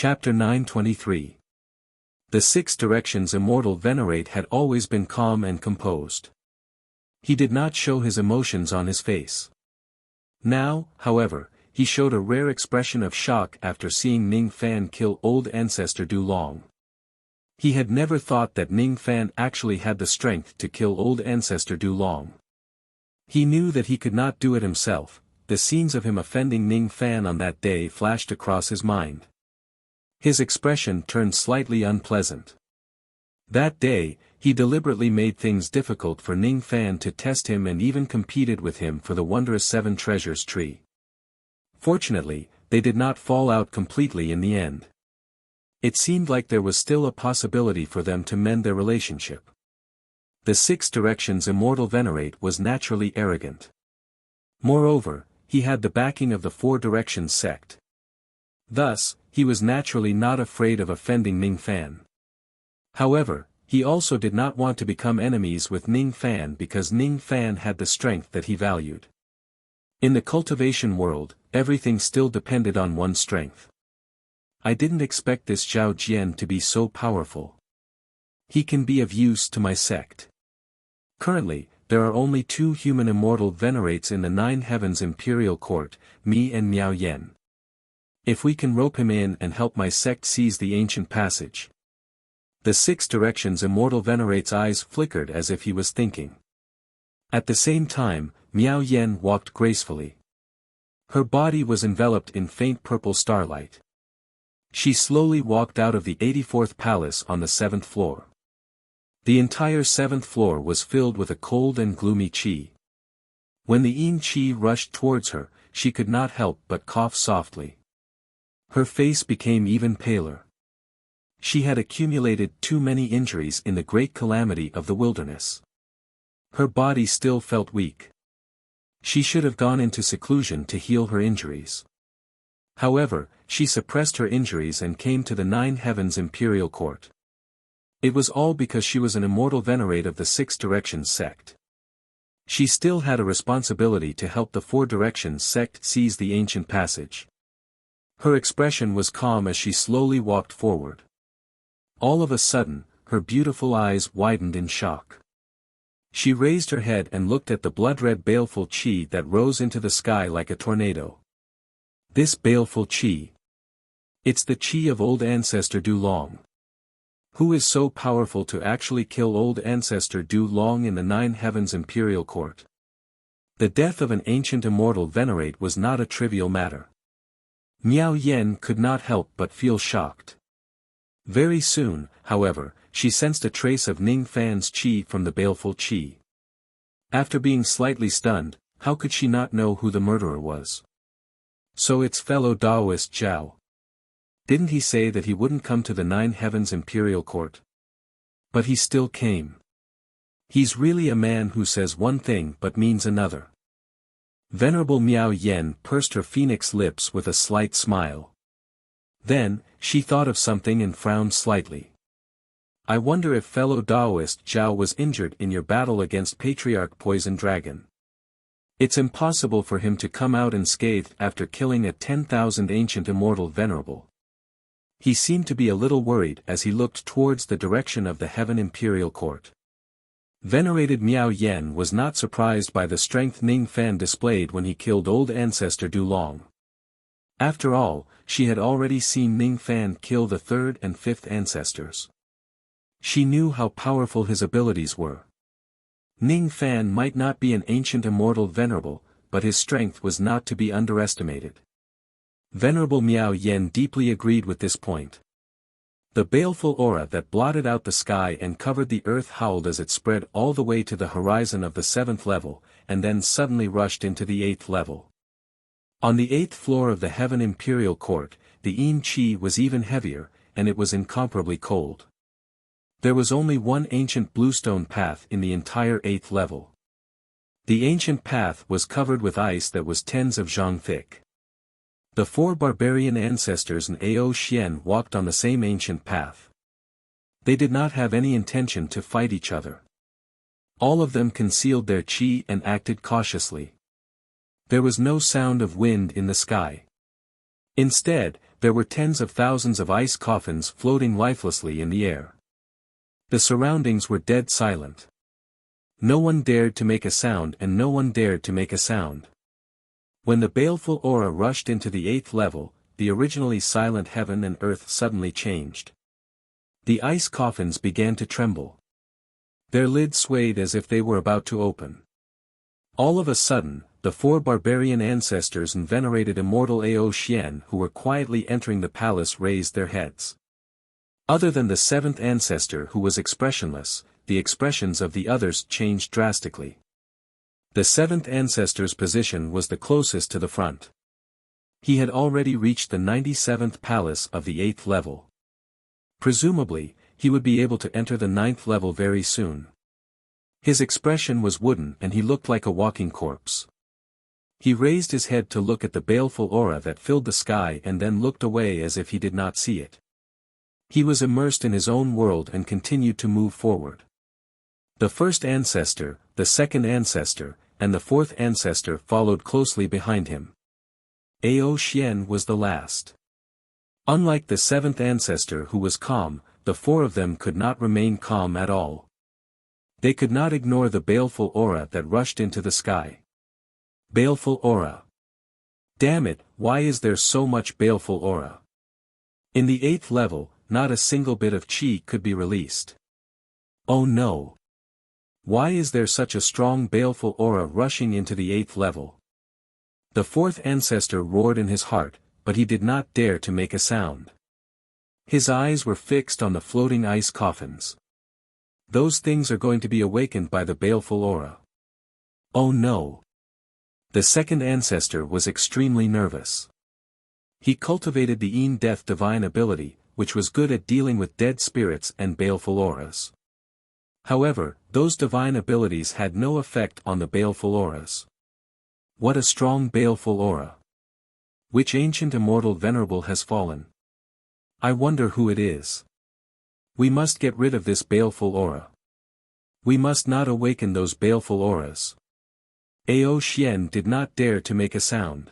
Chapter 923. The Six Directions Immortal Venerate had always been calm and composed. He did not show his emotions on his face. Now, however, he showed a rare expression of shock after seeing Ning Fan kill old ancestor Du Long. He had never thought that Ning Fan actually had the strength to kill old ancestor Du Long. He knew that he could not do it himself. The scenes of him offending Ning Fan on that day flashed across his mind. His expression turned slightly unpleasant. That day, he deliberately made things difficult for Ning Fan to test him and even competed with him for the wondrous Seven Treasures tree. Fortunately, they did not fall out completely in the end. It seemed like there was still a possibility for them to mend their relationship. The Six Directions Immortal Venerate was naturally arrogant. Moreover, he had the backing of the Four Directions sect. Thus, he was naturally not afraid of offending Ning Fan. However, he also did not want to become enemies with Ning Fan because Ning Fan had the strength that he valued. In the cultivation world, everything still depended on one's strength. I didn't expect this Zhao Jian to be so powerful. He can be of use to my sect. Currently, there are only two human immortal venerates in the Nine Heavens Imperial Court, me and Miao Yen. If we can rope him in and help my sect seize the ancient passage. The Six Directions Immortal Venerate's eyes flickered as if he was thinking. At the same time, Miao Yen walked gracefully. Her body was enveloped in faint purple starlight. She slowly walked out of the 84th palace on the 7th floor. The entire 7th floor was filled with a cold and gloomy qi. When the yin qi rushed towards her, she could not help but cough softly. Her face became even paler. She had accumulated too many injuries in the great calamity of the wilderness. Her body still felt weak. She should have gone into seclusion to heal her injuries. However, she suppressed her injuries and came to the Nine Heavens Imperial Court. It was all because she was an immortal venerate of the Six Directions sect. She still had a responsibility to help the Four Directions sect seize the ancient passage. Her expression was calm as she slowly walked forward. All of a sudden, her beautiful eyes widened in shock. She raised her head and looked at the blood-red baleful qi that rose into the sky like a tornado. This baleful qi. It's the qi of old ancestor Du Long. Who is so powerful to actually kill old ancestor Du Long in the Nine Heavens Imperial Court? The death of an ancient immortal venerate was not a trivial matter. Miao Yen could not help but feel shocked. Very soon, however, she sensed a trace of Ning Fan's qi from the baleful qi. After being slightly stunned, how could she not know who the murderer was? So it's fellow Taoist Zhao. Didn't he say that he wouldn't come to the Nine Heavens Imperial Court? But he still came. He's really a man who says one thing but means another. Venerable Miao Yen pursed her phoenix lips with a slight smile. Then, she thought of something and frowned slightly. I wonder if fellow Taoist Zhao was injured in your battle against Patriarch Poison Dragon. It's impossible for him to come out unscathed after killing a 10,000 ancient immortal venerable. He seemed to be a little worried as he looked towards the direction of the Heaven Imperial Court. Venerated Miao Yen was not surprised by the strength Ning Fan displayed when he killed old ancestor Du Long. After all, she had already seen Ning Fan kill the third and fifth ancestors. She knew how powerful his abilities were. Ning Fan might not be an ancient immortal venerable, but his strength was not to be underestimated. Venerable Miao Yen deeply agreed with this point. The baleful aura that blotted out the sky and covered the earth howled as it spread all the way to the horizon of the 7th level, and then suddenly rushed into the 8th level. On the 8th floor of the Heaven Imperial Court, the yin qi was even heavier, and it was incomparably cold. There was only one ancient bluestone path in the entire 8th level. The ancient path was covered with ice that was tens of zhang thick. The four barbarian ancestors and Ao Xian walked on the same ancient path. They did not have any intention to fight each other. All of them concealed their qi and acted cautiously. There was no sound of wind in the sky. Instead, There were tens of thousands of ice coffins floating lifelessly in the air. The surroundings were dead silent. No one dared to make a sound, and no one dared to make a sound. When the baleful aura rushed into the 8th level, the originally silent heaven and earth suddenly changed. The ice coffins began to tremble. Their lids swayed as if they were about to open. All of a sudden, the 4 barbarian ancestors and venerated immortal Ao Xian who were quietly entering the palace raised their heads. Other than the 7th ancestor who was expressionless, the expressions of the others changed drastically. The 7th ancestor's position was the closest to the front. He had already reached the 97th palace of the 8th level. Presumably, he would be able to enter the 9th level very soon. His expression was wooden and he looked like a walking corpse. He raised his head to look at the baleful aura that filled the sky and then looked away as if he did not see it. He was immersed in his own world and continued to move forward. The 1st ancestor, the 2nd ancestor, and the 4th ancestor followed closely behind him. Ao Xian was the last. Unlike the 7th ancestor who was calm, the 4 of them could not remain calm at all. They could not ignore the baleful aura that rushed into the sky. Baleful aura. Damn it, why is there so much baleful aura? In the 8th level, not a single bit of chi could be released. Oh no! Why is there such a strong baleful aura rushing into the 8th level? The 4th ancestor roared in his heart, but he did not dare to make a sound. His eyes were fixed on the floating ice coffins. Those things are going to be awakened by the baleful aura. Oh no! The 2nd ancestor was extremely nervous. He cultivated the Een Death divine ability, which was good at dealing with dead spirits and baleful auras. However, those divine abilities had no effect on the baleful auras. What a strong baleful aura! Which ancient immortal venerable has fallen? I wonder who it is. We must get rid of this baleful aura. We must not awaken those baleful auras. Ao Xian did not dare to make a sound.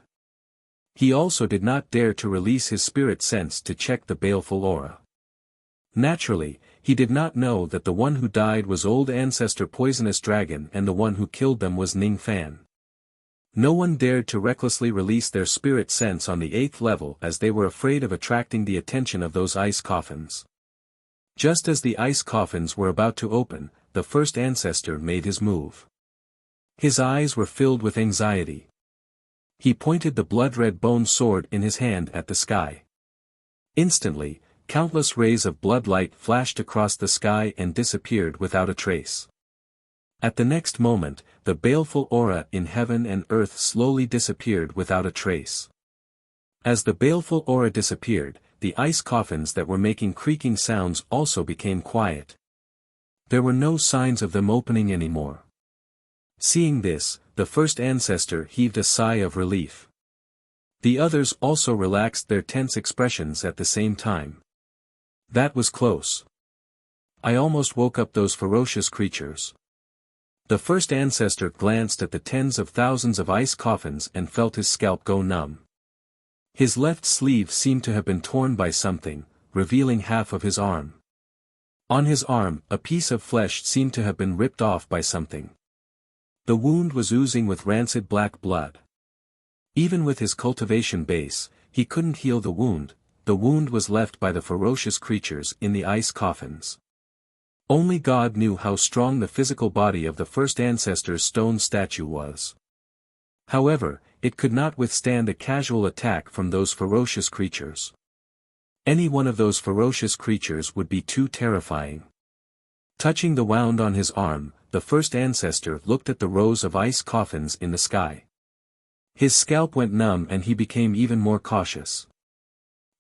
He also did not dare to release his spirit sense to check the baleful aura. Naturally, he did not know that the one who died was old ancestor Poisonous Dragon and the one who killed them was Ning Fan. No one dared to recklessly release their spirit sense on the 8th level as they were afraid of attracting the attention of those ice coffins. Just as the ice coffins were about to open, the 1st ancestor made his move. His eyes were filled with anxiety. He pointed the blood-red bone sword in his hand at the sky. Instantly, countless rays of blood light flashed across the sky and disappeared without a trace. At the next moment, the baleful aura in heaven and earth slowly disappeared without a trace. As the baleful aura disappeared, the ice coffins that were making creaking sounds also became quiet. There were no signs of them opening anymore. Seeing this, the 1st ancestor heaved a sigh of relief. The others also relaxed their tense expressions at the same time. That was close. I almost woke up those ferocious creatures. The 1st ancestor glanced at the tens of thousands of ice coffins and felt his scalp go numb. His left sleeve seemed to have been torn by something, revealing half of his arm. On his arm, a piece of flesh seemed to have been ripped off by something. The wound was oozing with rancid black blood. Even with his cultivation base, he couldn't heal the wound was left by the ferocious creatures in the ice coffins. Only God knew how strong the physical body of the 1st ancestor's stone statue was. However, it could not withstand a casual attack from those ferocious creatures. Any one of those ferocious creatures would be too terrifying. Touching the wound on his arm, the 1st ancestor looked at the rows of ice coffins in the sky. His scalp went numb and he became even more cautious.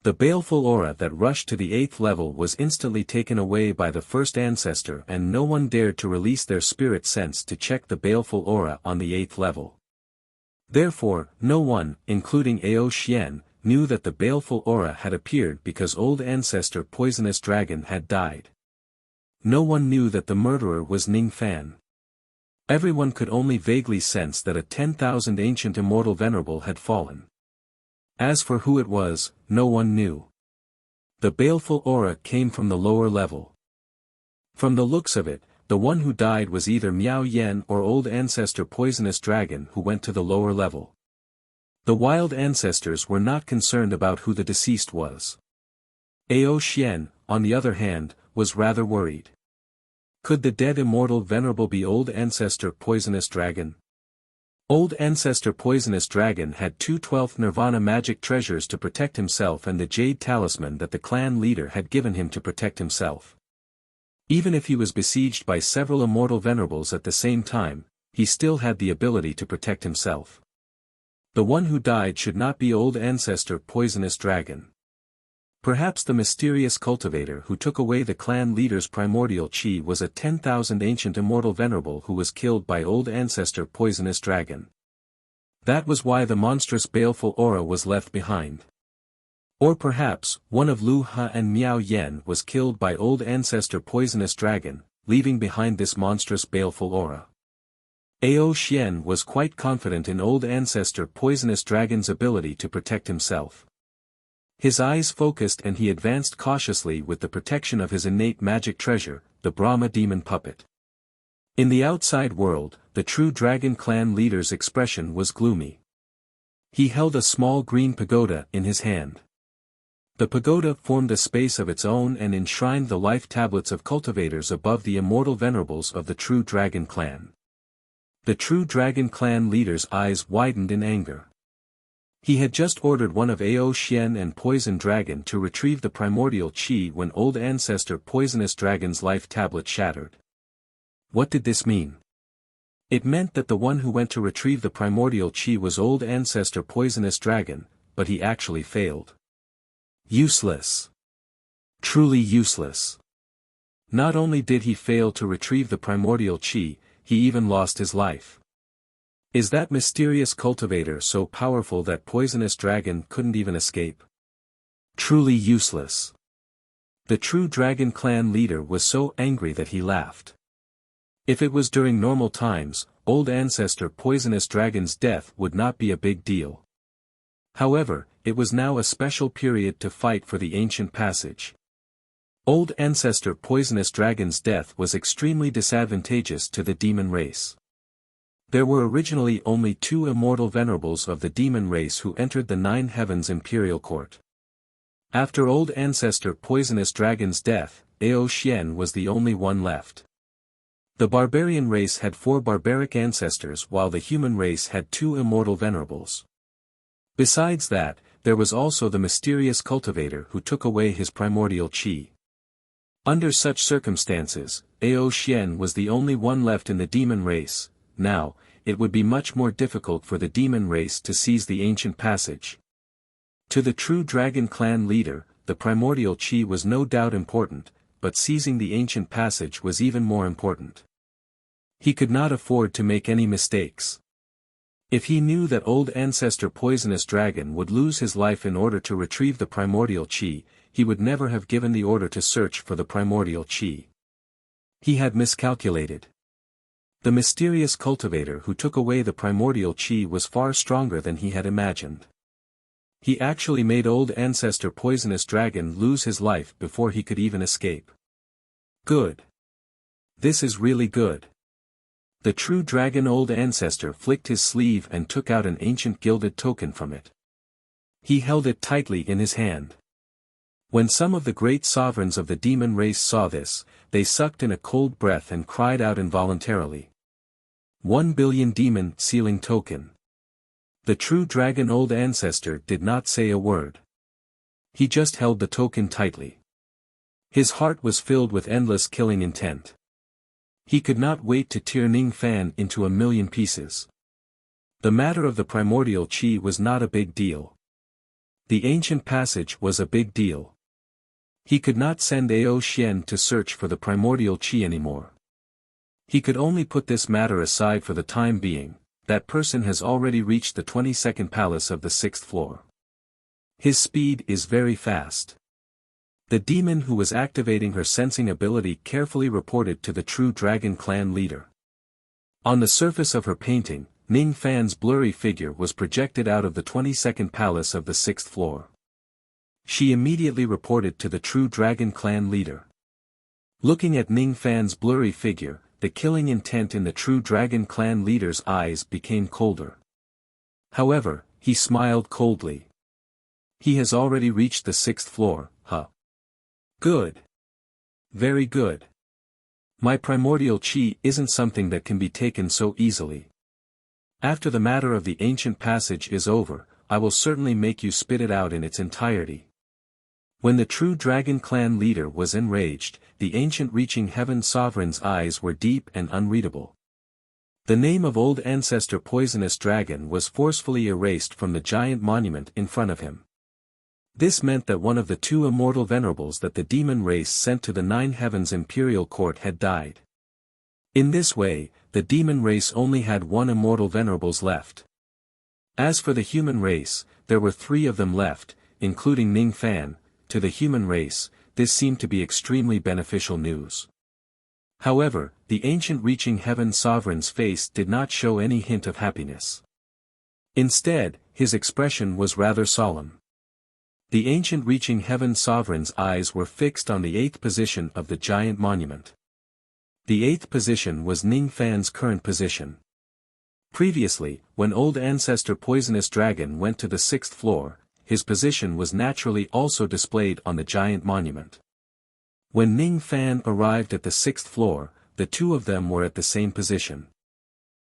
The baleful aura that rushed to the 8th level was instantly taken away by the 1st ancestor and no one dared to release their spirit sense to check the baleful aura on the 8th level. Therefore, no one, including Ao Xian, knew that the baleful aura had appeared because old ancestor Poisonous Dragon had died. No one knew that the murderer was Ning Fan. Everyone could only vaguely sense that a 10,000 ancient immortal venerable had fallen. As for who it was, no one knew. The baleful aura came from the lower level. From the looks of it, the one who died was either Miao Yen or Old Ancestor Poisonous Dragon who went to the lower level. The wild ancestors were not concerned about who the deceased was. Ao Xian, on the other hand, was rather worried. Could the dead immortal venerable be Old Ancestor Poisonous Dragon? Old Ancestor Poisonous Dragon had 2 12th Nirvana magic treasures to protect himself and the jade talisman that the clan leader had given him to protect himself. Even if he was besieged by several immortal venerables at the same time, he still had the ability to protect himself. The one who died should not be Old Ancestor Poisonous Dragon. Perhaps the mysterious cultivator who took away the clan leader's primordial chi was a 10,000 ancient immortal venerable who was killed by Old Ancestor Poisonous Dragon. That was why the monstrous baleful aura was left behind. Or perhaps, one of Lu Ha and Miao Yen was killed by Old Ancestor Poisonous Dragon, leaving behind this monstrous baleful aura. Ao Xian was quite confident in Old Ancestor Poisonous Dragon's ability to protect himself. His eyes focused and he advanced cautiously with the protection of his innate magic treasure, the Brahma demon puppet. In the outside world, the true dragon clan leader's expression was gloomy. He held a small green pagoda in his hand. The pagoda formed a space of its own and enshrined the life tablets of cultivators above the immortal venerables of the true dragon clan. The true dragon clan leader's eyes widened in anger. He had just ordered one of Ao Xian and Poison Dragon to retrieve the primordial chi when Old Ancestor Poisonous Dragon's life tablet shattered. What did this mean? It meant that the one who went to retrieve the primordial chi was Old Ancestor Poisonous Dragon, but he actually failed. Useless. Truly useless. Not only did he fail to retrieve the primordial chi, he even lost his life. Is that mysterious cultivator so powerful that Poisonous Dragon couldn't even escape? Truly useless. The true dragon clan leader was so angry that he laughed. If it was during normal times, Old Ancestor Poisonous Dragon's death would not be a big deal. However, it was now a special period to fight for the ancient passage. Old Ancestor Poisonous Dragon's death was extremely disadvantageous to the demon race. There were originally only 2 immortal venerables of the demon race who entered the 9 Heavens Imperial Court. After Old Ancestor Poisonous Dragon's death, Ao Xian was the only one left. The barbarian race had 4 barbaric ancestors while the human race had 2 immortal venerables. Besides that, there was also the mysterious cultivator who took away his primordial chi. Under such circumstances, Ao Xian was the only one left in the demon race. Now, it would be much more difficult for the demon race to seize the ancient passage. To the true dragon clan leader, the primordial chi was no doubt important, but seizing the ancient passage was even more important. He could not afford to make any mistakes. If he knew that Old Ancestor Poisonous Dragon would lose his life in order to retrieve the primordial chi, he would never have given the order to search for the primordial chi. He had miscalculated. The mysterious cultivator who took away the primordial chi was far stronger than he had imagined. He actually made Old Ancestor Poisonous Dragon lose his life before he could even escape. Good. This is really good. The true dragon Old Ancestor flicked his sleeve and took out an ancient gilded token from it. He held it tightly in his hand. When some of the great sovereigns of the demon race saw this, they sucked in a cold breath and cried out involuntarily. 1 billion demon sealing token. The true dragon Old Ancestor did not say a word. He just held the token tightly. His heart was filled with endless killing intent. He could not wait to tear Ning Fan into 1,000,000 pieces. The matter of the primordial chi was not a big deal. The ancient passage was a big deal. He could not send Ao Xian to search for the primordial chi anymore. He could only put this matter aside for the time being. That person has already reached the 22nd palace of the 6th floor. His speed is very fast. The demon who was activating her sensing ability carefully reported to the true dragon clan leader. On the surface of her painting, Ning Fan's blurry figure was projected out of the 22nd palace of the 6th floor. She immediately reported to the true Dragon Clan leader. Looking at Ning Fan's blurry figure, the killing intent in the true Dragon Clan leader's eyes became colder. However, he smiled coldly. He has already reached the 6th floor, huh? Good. Very good. My primordial chi isn't something that can be taken so easily. After the matter of the ancient passage is over, I will certainly make you spit it out in its entirety. When the true Dragon Clan leader was enraged, the ancient reaching heaven sovereign's eyes were deep and unreadable. The name of old ancestor Poisonous Dragon was forcefully erased from the giant monument in front of him. This meant that one of the 2 immortal venerables that the demon race sent to the 9 heavens imperial court had died. In this way, the demon race only had 1 immortal venerables left. As for the human race, there were 3 of them left, including Ning Fan. To the human race, this seemed to be extremely beneficial news. However, the ancient reaching heaven sovereign's face did not show any hint of happiness. Instead, his expression was rather solemn. The ancient reaching heaven sovereign's eyes were fixed on the 8th position of the giant monument. The 8th position was Ning Fan's current position. Previously, when old ancestor Poisonous Dragon went to the 6th floor, his position was naturally also displayed on the giant monument. When Ning Fan arrived at the 6th floor, the 2 of them were at the same position.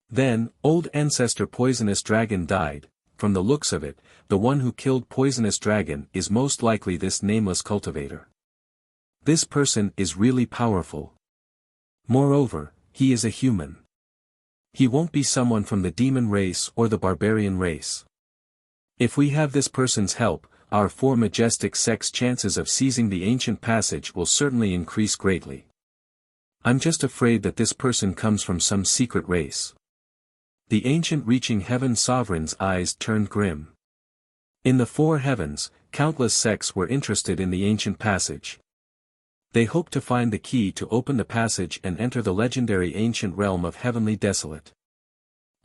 Then, old ancestor Poisonous Dragon died. From the looks of it, the one who killed Poisonous Dragon is most likely this nameless cultivator. This person is really powerful. Moreover, he is a human. He won't be someone from the demon race or the barbarian race. If we have this person's help, our 4 majestic sects' chances of seizing the ancient passage will certainly increase greatly. I'm just afraid that this person comes from some secret race. The ancient reaching heaven sovereign's eyes turned grim. In the 4 heavens, countless sects were interested in the ancient passage. They hoped to find the key to open the passage and enter the legendary ancient realm of Heavenly Desolate.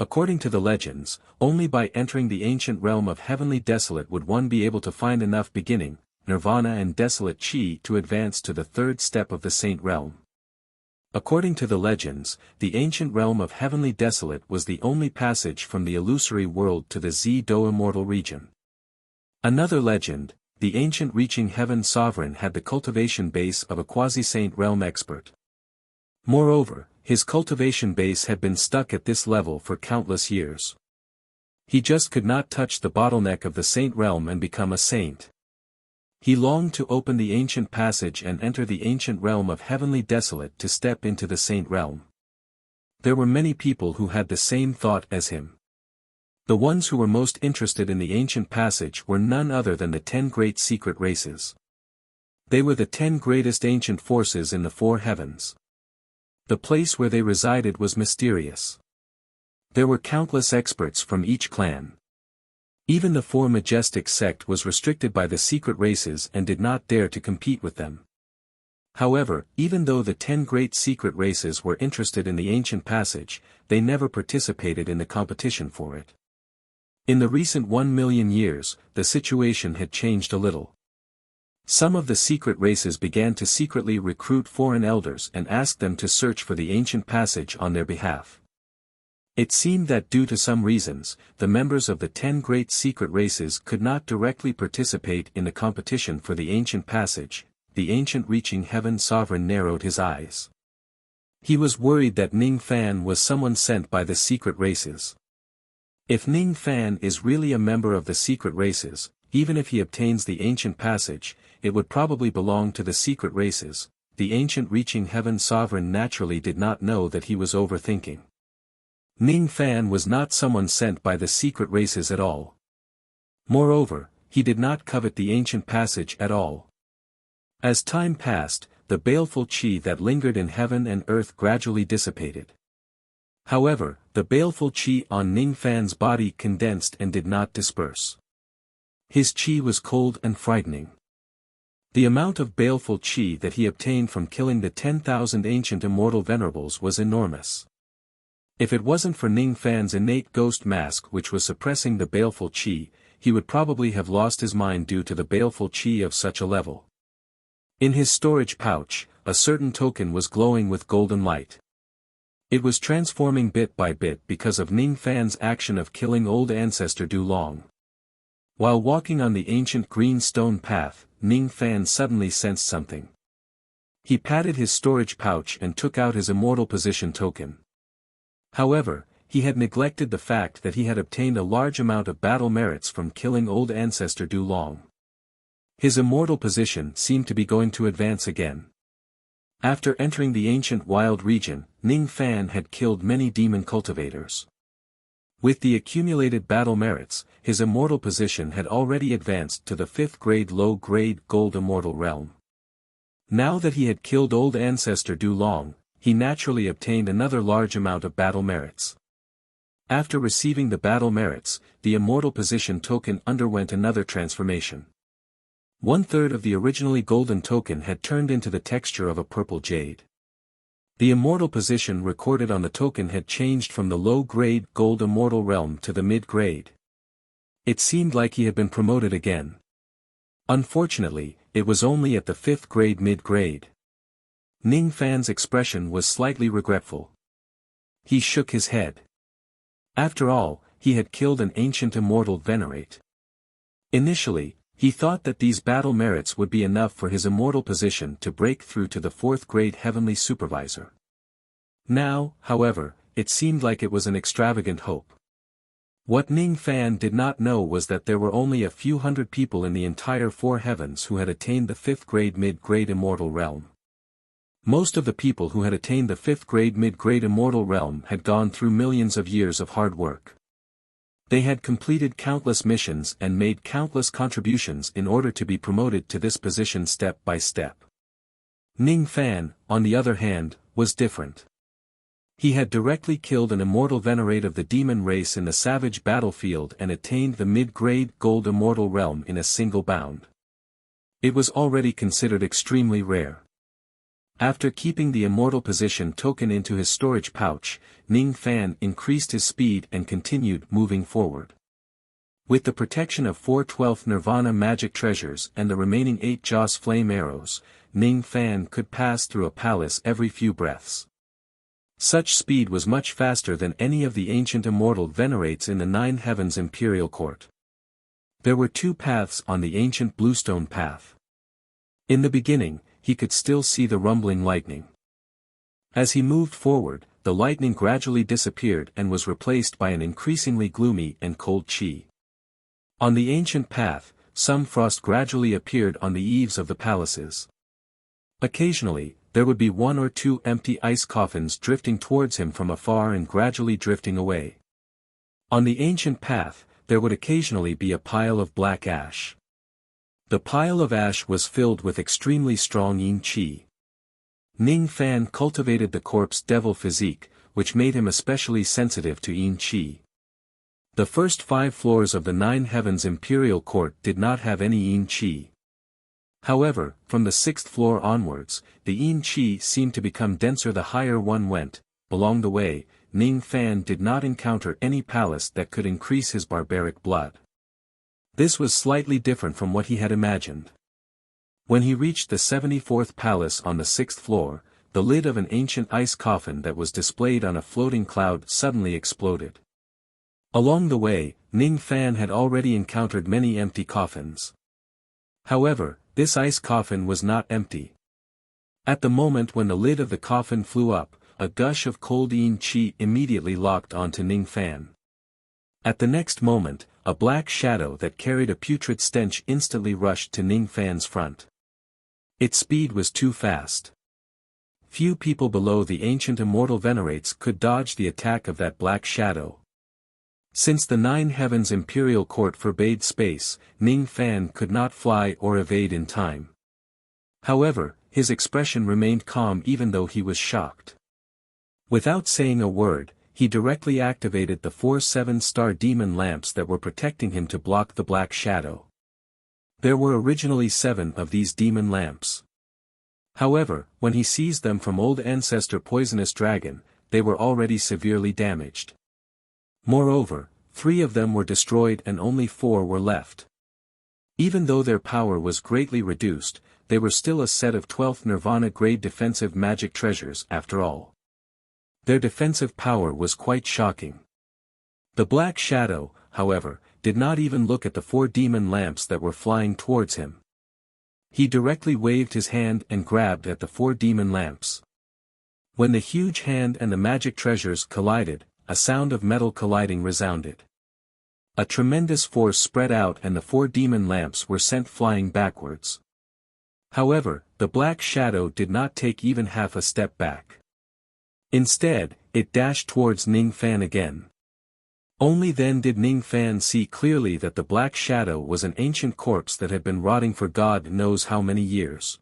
According to the legends, only by entering the ancient realm of Heavenly Desolate would one be able to find enough beginning, nirvana and desolate chi to advance to the 3rd step of the Saint Realm. According to the legends, the ancient realm of Heavenly Desolate was the only passage from the illusory world to the Z-Do immortal region. Another legend, the ancient reaching heaven sovereign had the cultivation base of a quasi-saint realm expert. Moreover, his cultivation base had been stuck at this level for countless years. He just could not touch the bottleneck of the saint realm and become a saint. He longed to open the ancient passage and enter the ancient realm of Heavenly Desolate to step into the saint realm. There were many people who had the same thought as him. The ones who were most interested in the ancient passage were none other than the 10 great secret races. They were the 10 greatest ancient forces in the 4 heavens. The place where they resided was mysterious. There were countless experts from each clan. Even the 4 majestic sect was restricted by the secret races and did not dare to compete with them. However, even though the 10 great secret races were interested in the ancient passage, they never participated in the competition for it. In the recent 1 million years, the situation had changed a little. Some of the secret races began to secretly recruit foreign elders and ask them to search for the ancient passage on their behalf. It seemed that due to some reasons, the members of the 10 great secret races could not directly participate in the competition for the ancient passage. The ancient reaching heaven sovereign narrowed his eyes. He was worried that Ning Fan was someone sent by the secret races. If Ning Fan is really a member of the secret races, even if he obtains the ancient passage, it would probably belong to the secret races. The ancient reaching heaven sovereign naturally did not know that he was overthinking. Ning Fan was not someone sent by the secret races at all. Moreover, he did not covet the ancient passage at all. As time passed, the baleful chi that lingered in heaven and earth gradually dissipated. However, the baleful chi on Ning Fan's body condensed and did not disperse. His chi was cold and frightening. The amount of baleful chi that he obtained from killing the 10,000 ancient immortal venerables was enormous. If it wasn't for Ning Fan's innate ghost mask which was suppressing the baleful chi, he would probably have lost his mind due to the baleful chi of such a level. In his storage pouch, a certain token was glowing with golden light. It was transforming bit by bit because of Ning Fan's action of killing old ancestor Du Long. While walking on the ancient green stone path, Ning Fan suddenly sensed something. He patted his storage pouch and took out his immortal position token. However, he had neglected the fact that he had obtained a large amount of battle merits from killing old ancestor Du Long. His immortal position seemed to be going to advance again. After entering the ancient wild region, Ning Fan had killed many demon cultivators. With the accumulated battle merits, his immortal position had already advanced to the 5th grade low-grade gold immortal realm. Now that he had killed old ancestor Du Long, he naturally obtained another large amount of battle merits. After receiving the battle merits, the immortal position token underwent another transformation. 1/3 of the originally golden token had turned into the texture of a purple jade. The immortal position recorded on the token had changed from the low-grade gold immortal realm to the mid-grade. It seemed like he had been promoted again. Unfortunately, it was only at the 5th grade mid-grade. Ning Fan's expression was slightly regretful. He shook his head. After all, he had killed an ancient immortal venerate. Initially, he thought that these battle merits would be enough for his immortal position to break through to the 4th grade heavenly supervisor. Now, however, it seemed like it was an extravagant hope. What Ning Fan did not know was that there were only a few hundred people in the entire 4 heavens who had attained the 5th grade mid-grade immortal realm. Most of the people who had attained the 5th grade mid-grade immortal realm had gone through millions of years of hard work. They had completed countless missions and made countless contributions in order to be promoted to this position step by step. Ning Fan, on the other hand, was different. He had directly killed an immortal venerate of the demon race in the savage battlefield and attained the mid-grade gold immortal realm in a single bound. It was already considered extremely rare. After keeping the immortal position token into his storage pouch, Ning Fan increased his speed and continued moving forward. With the protection of 4/12 Nirvana magic treasures and the remaining 8 Joss flame arrows, Ning Fan could pass through a palace every few breaths. Such speed was much faster than any of the ancient immortal venerates in the 9 Heavens Imperial Court. There were 2 paths on the ancient Bluestone path. In the beginning, he could still see the rumbling lightning. As he moved forward, the lightning gradually disappeared and was replaced by an increasingly gloomy and cold chi. On the ancient path, some frost gradually appeared on the eaves of the palaces. Occasionally, there would be 1 or 2 empty ice coffins drifting towards him from afar and gradually drifting away. On the ancient path, there would occasionally be a pile of black ash. The pile of ash was filled with extremely strong yin qi. Ning Fan cultivated the corpse devil physique, which made him especially sensitive to yin qi. The first 5 floors of the 9 Heavens Imperial Court did not have any yin qi. However, from the 6th floor onwards, the yin qi seemed to become denser the higher one went. Along the way, Ning Fan did not encounter any palace that could increase his barbaric blood. This was slightly different from what he had imagined. When he reached the 74th palace on the 6th floor, the lid of an ancient ice coffin that was displayed on a floating cloud suddenly exploded. Along the way, Ning Fan had already encountered many empty coffins. However, this ice coffin was not empty. At the moment when the lid of the coffin flew up, a gush of cold yin qi immediately locked onto Ning Fan. At the next moment, a black shadow that carried a putrid stench instantly rushed to Ning Fan's front. Its speed was too fast. Few people below the ancient immortal venerates could dodge the attack of that black shadow. Since the 9 Heavens Imperial Court forbade space, Ning Fan could not fly or evade in time. However, his expression remained calm even though he was shocked. Without saying a word, he directly activated the 4 7-star demon lamps that were protecting him to block the black shadow. There were originally 7 of these demon lamps. However, when he seized them from old ancestor Poisonous Dragon, they were already severely damaged. Moreover, 3 of them were destroyed and only 4 were left. Even though their power was greatly reduced, they were still a set of 12th Nirvana-grade defensive magic treasures after all. Their defensive power was quite shocking. The Black Shadow, however, did not even look at the 4 demon lamps that were flying towards him. He directly waved his hand and grabbed at the 4 demon lamps. When the huge hand and the magic treasures collided, a sound of metal colliding resounded. A tremendous force spread out and the 4 demon lamps were sent flying backwards. However, the Black Shadow did not take even half a step back. Instead, it dashed towards Ning Fan again. Only then did Ning Fan see clearly that the Black Shadow was an ancient corpse that had been rotting for God knows how many years.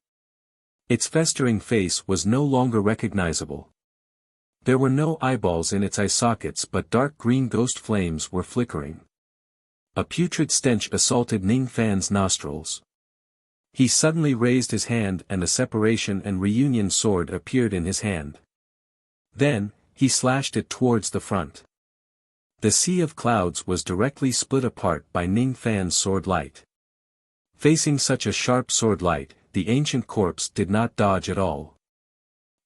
Its festering face was no longer recognizable. There were no eyeballs in its eye sockets but dark green ghost flames were flickering. A putrid stench assaulted Ning Fan's nostrils. He suddenly raised his hand and a separation and reunion sword appeared in his hand. Then, he slashed it towards the front. The sea of clouds was directly split apart by Ning Fan's sword light. Facing such a sharp sword light, the ancient corpse did not dodge at all.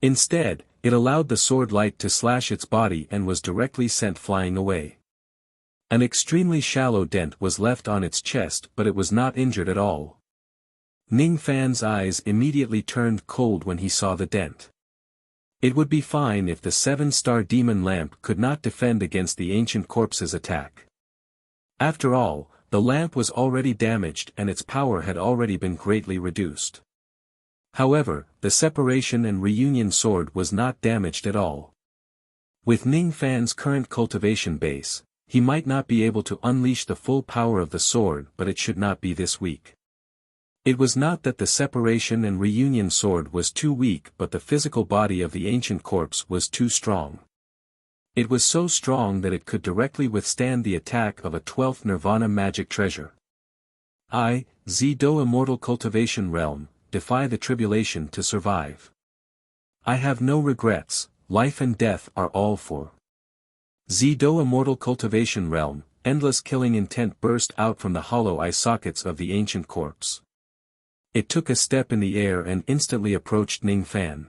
Instead, it allowed the sword light to slash its body and was directly sent flying away. An extremely shallow dent was left on its chest but it was not injured at all. Ning Fan's eyes immediately turned cold when he saw the dent. It would be fine if the 7-star demon lamp could not defend against the ancient corpse's attack. After all, the lamp was already damaged and its power had already been greatly reduced. However, the separation and reunion sword was not damaged at all. With Ning Fan's current cultivation base, he might not be able to unleash the full power of the sword but it should not be this weak. It was not that the separation and reunion sword was too weak but the physical body of the ancient corpse was too strong. It was so strong that it could directly withstand the attack of a 12th Nirvana magic treasure. I, Zido Immortal Cultivation Realm, defy the tribulation to survive. I have no regrets, life and death are all for. Zido Immortal Cultivation Realm, endless killing intent burst out from the hollow eye sockets of the ancient corpse. It took a step in the air and instantly approached Ning Fan.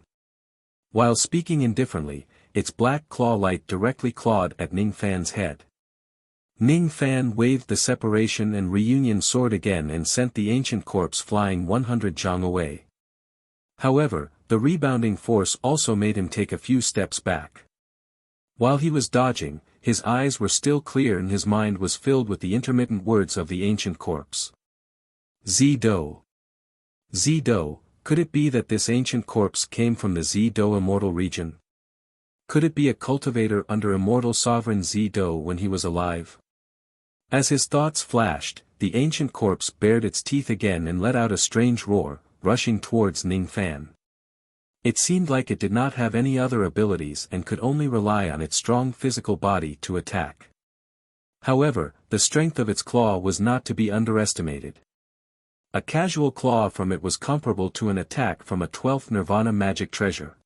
While speaking indifferently, its black claw light directly clawed at Ning Fan's head. Ning Fan waved the separation and reunion sword again and sent the ancient corpse flying 100 jong away. However, the rebounding force also made him take a few steps back. While he was dodging, his eyes were still clear and his mind was filled with the intermittent words of the ancient corpse. Zido. Zido, could it be that this ancient corpse came from the Zido immortal region? Could it be a cultivator under immortal sovereign Zido when he was alive? As his thoughts flashed, the ancient corpse bared its teeth again and let out a strange roar, rushing towards Ning Fan. It seemed like it did not have any other abilities and could only rely on its strong physical body to attack. However, the strength of its claw was not to be underestimated. A casual claw from it was comparable to an attack from a 12th Nirvana magic treasure.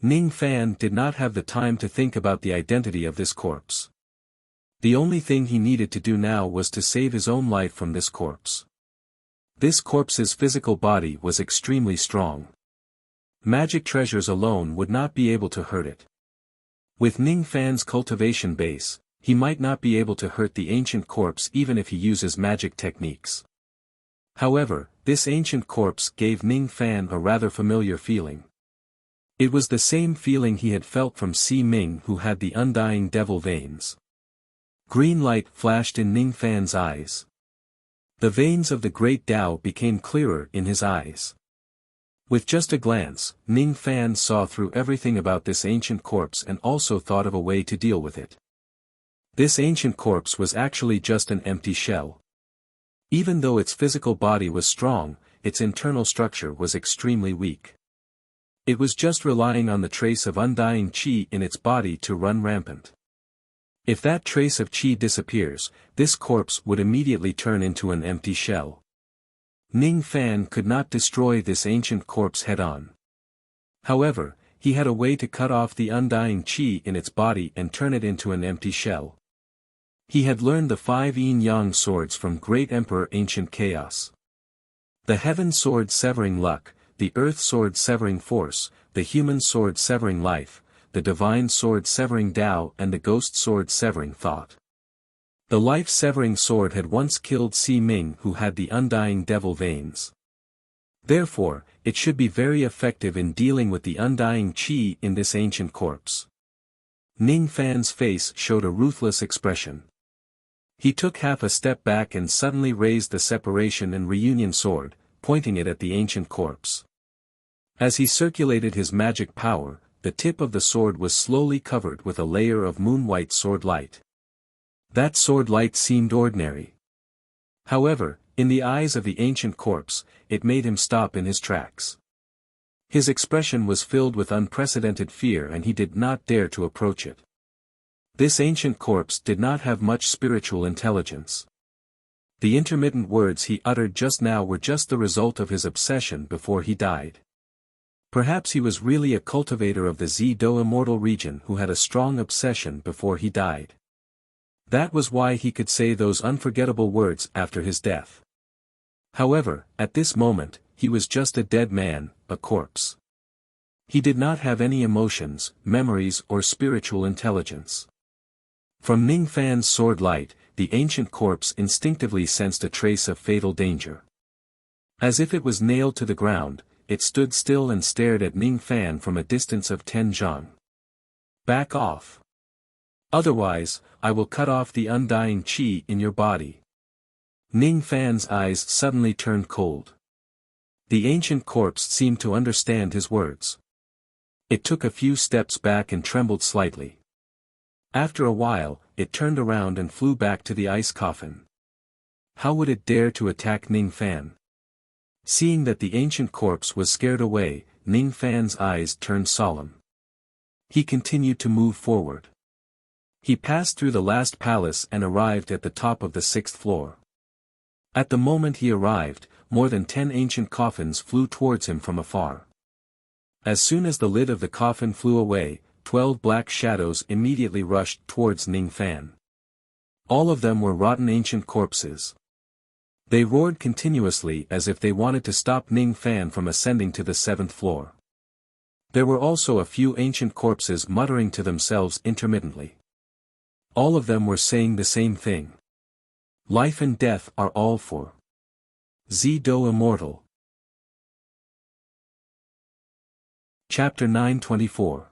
Ning Fan did not have the time to think about the identity of this corpse. The only thing he needed to do now was to save his own life from this corpse. This corpse's physical body was extremely strong. Magic treasures alone would not be able to hurt it. With Ning Fan's cultivation base, he might not be able to hurt the ancient corpse even if he uses magic techniques. However, this ancient corpse gave Ning Fan a rather familiar feeling. It was the same feeling he had felt from Si Ming who had the undying devil veins. Green light flashed in Ning Fan's eyes. The veins of the great Tao became clearer in his eyes. With just a glance, Ning Fan saw through everything about this ancient corpse and also thought of a way to deal with it. This ancient corpse was actually just an empty shell. Even though its physical body was strong, its internal structure was extremely weak. It was just relying on the trace of undying qi in its body to run rampant. If that trace of qi disappears, this corpse would immediately turn into an empty shell. Ning Fan could not destroy this ancient corpse head-on. However, he had a way to cut off the undying qi in its body and turn it into an empty shell. He had learned the 5 yin-yang swords from Great Emperor Ancient Chaos. The heaven sword severing luck, the earth sword severing force, the human sword severing life, the divine sword severing Tao, and the ghost sword severing thought. The life-severing sword had once killed Si Ming, who had the undying devil veins. Therefore, it should be very effective in dealing with the undying qi in this ancient corpse. Ning Fan's face showed a ruthless expression. He took half a step back and suddenly raised the separation and reunion sword, pointing it at the ancient corpse. As he circulated his magic power, the tip of the sword was slowly covered with a layer of moon-white sword light. That sword light seemed ordinary. However, in the eyes of the ancient corpse, it made him stop in his tracks. His expression was filled with unprecedented fear and he did not dare to approach it. This ancient corpse did not have much spiritual intelligence. The intermittent words he uttered just now were just the result of his obsession before he died. Perhaps he was really a cultivator of the Zido immortal region who had a strong obsession before he died. That was why he could say those unforgettable words after his death. However, at this moment, he was just a dead man, a corpse. He did not have any emotions, memories or spiritual intelligence. From Ning Fan's sword light, the ancient corpse instinctively sensed a trace of fatal danger. As if it was nailed to the ground, it stood still and stared at Ning Fan from a distance of 10 zhang. Back off. Otherwise, I will cut off the undying qi in your body. Ning Fan's eyes suddenly turned cold. The ancient corpse seemed to understand his words. It took a few steps back and trembled slightly. After a while, it turned around and flew back to the ice coffin. How would it dare to attack Ning Fan? Seeing that the ancient corpse was scared away, Ning Fan's eyes turned solemn. He continued to move forward. He passed through the last palace and arrived at the top of the 6th floor. At the moment he arrived, more than 10 ancient coffins flew towards him from afar. As soon as the lid of the coffin flew away, 12 black shadows immediately rushed towards Ning Fan. All of them were rotten ancient corpses. They roared continuously as if they wanted to stop Ning Fan from ascending to the 7th floor. There were also a few ancient corpses muttering to themselves intermittently. All of them were saying the same thing. Life and death are all for Zido Immortal. Chapter 924.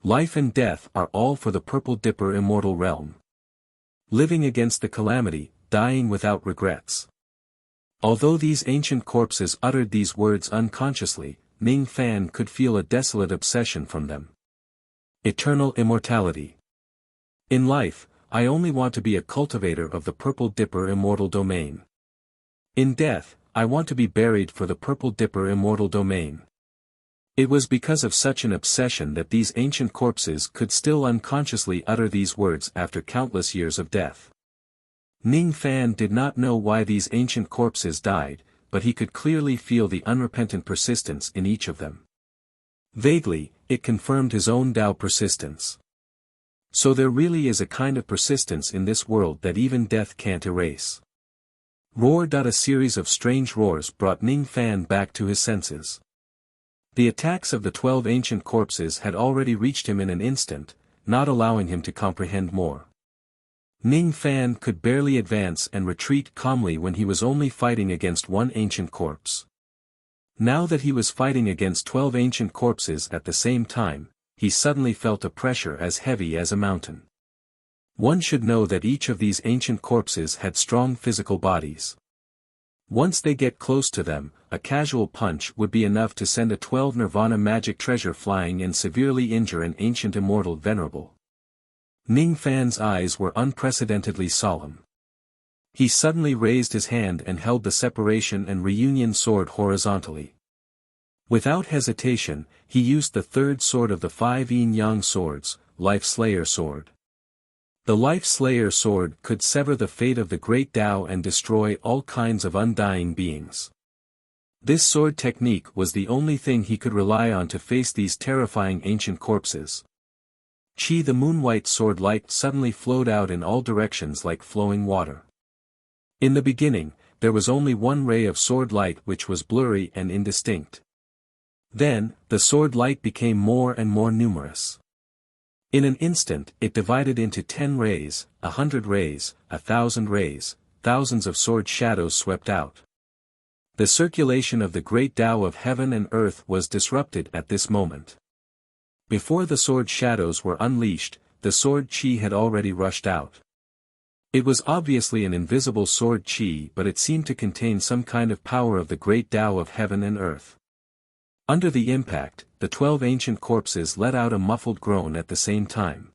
Life and death are all for the Purple Dipper Immortal Realm. Living against the calamity, dying without regrets. Although these ancient corpses uttered these words unconsciously, Ning Fan could feel a desolate obsession from them. Eternal immortality. In life, I only want to be a cultivator of the Purple Dipper Immortal Domain. In death, I want to be buried for the Purple Dipper Immortal Domain. It was because of such an obsession that these ancient corpses could still unconsciously utter these words after countless years of death. Ning Fan did not know why these ancient corpses died, but he could clearly feel the unrepentant persistence in each of them. Vaguely, it confirmed his own Tao persistence. So there really is a kind of persistence in this world that even death can't erase. Roar! A series of strange roars brought Ning Fan back to his senses. The attacks of the 12 ancient corpses had already reached him in an instant, not allowing him to comprehend more. Ning Fan could barely advance and retreat calmly when he was only fighting against one ancient corpse. Now that he was fighting against 12 ancient corpses at the same time, he suddenly felt a pressure as heavy as a mountain. One should know that each of these ancient corpses had strong physical bodies. Once they get close to them, a casual punch would be enough to send a 12 Nirvana magic treasure flying and severely injure an ancient immortal venerable. Ning Fan's eyes were unprecedentedly solemn. He suddenly raised his hand and held the separation and reunion sword horizontally. Without hesitation, he used the third sword of the 5 yin-yang swords, Life Slayer Sword. The Life Slayer Sword could sever the fate of the great Tao and destroy all kinds of undying beings. This sword technique was the only thing he could rely on to face these terrifying ancient corpses. Qi, the moon-white sword light, suddenly flowed out in all directions like flowing water. In the beginning, there was only one ray of sword light which was blurry and indistinct. Then, the sword light became more and more numerous. In an instant it divided into 10 rays, 100 rays, 1,000 rays, thousands of sword shadows swept out. The circulation of the great Tao of heaven and earth was disrupted at this moment. Before the sword shadows were unleashed, the sword Qi had already rushed out. It was obviously an invisible sword Qi, but it seemed to contain some kind of power of the great Tao of heaven and earth. Under the impact, the 12 ancient corpses let out a muffled groan at the same time.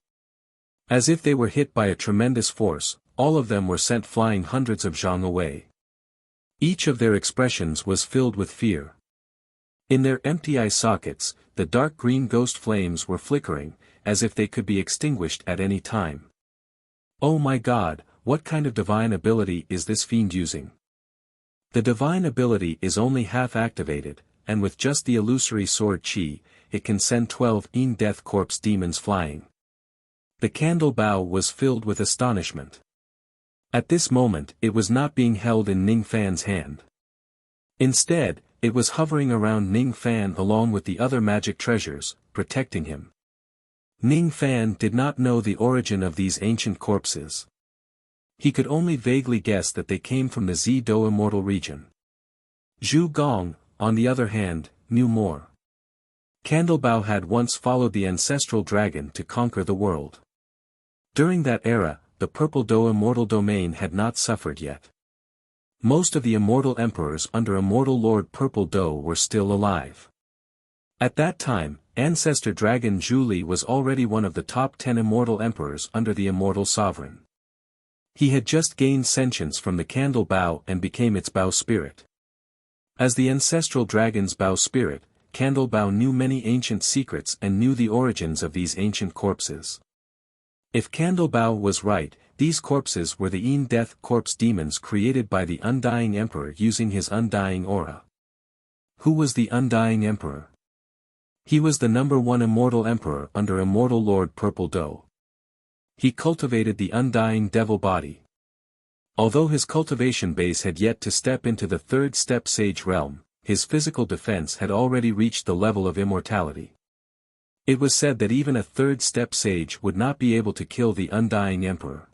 As if they were hit by a tremendous force, all of them were sent flying hundreds of zhang away. Each of their expressions was filled with fear. In their empty eye sockets, the dark green ghost flames were flickering, as if they could be extinguished at any time. Oh my God, what kind of divine ability is this fiend using? The divine ability is only half activated, and with just the illusory sword Qi, it can send 12 death corpse demons flying. The candle bow was filled with astonishment. At this moment it was not being held in Ning Fan's hand. Instead, it was hovering around Ning Fan along with the other magic treasures, protecting him. Ning Fan did not know the origin of these ancient corpses. He could only vaguely guess that they came from the Zido immortal region. Zhu Gong, on the other hand, knew more. Candlebow had once followed the ancestral dragon to conquer the world. During that era, the Purple Do immortal domain had not suffered yet. Most of the immortal emperors under Immortal Lord Purple Do were still alive. At that time, Ancestor Dragon Zhu Li was already one of the top 10 immortal emperors under the immortal sovereign. He had just gained sentience from the candle bow and became its bow spirit. As the ancestral dragon's bow spirit, Candle Bow knew many ancient secrets and knew the origins of these ancient corpses. If Candle Bow was right, these corpses were the death corpse demons created by the Undying Emperor using his undying aura. Who was the Undying Emperor? He was the #1 immortal emperor under Immortal Lord Purple Do. He cultivated the undying devil body. Although his cultivation base had yet to step into the third step sage realm, his physical defense had already reached the level of immortality. It was said that even a third step sage would not be able to kill the Undying Emperor.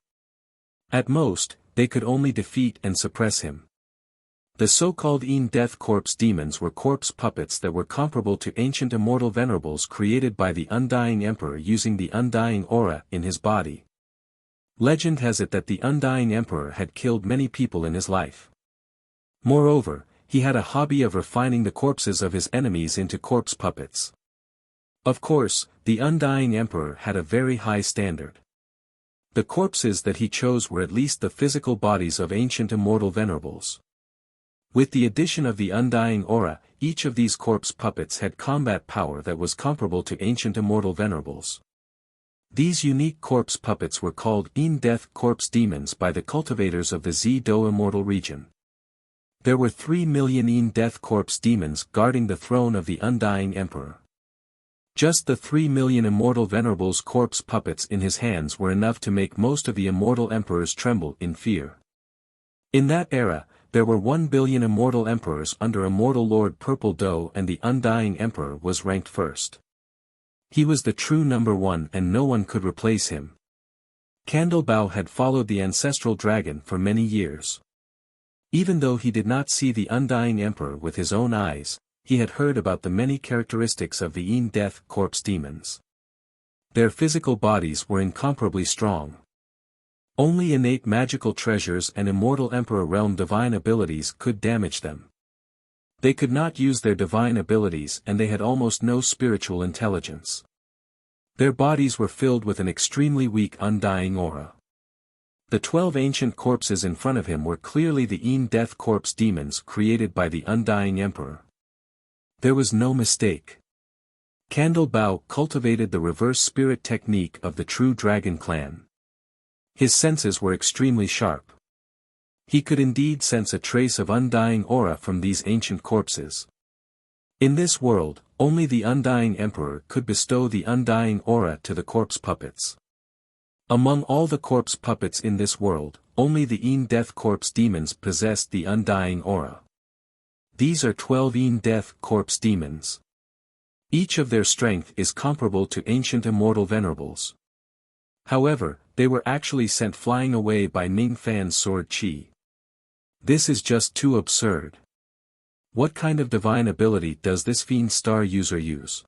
At most, they could only defeat and suppress him. The so-called death corpse demons were corpse puppets that were comparable to ancient immortal venerables created by the Undying Emperor using the undying aura in his body. Legend has it that the Undying Emperor had killed many people in his life. Moreover, he had a hobby of refining the corpses of his enemies into corpse puppets. Of course, the Undying Emperor had a very high standard. The corpses that he chose were at least the physical bodies of ancient immortal venerables. With the addition of the undying aura, each of these corpse puppets had combat power that was comparable to ancient immortal venerables. These unique corpse puppets were called death corpse demons by the cultivators of the Zido immortal region. There were 3 million death corpse demons guarding the throne of the Undying Emperor. Just the 3 million immortal venerables' corpse puppets in his hands were enough to make most of the immortal emperors tremble in fear. In that era, there were 1 billion immortal emperors under Immortal Lord Purple Do, and the Undying Emperor was ranked first. He was the true #1 and no one could replace him. Candlebow had followed the ancestral dragon for many years. Even though he did not see the Undying Emperor with his own eyes, he had heard about the many characteristics of the death corpse demons. Their physical bodies were incomparably strong. Only innate magical treasures and immortal Emperor realm divine abilities could damage them. They could not use their divine abilities and they had almost no spiritual intelligence. Their bodies were filled with an extremely weak undying aura. The 12 ancient corpses in front of him were clearly the death corpse demons created by the Undying Emperor. There was no mistake. Candlebow cultivated the reverse spirit technique of the true dragon clan. His senses were extremely sharp. He could indeed sense a trace of undying aura from these ancient corpses. In this world, only the Undying Emperor could bestow the Undying Aura to the corpse puppets. Among all the corpse puppets in this world, only the Death corpse demons possessed the Undying Aura. These are 12 Death corpse demons. Each of their strength is comparable to ancient immortal venerables. However, they were actually sent flying away by Ning Fan's sword Qi. This is just too absurd. What kind of divine ability does this Fiend Star user use?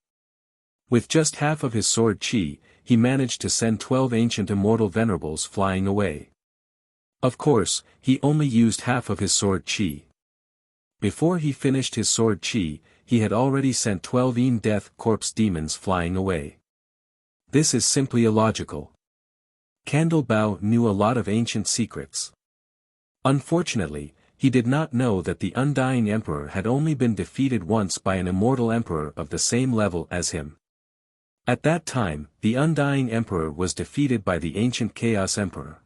With just half of his sword Qi, he managed to send 12 ancient immortal venerables flying away. Of course, he only used half of his sword Qi. Before he finished his sword Qi, he had already sent 12 Death corpse demons flying away. This is simply illogical. Candle Bao knew a lot of ancient secrets. Unfortunately, he did not know that the Undying Emperor had only been defeated once by an immortal emperor of the same level as him. At that time, the Undying Emperor was defeated by the ancient Chaos Emperor.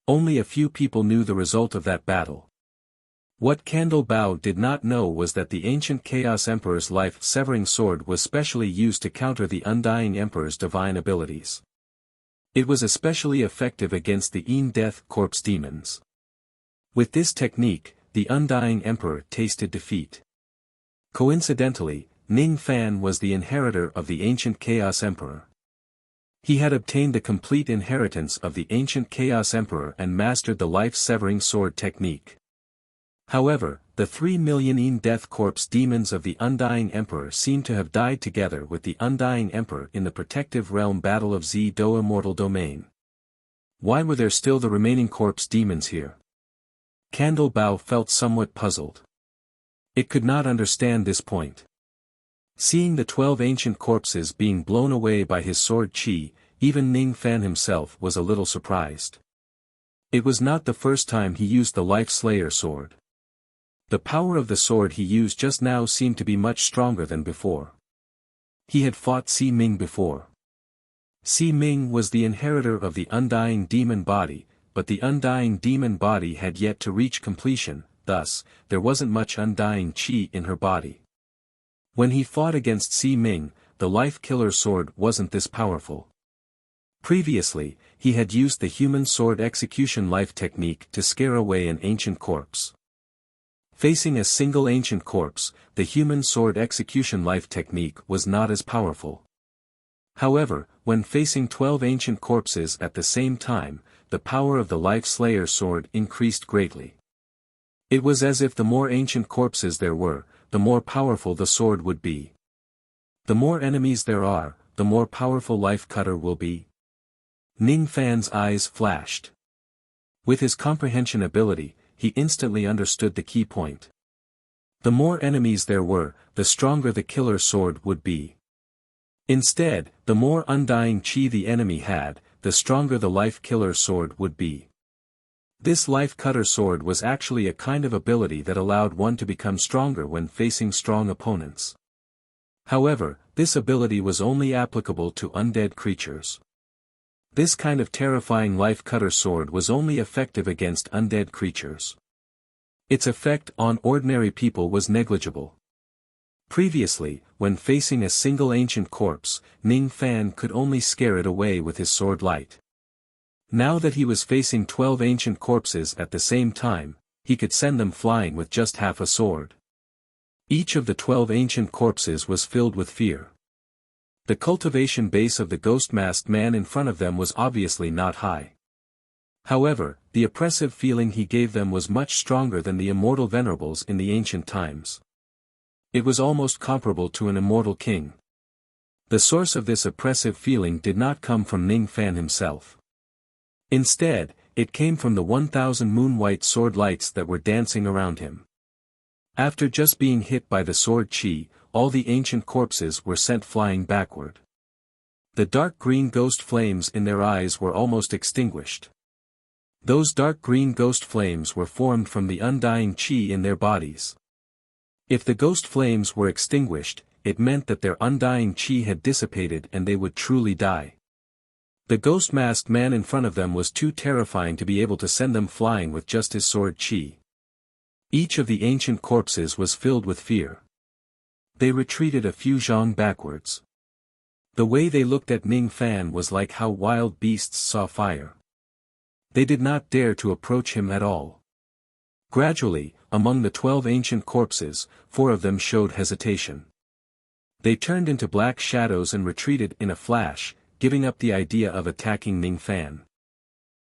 Only a few people knew the result of that battle. What Candle Bao did not know was that the ancient Chaos Emperor's life-severing sword was specially used to counter the Undying Emperor's divine abilities. It was especially effective against the Death corpse demons. With this technique, the Undying Emperor tasted defeat. Coincidentally, Ning Fan was the inheritor of the ancient Chaos Emperor. He had obtained the complete inheritance of the ancient Chaos Emperor and mastered the life-severing sword technique. However, the 3 million Death corpse demons of the Undying Emperor seemed to have died together with the Undying Emperor in the protective realm battle of Z-Do Immortal Domain. Why were there still the remaining corpse demons here? Candle Bao felt somewhat puzzled. It could not understand this point. Seeing the 12 ancient corpses being blown away by his sword Qi, even Ning Fan himself was a little surprised. It was not the first time he used the Life Slayer sword. The power of the sword he used just now seemed to be much stronger than before. He had fought Si Ming before. Si Ming was the inheritor of the Undying Demon body, but the Undying Demon body had yet to reach completion, thus, there wasn't much Undying Qi in her body. When he fought against Si Ming, the Life Killer sword wasn't this powerful. Previously, he had used the Human Sword Execution Life technique to scare away an ancient corpse. Facing a single ancient corpse, the Human Sword Execution Life technique was not as powerful. However, when facing 12 ancient corpses at the same time, the power of the Life Slayer sword increased greatly. It was as if the more ancient corpses there were, the more powerful the sword would be. The more enemies there are, the more powerful Life Cutter will be. Ning Fan's eyes flashed. With his comprehension ability, he instantly understood the key point. The more enemies there were, the stronger the killer sword would be. Instead, the more Undying Qi the enemy had, the stronger the Life Killer sword would be. This Life Cutter sword was actually a kind of ability that allowed one to become stronger when facing strong opponents. However, this ability was only applicable to undead creatures. This kind of terrifying Life Cutter sword was only effective against undead creatures. Its effect on ordinary people was negligible. Previously, when facing a single ancient corpse, Ning Fan could only scare it away with his sword light. Now that he was facing 12 ancient corpses at the same time, he could send them flying with just half a sword. Each of the 12 ancient corpses was filled with fear. The cultivation base of the ghost-masked man in front of them was obviously not high. However, the oppressive feeling he gave them was much stronger than the immortal venerables in the ancient times. It was almost comparable to an immortal king. The source of this oppressive feeling did not come from Ning Fan himself. Instead, it came from the 1,000 moon-white sword lights that were dancing around him. After just being hit by the sword Qi, all the ancient corpses were sent flying backward. The dark green ghost flames in their eyes were almost extinguished. Those dark green ghost flames were formed from the undying Qi in their bodies. If the ghost flames were extinguished, it meant that their undying Qi had dissipated and they would truly die. The ghost-masked man in front of them was too terrifying to be able to send them flying with just his sword Qi. Each of the ancient corpses was filled with fear. They retreated a few zhang backwards. The way they looked at Ning Fan was like how wild beasts saw fire. They did not dare to approach him at all. Gradually, among the 12 ancient corpses, 4 of them showed hesitation. They turned into black shadows and retreated in a flash, giving up the idea of attacking Ning Fan.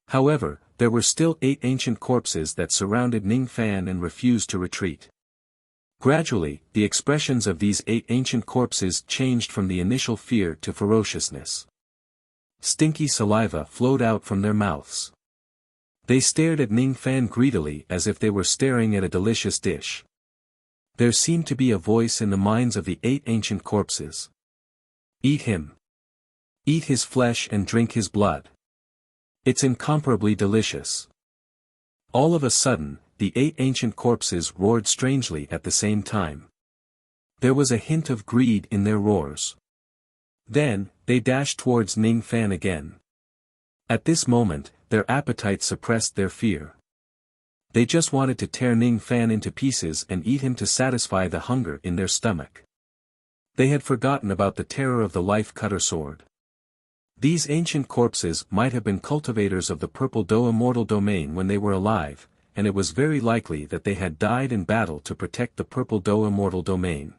However, there were still 8 ancient corpses that surrounded Ning Fan and refused to retreat. Gradually, the expressions of these 8 ancient corpses changed from the initial fear to ferociousness. Stinky saliva flowed out from their mouths. They stared at Ning Fan greedily as if they were staring at a delicious dish. There seemed to be a voice in the minds of the 8 ancient corpses. Eat him. Eat his flesh and drink his blood. It's incomparably delicious. All of a sudden, the 8 ancient corpses roared strangely at the same time. There was a hint of greed in their roars. Then, they dashed towards Ning Fan again. At this moment, their appetite suppressed their fear. They just wanted to tear Ning Fan into pieces and eat him to satisfy the hunger in their stomach. They had forgotten about the terror of the life-cutter sword. These ancient corpses might have been cultivators of the Purple Do immortal domain when they were alive, and it was very likely that they had died in battle to protect the Purple Do immortal domain.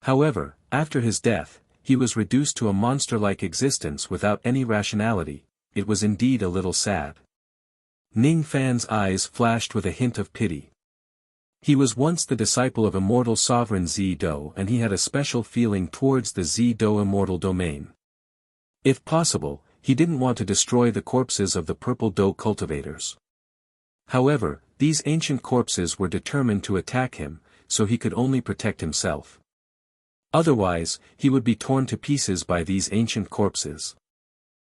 However, after his death, he was reduced to a monster-like existence without any rationality. It was indeed a little sad. Ning Fan's eyes flashed with a hint of pity. He was once the disciple of immortal sovereign Zido and he had a special feeling towards the Zido immortal domain. If possible, he didn't want to destroy the corpses of the Purple Do cultivators. However, these ancient corpses were determined to attack him, so he could only protect himself. Otherwise, he would be torn to pieces by these ancient corpses.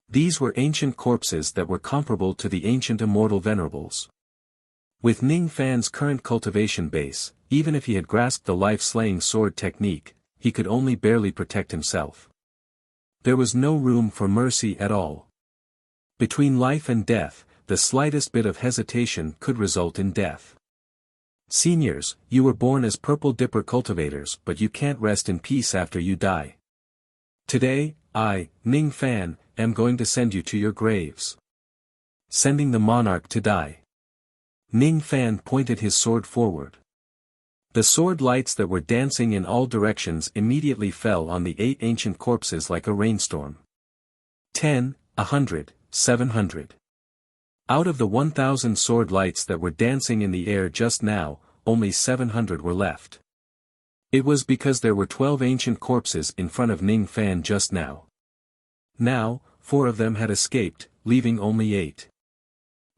These were ancient corpses that were comparable to the ancient immortal venerables. With Ning Fan's current cultivation base, even if he had grasped the life-slaying sword technique, he could only barely protect himself. There was no room for mercy at all. Between life and death, the slightest bit of hesitation could result in death. Seniors, you were born as Purple Dipper cultivators but you can't rest in peace after you die. Today, I, Ning Fan, am going to send you to your graves. Sending the monarch to die. Ning Fan pointed his sword forward. The sword lights that were dancing in all directions immediately fell on the 8 ancient corpses like a rainstorm. 10, 100, 700. Out of the 1,000 sword lights that were dancing in the air just now, only 700 were left. It was because there were 12 ancient corpses in front of Ning Fan just now. Now, 4 of them had escaped, leaving only 8.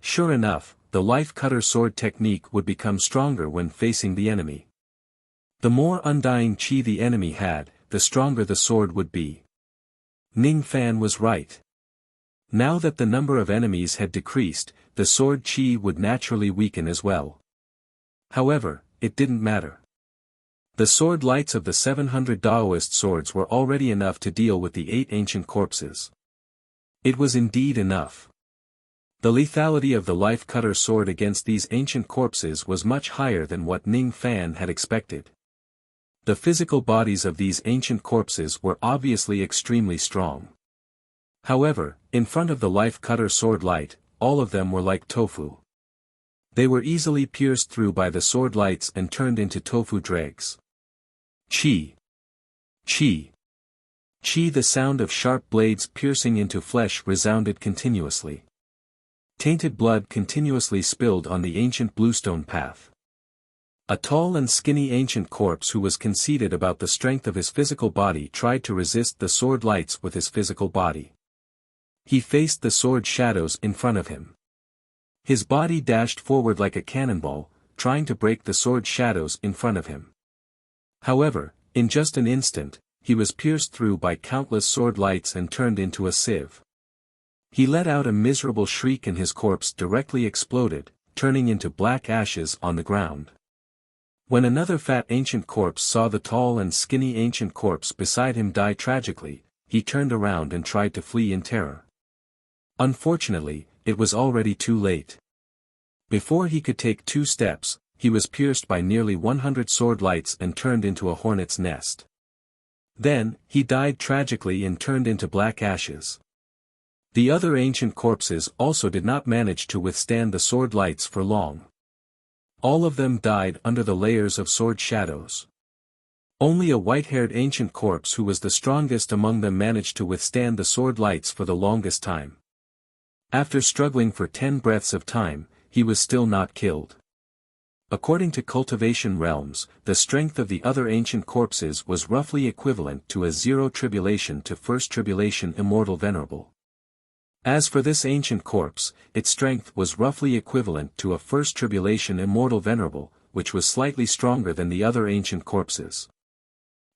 Sure enough, the life-cutter sword technique would become stronger when facing the enemy. The more undying chi the enemy had, the stronger the sword would be. Ning Fan was right. Now that the number of enemies had decreased, the sword chi would naturally weaken as well. However, it didn't matter. The sword lights of the 700 Daoist swords were already enough to deal with the 8 ancient corpses. It was indeed enough. The lethality of the life-cutter sword against these ancient corpses was much higher than what Ning Fan had expected. The physical bodies of these ancient corpses were obviously extremely strong. However, in front of the life-cutter sword light, all of them were like tofu. They were easily pierced through by the sword lights and turned into tofu dregs. Chi. Chi. Chi. The sound of sharp blades piercing into flesh resounded continuously. Tainted blood continuously spilled on the ancient bluestone path. A tall and skinny ancient corpse who was conceited about the strength of his physical body tried to resist the sword lights with his physical body. He faced the sword shadows in front of him. His body dashed forward like a cannonball, trying to break the sword shadows in front of him. However, in just an instant, he was pierced through by countless sword lights and turned into a sieve. He let out a miserable shriek and his corpse directly exploded, turning into black ashes on the ground. When another fat ancient corpse saw the tall and skinny ancient corpse beside him die tragically, he turned around and tried to flee in terror. Unfortunately, it was already too late. Before he could take 2 steps, he was pierced by nearly 100 sword lights and turned into a hornet's nest. Then, he died tragically and turned into black ashes. The other ancient corpses also did not manage to withstand the sword lights for long. All of them died under the layers of sword shadows. Only a white-haired ancient corpse who was the strongest among them managed to withstand the sword lights for the longest time. After struggling for 10 breaths of time, he was still not killed. According to cultivation realms, the strength of the other ancient corpses was roughly equivalent to a 0 tribulation to first tribulation immortal venerable. As for this ancient corpse, its strength was roughly equivalent to a first tribulation immortal venerable, which was slightly stronger than the other ancient corpses.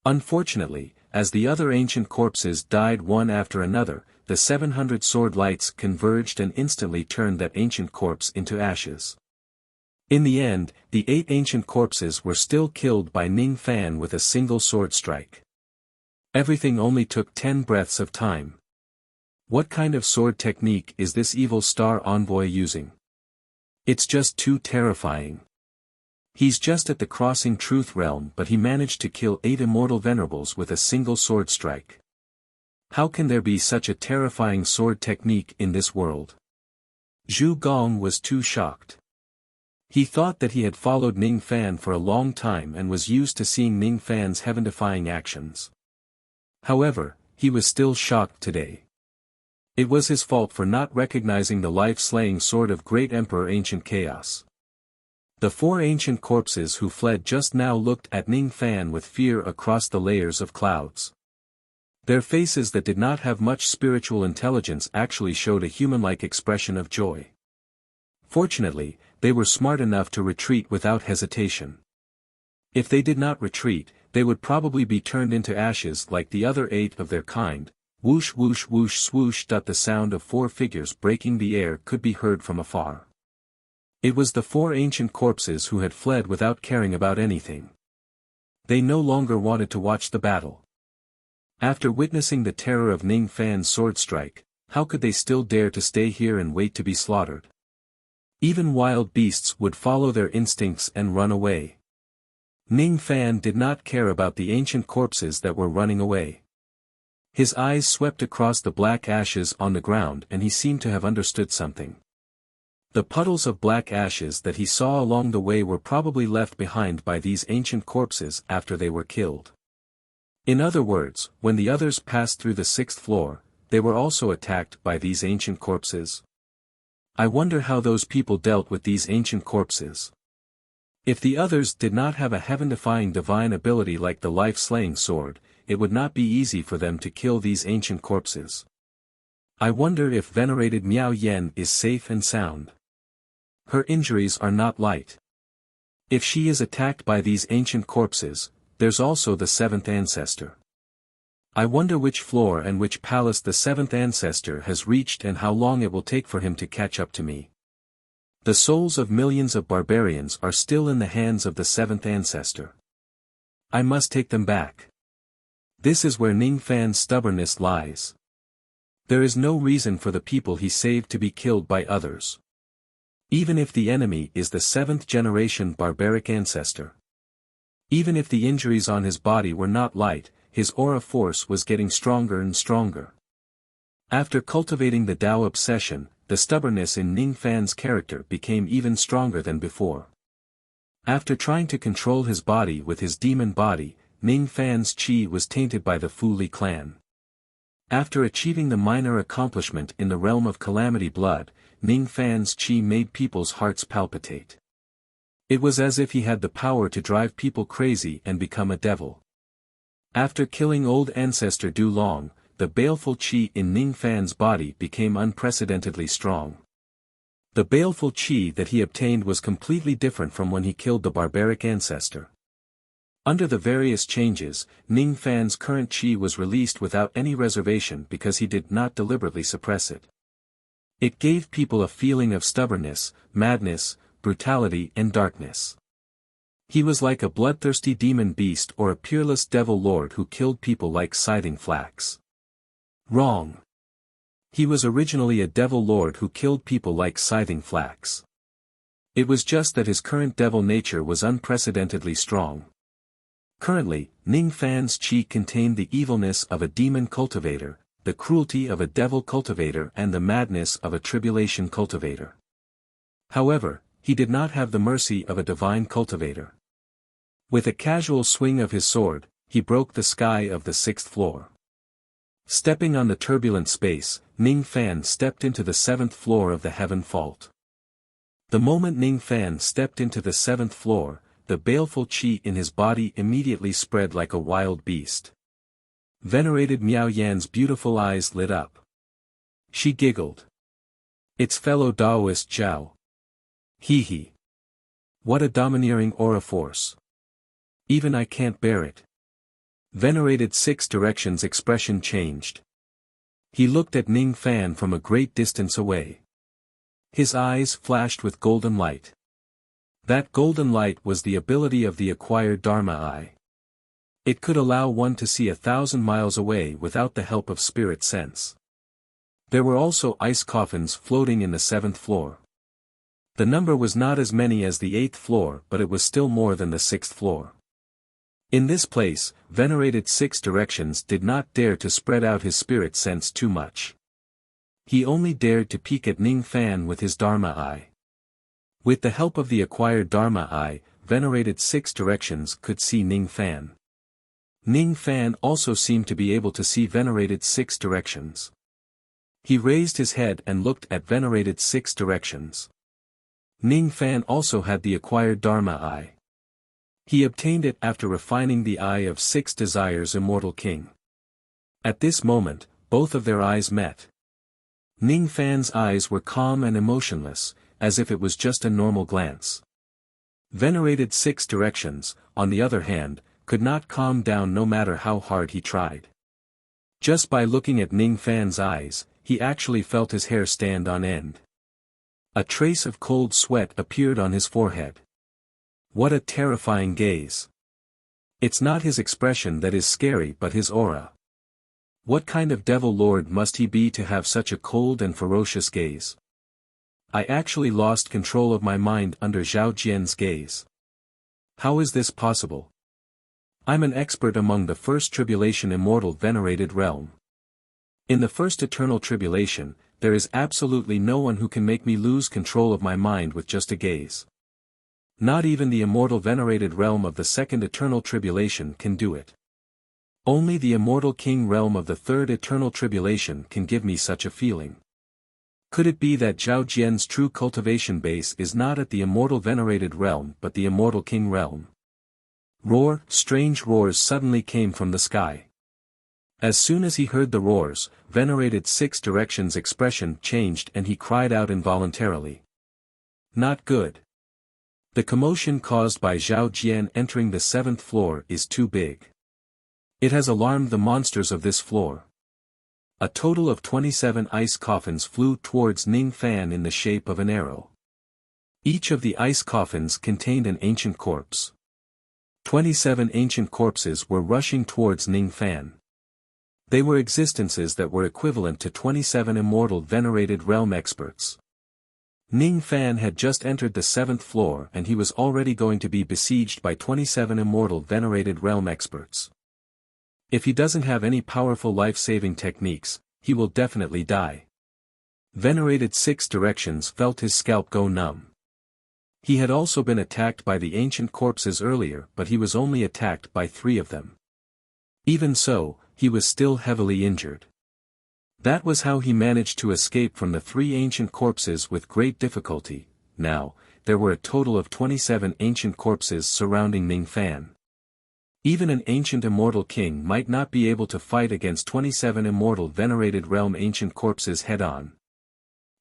Unfortunately, as the other ancient corpses died one after another, the 700 sword lights converged and instantly turned that ancient corpse into ashes. In the end, the 8 ancient corpses were still killed by Ning Fan with a single sword strike. Everything only took 10 breaths of time. What kind of sword technique is this evil star envoy using? It's just too terrifying. He's just at the crossing truth realm, but he managed to kill 8 immortal venerables with a single sword strike. How can there be such a terrifying sword technique in this world? Zhu Gong was too shocked. He thought that he had followed Ning Fan for a long time and was used to seeing Ning Fan's heaven-defying actions. However, he was still shocked today. It was his fault for not recognizing the life-slaying sword of Great Emperor Ancient Chaos. The 4 ancient corpses who fled just now looked at Ning Fan with fear across the layers of clouds. Their faces that did not have much spiritual intelligence actually showed a human-like expression of joy. Fortunately, they were smart enough to retreat without hesitation. If they did not retreat, they would probably be turned into ashes like the other 8 of their kind. Whoosh whoosh whoosh swoosh. The sound of 4 figures breaking the air could be heard from afar. It was the 4 ancient corpses who had fled without caring about anything. They no longer wanted to watch the battle. After witnessing the terror of Ning Fan's sword strike, how could they still dare to stay here and wait to be slaughtered? Even wild beasts would follow their instincts and run away. Ning Fan did not care about the ancient corpses that were running away. His eyes swept across the black ashes on the ground and he seemed to have understood something. The puddles of black ashes that he saw along the way were probably left behind by these ancient corpses after they were killed. In other words, when the others passed through the 6th floor, they were also attacked by these ancient corpses. I wonder how those people dealt with these ancient corpses. If the others did not have a heaven-defying divine ability like the life-slaying sword, it would not be easy for them to kill these ancient corpses. I wonder if venerated Miao Yen is safe and sound. Her injuries are not light. If she is attacked by these ancient corpses, there's also the 7th ancestor. I wonder which floor and which palace the 7th ancestor has reached and how long it will take for him to catch up to me. The souls of millions of barbarians are still in the hands of the 7th ancestor. I must take them back. This is where Ning Fan's stubbornness lies. There is no reason for the people he saved to be killed by others. Even if the enemy is the 7th generation barbaric ancestor. Even if the injuries on his body were not light, his aura force was getting stronger and stronger. After cultivating the Tao obsession, the stubbornness in Ning Fan's character became even stronger than before. After trying to control his body with his demon body, Ning Fan's chi was tainted by the Fu Li clan. After achieving the minor accomplishment in the realm of calamity blood, Ning Fan's chi made people's hearts palpitate. It was as if he had the power to drive people crazy and become a devil. After killing old ancestor Du Long, the baleful chi in Ning Fan's body became unprecedentedly strong. The baleful chi that he obtained was completely different from when he killed the barbaric ancestor. Under the various changes, Ning Fan's current chi was released without any reservation because he did not deliberately suppress it. It gave people a feeling of stubbornness, madness, brutality and darkness. He was like a bloodthirsty demon beast or a peerless devil lord who killed people like scything flax. Wrong. He was originally a devil lord who killed people like scything flax. It was just that his current devil nature was unprecedentedly strong. Currently, Ning Fan's chi contained the evilness of a demon cultivator, the cruelty of a devil cultivator and the madness of a tribulation cultivator. However, he did not have the mercy of a divine cultivator. With a casual swing of his sword, he broke the sky of the sixth floor. Stepping on the turbulent space, Ning Fan stepped into the seventh floor of the heaven fault. The moment Ning Fan stepped into the seventh floor, the baleful qi in his body immediately spread like a wild beast. Venerated Miao Yan's beautiful eyes lit up. She giggled. It's fellow Taoist Zhao. Hee hee. What a domineering aura force. Even I can't bear it. Venerated Six Directions' expression changed. He looked at Ning Fan from a great distance away. His eyes flashed with golden light. That golden light was the ability of the acquired Dharma eye. It could allow one to see 1,000 miles away without the help of spirit sense. There were also ice coffins floating in the seventh floor. The number was not as many as the eighth floor, but it was still more than the sixth floor. In this place, venerated Six Directions did not dare to spread out his spirit sense too much. He only dared to peek at Ning Fan with his Dharma eye. With the help of the acquired Dharma eye, venerated Six Directions could see Ning Fan. Ning Fan also seemed to be able to see venerated Six Directions. He raised his head and looked at venerated Six Directions. Ning Fan also had the acquired Dharma eye. He obtained it after refining the Eye of Six Desires Immortal King. At this moment, both of their eyes met. Ning Fan's eyes were calm and emotionless, as if it was just a normal glance. Venerated Six Directions, on the other hand, could not calm down no matter how hard he tried. Just by looking at Ning Fan's eyes, he actually felt his hair stand on end. A trace of cold sweat appeared on his forehead. What a terrifying gaze. It's not his expression that is scary but his aura. What kind of devil lord must he be to have such a cold and ferocious gaze? I actually lost control of my mind under Zhao Jian's gaze. How is this possible? I'm an expert among the first tribulation immortal venerated realm. In the first eternal tribulation, there is absolutely no one who can make me lose control of my mind with just a gaze. Not even the immortal venerated realm of the second eternal tribulation can do it. Only the immortal king realm of the third eternal tribulation can give me such a feeling. Could it be that Zhao Jian's true cultivation base is not at the immortal venerated realm but the immortal king realm? Strange roars suddenly came from the sky. As soon as he heard the roars, venerated Six Directions' expression changed and he cried out involuntarily. Not good. The commotion caused by Zhao Jian entering the seventh floor is too big. It has alarmed the monsters of this floor. A total of 27 ice coffins flew towards Ning Fan in the shape of an arrow. Each of the ice coffins contained an ancient corpse. 27 ancient corpses were rushing towards Ning Fan. They were existences that were equivalent to 27 immortal venerated realm experts. Ning Fan had just entered the seventh floor and he was already going to be besieged by 27 immortal venerated realm experts. If he doesn't have any powerful life-saving techniques, he will definitely die. Venerated Six Directions felt his scalp go numb. He had also been attacked by the ancient corpses earlier but he was only attacked by 3 of them. Even so, he was still heavily injured. That was how he managed to escape from the 3 ancient corpses with great difficulty. Now, there were a total of 27 ancient corpses surrounding Ning Fan. Even an ancient immortal king might not be able to fight against 27 immortal venerated realm ancient corpses head-on.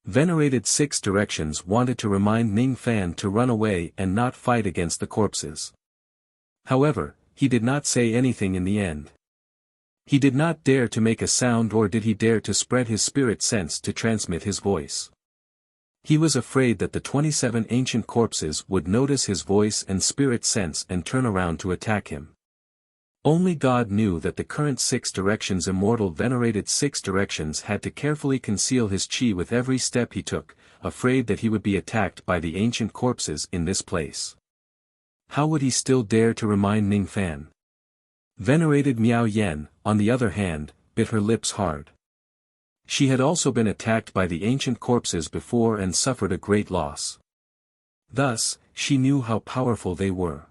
Venerated Six Directions wanted to remind Ning Fan to run away and not fight against the corpses. However, he did not say anything in the end. He did not dare to make a sound or did he dare to spread his spirit sense to transmit his voice. He was afraid that the 27 ancient corpses would notice his voice and spirit sense and turn around to attack him. Only God knew that the current Six Directions immortal venerated Six Directions had to carefully conceal his chi with every step he took, afraid that he would be attacked by the ancient corpses in this place. How would he still dare to remind Ning Fan? Venerated Miao Yen, on the other hand, bit her lips hard. She had also been attacked by the ancient corpses before and suffered a great loss. Thus, she knew how powerful they were.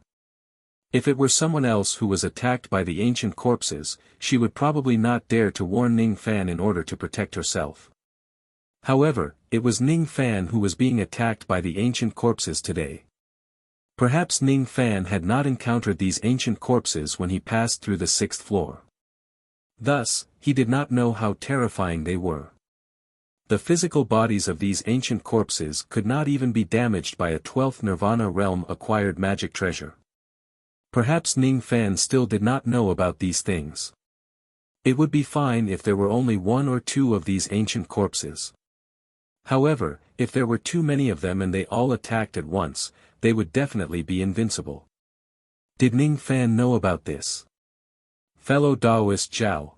If it were someone else who was attacked by the ancient corpses, she would probably not dare to warn Ning Fan in order to protect herself. However, it was Ning Fan who was being attacked by the ancient corpses today. Perhaps Ning Fan had not encountered these ancient corpses when he passed through the 6th floor. Thus, he did not know how terrifying they were. The physical bodies of these ancient corpses could not even be damaged by a 12th Nirvana realm acquired magic treasure. Perhaps Ning Fan still did not know about these things. It would be fine if there were only 1 or 2 of these ancient corpses. However, if there were too many of them and they all attacked at once, they would definitely be invincible. Did Ning Fan know about this? Fellow Taoist Zhao.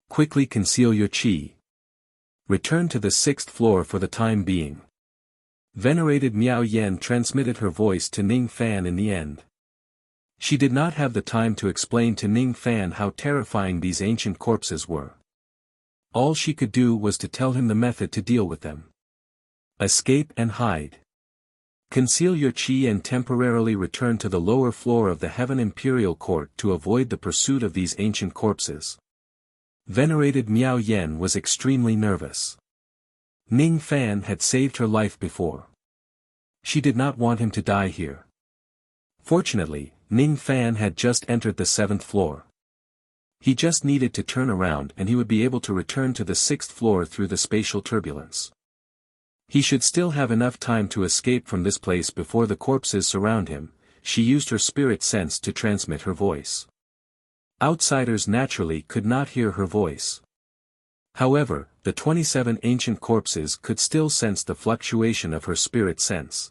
Quickly conceal your qi. Return to the 6th floor for the time being. Venerated Miao Yen transmitted her voice to Ning Fan in the end. She did not have the time to explain to Ning Fan how terrifying these ancient corpses were. All she could do was to tell him the method to deal with them. Escape and hide. Conceal your qi and temporarily return to the lower floor of the Heaven Imperial Court to avoid the pursuit of these ancient corpses. Venerated Miao Yen was extremely nervous. Ning Fan had saved her life before. She did not want him to die here. Fortunately, Ning Fan had just entered the 7th floor. He just needed to turn around and he would be able to return to the 6th floor through the spatial turbulence. He should still have enough time to escape from this place before the corpses surround him. She used her spirit sense to transmit her voice. Outsiders naturally could not hear her voice. However, the 27 ancient corpses could still sense the fluctuation of her spirit sense.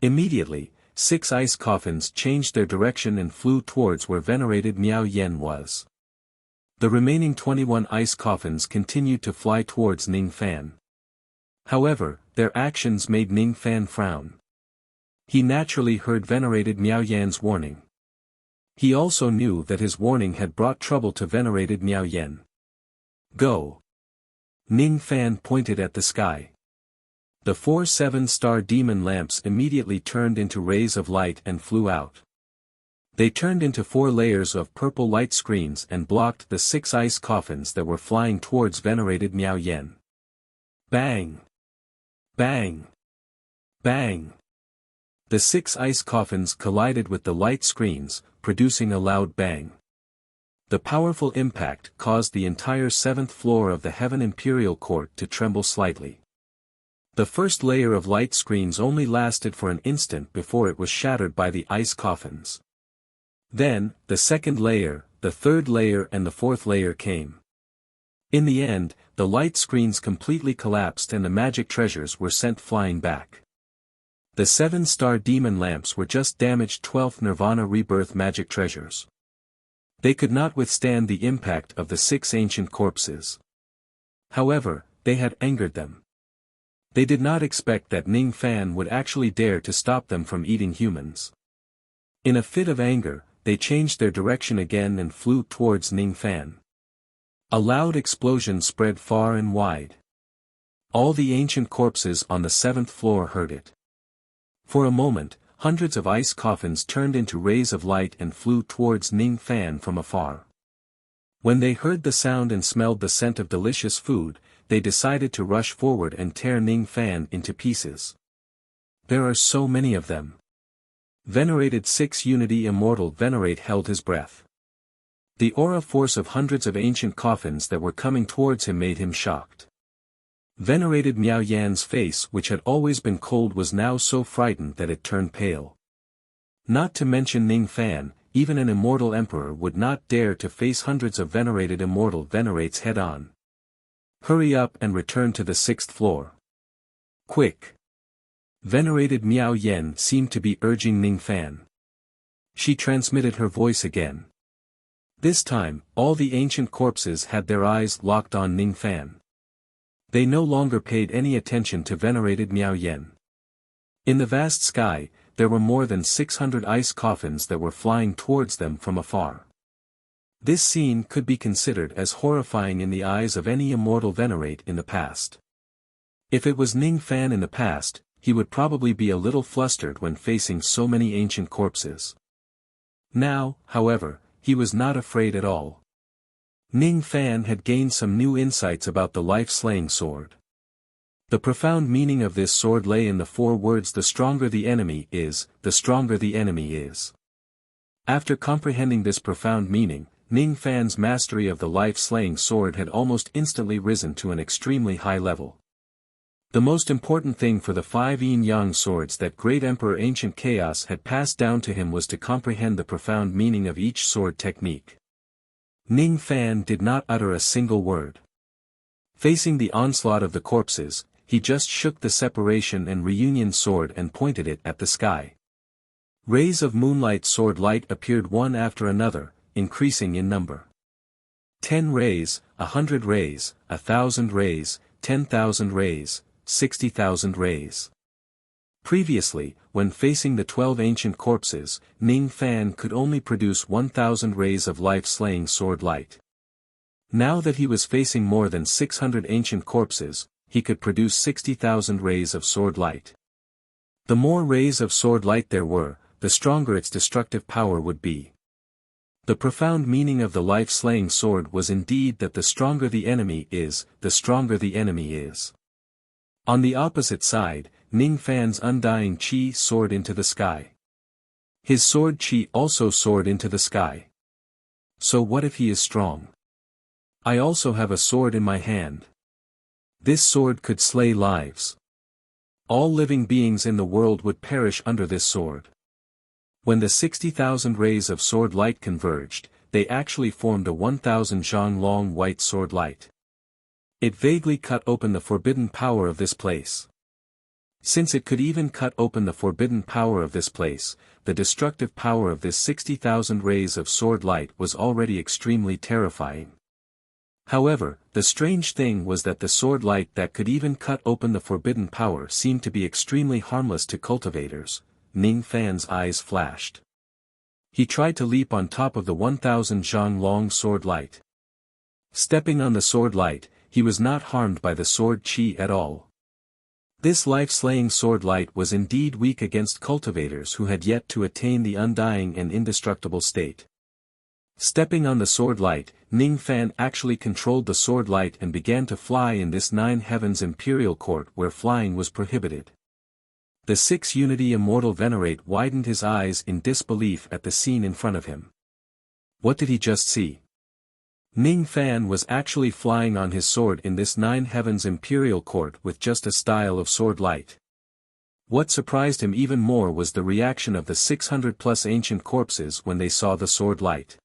Immediately, 6 ice coffins changed their direction and flew towards where venerated Miao Yen was. The remaining 21 ice coffins continued to fly towards Ning Fan. However, their actions made Ning Fan frown. He naturally heard venerated Miao Yen's warning. He also knew that his warning had brought trouble to venerated Miao Yen. Go! Ning Fan pointed at the sky. The 4 7-star demon lamps immediately turned into rays of light and flew out. They turned into 4 layers of purple light screens and blocked the 6 ice coffins that were flying towards venerated Miao Yen. Bang! Bang! Bang! The 6 ice coffins collided with the light screens, producing a loud bang. The powerful impact caused the entire 7th floor of the Heaven Imperial Court to tremble slightly. The first layer of light screens only lasted for an instant before it was shattered by the ice coffins. Then, the second layer, the third layer and the fourth layer came. In the end, the light screens completely collapsed and the magic treasures were sent flying back. The 7-star demon lamps were just damaged 12th Nirvana rebirth magic treasures. They could not withstand the impact of the 6 ancient corpses. However, they had angered them. They did not expect that Ning Fan would actually dare to stop them from eating humans. In a fit of anger, they changed their direction again and flew towards Ning Fan. A loud explosion spread far and wide. All the ancient corpses on the 7th floor heard it. For a moment, hundreds of ice coffins turned into rays of light and flew towards Ning Fan from afar. When they heard the sound and smelled the scent of delicious food, they decided to rush forward and tear Ning Fan into pieces. There are so many of them. Venerated 6 Unity Immortal Venerate held his breath. The aura force of hundreds of ancient coffins that were coming towards him made him shocked. Venerated Miao Yan's face, which had always been cold, was now so frightened that it turned pale. Not to mention Ning Fan, even an immortal emperor would not dare to face hundreds of venerated immortal venerates head-on. Hurry up and return to the 6th floor. Quick! Venerated Miao Yen seemed to be urging Ning Fan. She transmitted her voice again. This time, all the ancient corpses had their eyes locked on Ning Fan. They no longer paid any attention to venerated Miao Yen. In the vast sky, there were more than 600 ice coffins that were flying towards them from afar. This scene could be considered as horrifying in the eyes of any immortal venerate in the past. If it was Ning Fan in the past, he would probably be a little flustered when facing so many ancient corpses. Now, however, he was not afraid at all. Ning Fan had gained some new insights about the life-slaying sword. The profound meaning of this sword lay in the 4 words: the stronger the enemy is, the stronger the enemy is. After comprehending this profound meaning, Ning Fan's mastery of the life-slaying sword had almost instantly risen to an extremely high level. The most important thing for the 5 yin-yang swords that great Emperor Ancient Chaos had passed down to him was to comprehend the profound meaning of each sword technique. Ning Fan did not utter a single word. Facing the onslaught of the corpses, he just shook the separation and reunion sword and pointed it at the sky. Rays of moonlight sword light appeared one after another, increasing in number. 10 rays, 100 rays, 1,000 rays, 10,000 rays, 60,000 rays. Previously, when facing the 12 ancient corpses, Ning Fan could only produce 1,000 rays of life-slaying sword light. Now that he was facing more than 600 ancient corpses, he could produce 60,000 rays of sword light. The more rays of sword light there were, the stronger its destructive power would be. The profound meaning of the life-slaying sword was indeed that the stronger the enemy is, the stronger the enemy is. On the opposite side, Ning Fan's undying qi soared into the sky. His sword qi also soared into the sky. So what if he is strong? I also have a sword in my hand. This sword could slay lives. All living beings in the world would perish under this sword. When the 60,000 rays of sword light converged, they actually formed a 1,000 zhang long white sword light. It vaguely cut open the forbidden power of this place. Since it could even cut open the forbidden power of this place, the destructive power of this 60,000 rays of sword light was already extremely terrifying. However, the strange thing was that the sword light that could even cut open the forbidden power seemed to be extremely harmless to cultivators. Ning Fan's eyes flashed. He tried to leap on top of the 1,000 zhang long sword light. Stepping on the sword light, he was not harmed by the sword qi at all. This life-slaying sword light was indeed weak against cultivators who had yet to attain the undying and indestructible state. Stepping on the sword light, Ning Fan actually controlled the sword light and began to fly in this 9 heavens imperial court where flying was prohibited. The 6 Unity Immortal Venerate widened his eyes in disbelief at the scene in front of him. What did he just see? Ning Fan was actually flying on his sword in this 9 heavens imperial court with just a style of sword light. What surprised him even more was the reaction of the 600+ ancient corpses when they saw the sword light.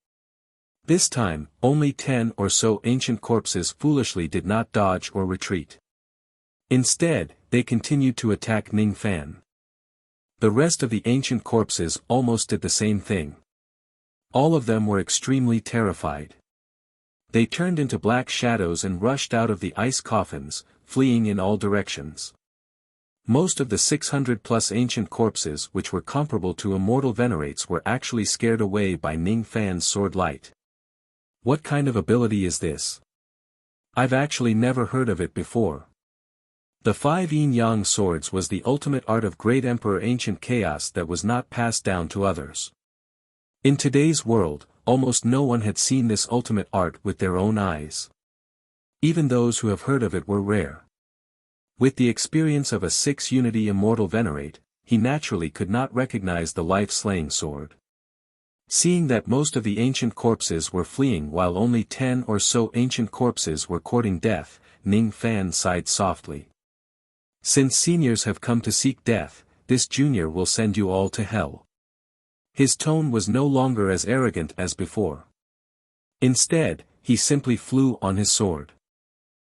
This time, only 10 or so ancient corpses foolishly did not dodge or retreat. Instead, they continued to attack Ning Fan. The rest of the ancient corpses almost did the same thing. All of them were extremely terrified. They turned into black shadows and rushed out of the ice coffins, fleeing in all directions. Most of the 600+ ancient corpses which were comparable to immortal venerates were actually scared away by Ning Fan's sword light. What kind of ability is this? I've actually never heard of it before. The 5 yin-yang swords was the ultimate art of great Emperor Ancient Chaos that was not passed down to others. In today's world, almost no one had seen this ultimate art with their own eyes. Even those who have heard of it were rare. With the experience of a 6 Unity Immortal Venerate, he naturally could not recognize the life-slaying sword. Seeing that most of the ancient corpses were fleeing while only 10 or so ancient corpses were courting death, Ning Fan sighed softly. Since seniors have come to seek death, this junior will send you all to hell. His tone was no longer as arrogant as before. Instead, he simply flew on his sword.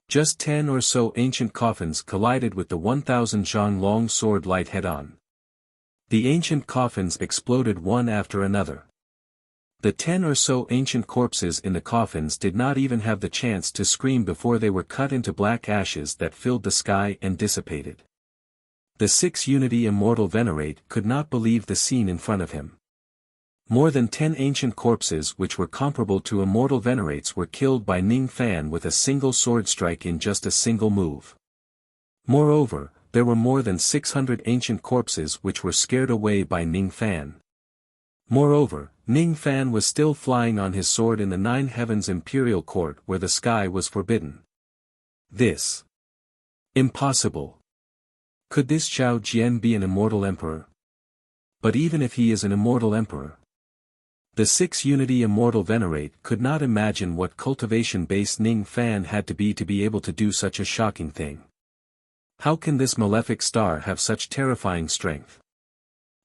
Just 10 or so ancient coffins collided with the 1,000 zhang long sword light head-on. The ancient coffins exploded one after another. The 10 or so ancient corpses in the coffins did not even have the chance to scream before they were cut into black ashes that filled the sky and dissipated. The 6 Unity Immortal Venerate could not believe the scene in front of him. More than 10 ancient corpses which were comparable to immortal venerates were killed by Ning Fan with a single sword strike in just a single move. Moreover, there were more than 600 ancient corpses which were scared away by Ning Fan. Moreover, Ning Fan was still flying on his sword in the 9 Heavens Imperial Court where the sky was forbidden. This. Impossible. Could this Zhao Jian be an immortal emperor? But even if he is an immortal emperor, the 6 Unity Immortal Venerate could not imagine what cultivation-based Ning Fan had to be able to do such a shocking thing. How can this malefic star have such terrifying strength?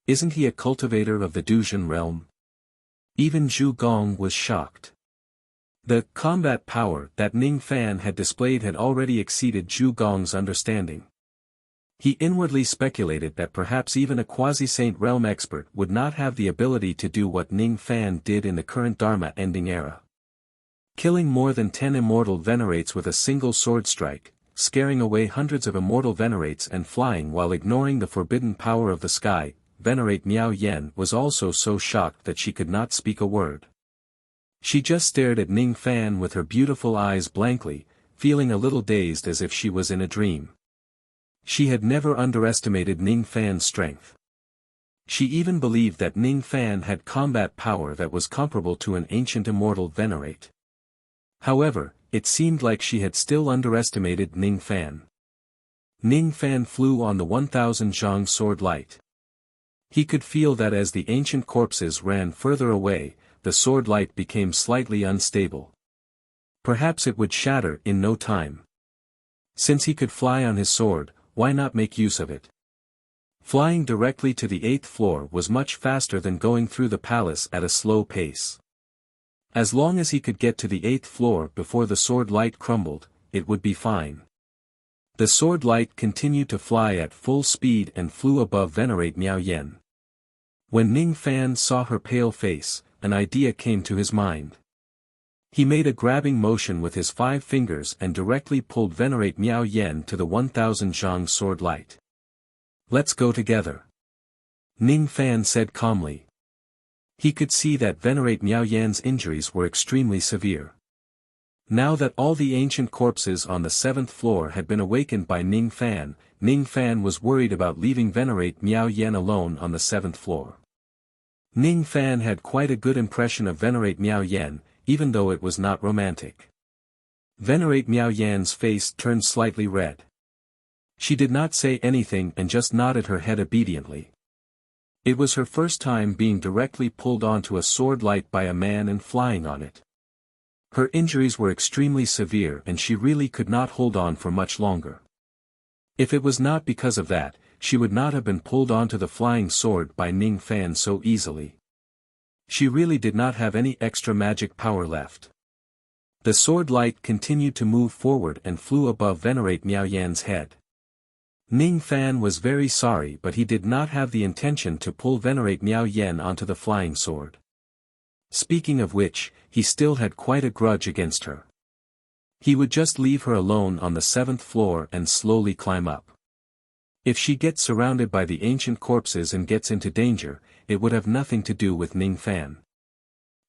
Isn't he a cultivator of the Duzhen realm? Even Zhu Gong was shocked. The combat power that Ning Fan had displayed had already exceeded Zhu Gong's understanding. He inwardly speculated that perhaps even a quasi-saint realm expert would not have the ability to do what Ning Fan did in the current Dharma-ending era. Killing more than 10 immortal venerates with a single sword strike, scaring away hundreds of immortal venerates and flying while ignoring the forbidden power of the sky, Venerate Miao Yen was also so shocked that she could not speak a word. She just stared at Ning Fan with her beautiful eyes blankly, feeling a little dazed as if she was in a dream. She had never underestimated Ning Fan's strength. She even believed that Ning Fan had combat power that was comparable to an ancient immortal venerate. However, it seemed like she had still underestimated Ning Fan. Ning Fan flew on the 1000 zhang sword light. He could feel that as the ancient corpses ran further away, the sword light became slightly unstable. Perhaps it would shatter in no time. Since he could fly on his sword, why not make use of it? Flying directly to the 8th floor was much faster than going through the palace at a slow pace. As long as he could get to the 8th floor before the sword light crumbled, it would be fine. The sword light continued to fly at full speed and flew above Venerate Miao Yen. When Ning Fan saw her pale face, an idea came to his mind. He made a grabbing motion with his 5 fingers and directly pulled Venerate Miao Yen to the 1000 zhang sword light. "Let's go together," Ning Fan said calmly. He could see that Venerate Miao Yan's injuries were extremely severe. Now that all the ancient corpses on the 7th floor had been awakened by Ning Fan was worried about leaving Venerate Miao Yen alone on the 7th floor. Ning Fan had quite a good impression of Venerate Miao Yen, even though it was not romantic. Venerate Miao Yan's face turned slightly red. She did not say anything and just nodded her head obediently. It was her first time being directly pulled onto a sword light by a man and flying on it. Her injuries were extremely severe and she really could not hold on for much longer. If it was not because of that, she would not have been pulled onto the flying sword by Ning Fan so easily. She really did not have any extra magic power left. The sword light continued to move forward and flew above Venerate Miao Yan's head. Ning Fan was very sorry, but he did not have the intention to pull Venerate Miao Yen onto the flying sword. Speaking of which, he still had quite a grudge against her. He would just leave her alone on the 7th floor and slowly climb up. If she gets surrounded by the ancient corpses and gets into danger, it would have nothing to do with Ning Fan.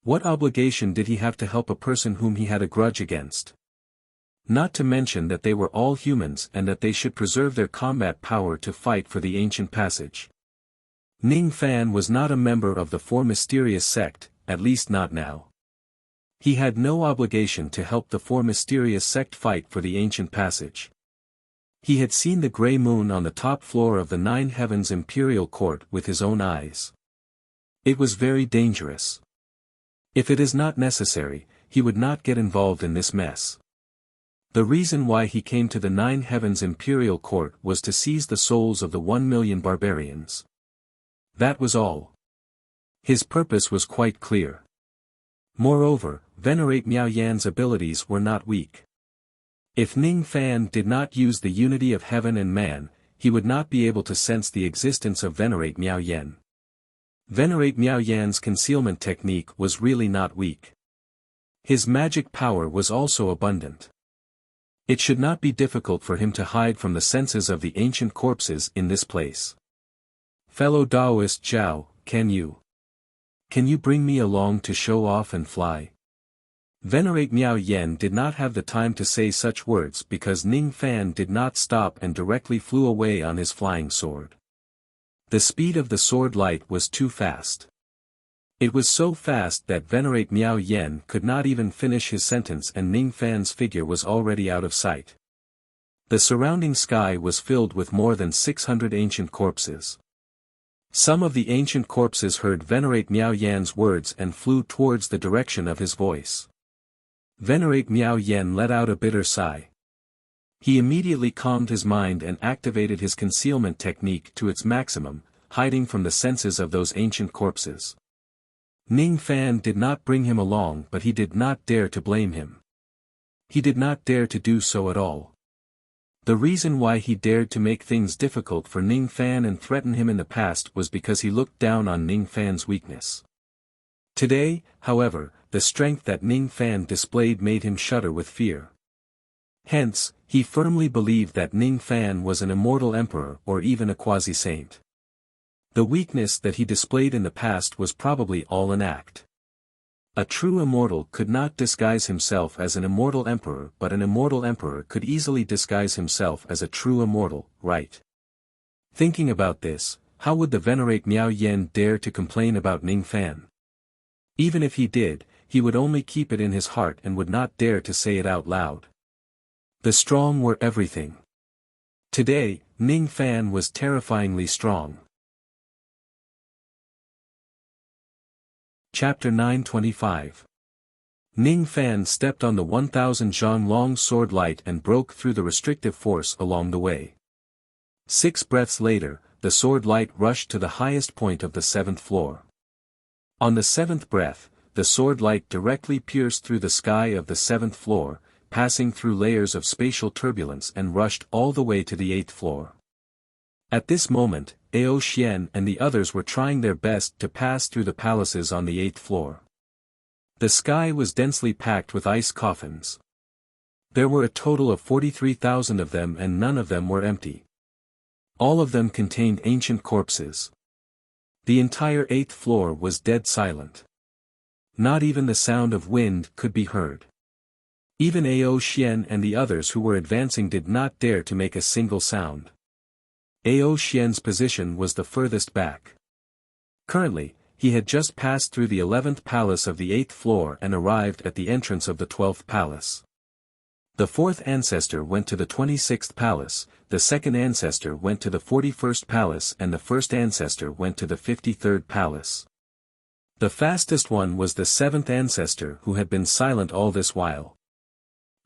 What obligation did he have to help a person whom he had a grudge against? Not to mention that they were all humans and that they should preserve their combat power to fight for the ancient passage. Ning Fan was not a member of the 4 mysterious sect, at least not now. He had no obligation to help the 4 mysterious sect fight for the ancient passage. He had seen the grey moon on the top floor of the 9 Heavens Imperial Court with his own eyes. It was very dangerous. If it is not necessary, he would not get involved in this mess. The reason why he came to the 9 Heavens Imperial Court was to seize the souls of the 1 million barbarians. That was all. His purpose was quite clear. Moreover, Venerate Miao Yan's abilities were not weak. If Ning Fan did not use the unity of heaven and man, he would not be able to sense the existence of Venerate Miao Yen. Venerate Miao Yan's concealment technique was really not weak. His magic power was also abundant. It should not be difficult for him to hide from the senses of the ancient corpses in this place. Fellow Taoist Zhao, can you bring me along to show off and fly? Venerate Miao Yan did not have the time to say such words because Ning Fan did not stop and directly flew away on his flying sword. The speed of the sword light was too fast. It was so fast that Venerate Miao Yan could not even finish his sentence and Ning Fan's figure was already out of sight. The surrounding sky was filled with more than 600 ancient corpses. Some of the ancient corpses heard Venerate Miao Yan's words and flew towards the direction of his voice. Venerate Miao Yan let out a bitter sigh. He immediately calmed his mind and activated his concealment technique to its maximum, hiding from the senses of those ancient corpses. Ning Fan did not bring him along, but he did not dare to blame him. He did not dare to do so at all. The reason why he dared to make things difficult for Ning Fan and threaten him in the past was because he looked down on Ning Fan's weakness. Today, however, the strength that Ning Fan displayed made him shudder with fear. Hence, he firmly believed that Ning Fan was an immortal emperor or even a quasi-saint. The weakness that he displayed in the past was probably all an act. A true immortal could not disguise himself as an immortal emperor, but an immortal emperor could easily disguise himself as a true immortal, right? Thinking about this, how would the Venerate Miao Yan dare to complain about Ning Fan? Even if he did, he would only keep it in his heart and would not dare to say it out loud. The strong were everything. Today, Ning Fan was terrifyingly strong. Chapter 925. Ning Fan stepped on the 1000 zhang long sword light and broke through the restrictive force along the way. 6 breaths later, the sword light rushed to the highest point of the 7th floor. On the 7th breath, the sword light directly pierced through the sky of the 7th floor, passing through layers of spatial turbulence and rushed all the way to the 8th floor. At this moment, Ao Xian and the others were trying their best to pass through the palaces on the 8th floor. The sky was densely packed with ice coffins. There were a total of 43,000 of them and none of them were empty. All of them contained ancient corpses. The entire 8th floor was dead silent. Not even the sound of wind could be heard. Even Ao Xian and the others who were advancing did not dare to make a single sound. Ao Xian's position was the furthest back. Currently, he had just passed through the 11th palace of the 8th floor and arrived at the entrance of the 12th palace. The 4th ancestor went to the 26th palace, the 2nd ancestor went to the 41st palace and the 1st ancestor went to the 53rd palace. The fastest one was the 7th ancestor who had been silent all this while.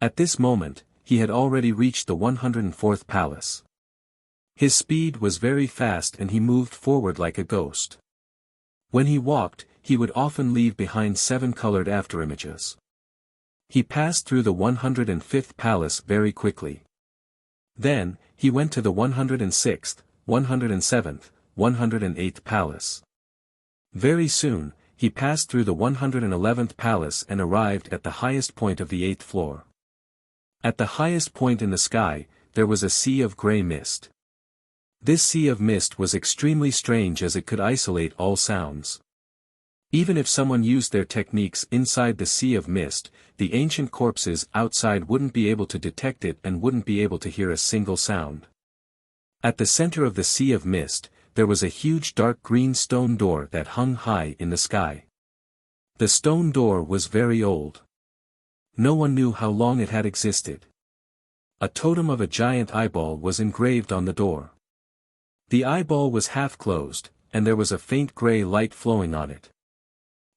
At this moment, he had already reached the 104th palace. His speed was very fast and he moved forward like a ghost. When he walked, he would often leave behind 7 colored afterimages. He passed through the 105th palace very quickly. Then, he went to the 106th, 107th, 108th palace. Very soon, he passed through the 111th palace and arrived at the highest point of the 8th floor. At the highest point in the sky, there was a sea of gray mist. This sea of mist was extremely strange as it could isolate all sounds. Even if someone used their techniques inside the sea of mist, the ancient corpses outside wouldn't be able to detect it and wouldn't be able to hear a single sound. At the center of the sea of mist, there was a huge dark green stone door that hung high in the sky. The stone door was very old. No one knew how long it had existed. A totem of a giant eyeball was engraved on the door. The eyeball was half closed, and there was a faint gray light flowing on it.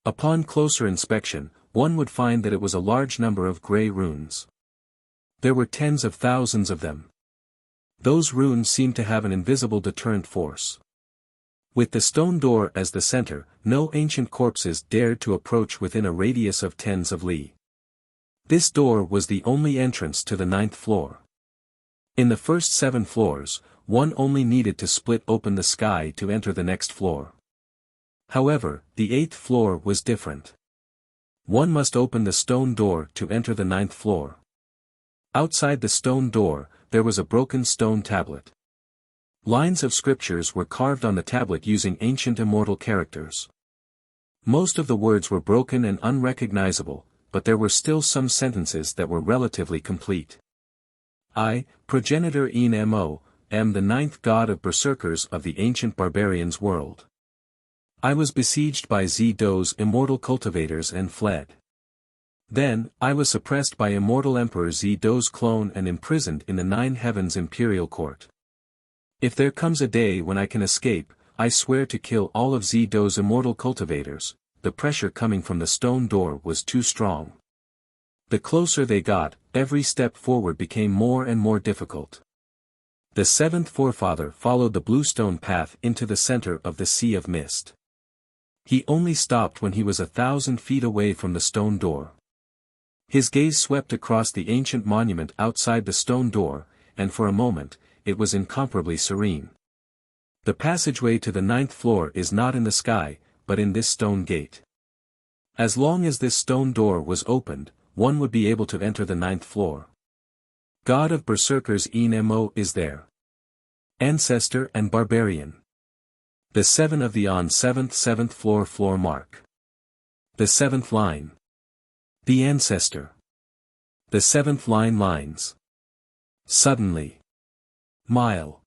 Upon closer inspection, one would find that it was a large number of gray runes. There were tens of thousands of them. Those runes seemed to have an invisible deterrent force. With the stone door as the center, no ancient corpses dared to approach within a radius of tens of li. This door was the only entrance to the 9th floor. In the first 7 floors, one only needed to split open the sky to enter the next floor. However, the 8th floor was different. One must open the stone door to enter the 9th floor. Outside the stone door, there was a broken stone tablet. Lines of scriptures were carved on the tablet using ancient immortal characters. Most of the words were broken and unrecognizable, but there were still some sentences that were relatively complete. I, progenitor Enmo, am the 9th god of berserkers of the ancient barbarians' world. I was besieged by Z-Do's immortal cultivators and fled. Then, I was suppressed by immortal Emperor Z-Do's clone and imprisoned in the 9 Heavens Imperial Court. If there comes a day when I can escape, I swear to kill all of Z-Do's immortal cultivators. The pressure coming from the stone door was too strong. The closer they got, every step forward became more and more difficult. The 7th forefather followed the bluestone path into the center of the Sea of Mist. He only stopped when he was 1,000 feet away from the stone door. His gaze swept across the ancient monument outside the stone door, and for a moment, it was incomparably serene. The passageway to the 9th floor is not in the sky, but in this stone gate. As long as this stone door was opened, one would be able to enter the 9th floor. God of Berserkers Enmo is there. Ancestor and Barbarian. The 7 of the on 7th floor mark. The 7th line. The Ancestor. The 7th line lines. Suddenly. Mile.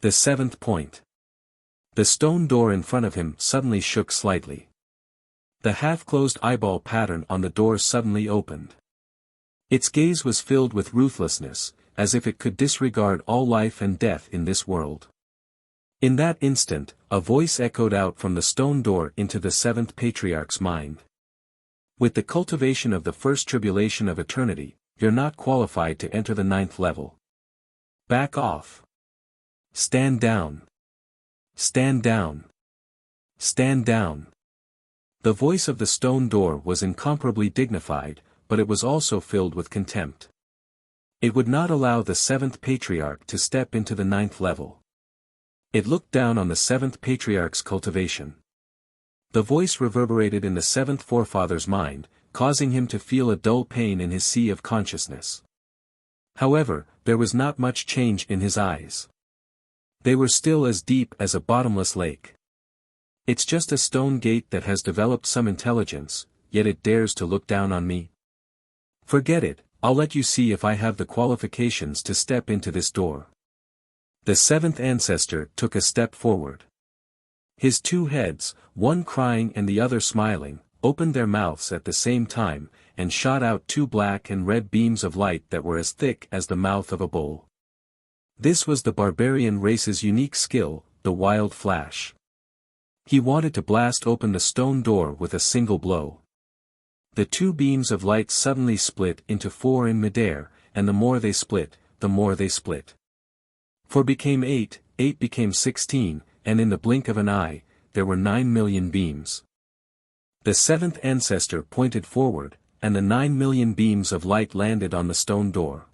The 7th point. The stone door in front of him suddenly shook slightly. The half-closed eyeball pattern on the door suddenly opened. Its gaze was filled with ruthlessness, as if it could disregard all life and death in this world. In that instant, a voice echoed out from the stone door into the 7th Patriarch's mind. With the cultivation of the first tribulation of eternity, you're not qualified to enter the 9th level. Back off. Stand down. Stand down. Stand down. The voice of the stone door was incomparably dignified, but it was also filled with contempt. It would not allow the 7th Patriarch to step into the 9th level. It looked down on the 7th Patriarch's cultivation. The voice reverberated in the 7th forefather's mind, causing him to feel a dull pain in his sea of consciousness. However, there was not much change in his eyes. They were still as deep as a bottomless lake. It's just a stone gate that has developed some intelligence, yet it dares to look down on me. Forget it, I'll let you see if I have the qualifications to step into this door. The 7th ancestor took a step forward. His 2 heads, one crying and the other smiling, opened their mouths at the same time, and shot out 2 black and red beams of light that were as thick as the mouth of a bull. This was the barbarian race's unique skill, the wild flash. He wanted to blast open the stone door with a single blow. The 2 beams of light suddenly split into 4 in midair, and the more they split, the more they split. 4 became 8, 8 became 16, and in the blink of an eye, there were 9 million beams. The 7th ancestor pointed forward, and the 9 million beams of light landed on the stone door.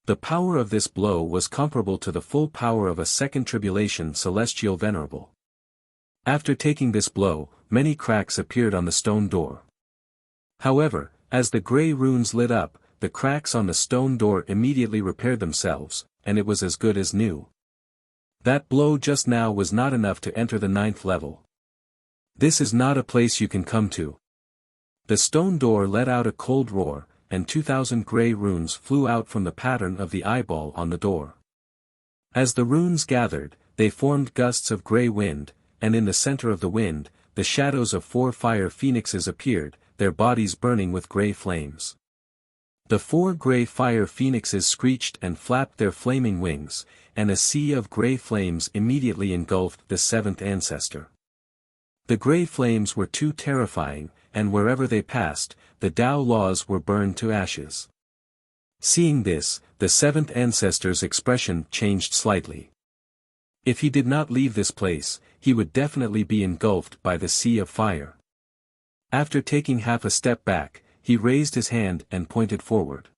The power of this blow was comparable to the full power of a second tribulation celestial venerable. After taking this blow, many cracks appeared on the stone door. However, as the gray runes lit up, the cracks on the stone door immediately repaired themselves, and it was as good as new. That blow just now was not enough to enter the 9th level. This is not a place you can come to. The stone door let out a cold roar, and 2,000 gray runes flew out from the pattern of the eyeball on the door. As the runes gathered, they formed gusts of gray wind, and in the center of the wind, the shadows of 4 fire phoenixes appeared, their bodies burning with gray flames. The 4 gray fire phoenixes screeched and flapped their flaming wings, and a sea of gray flames immediately engulfed the 7th ancestor. The gray flames were too terrifying, and wherever they passed, the Tao laws were burned to ashes. Seeing this, the 7th ancestor's expression changed slightly. If he did not leave this place, he would definitely be engulfed by the sea of fire. After taking half a step back, he raised his hand and pointed forward.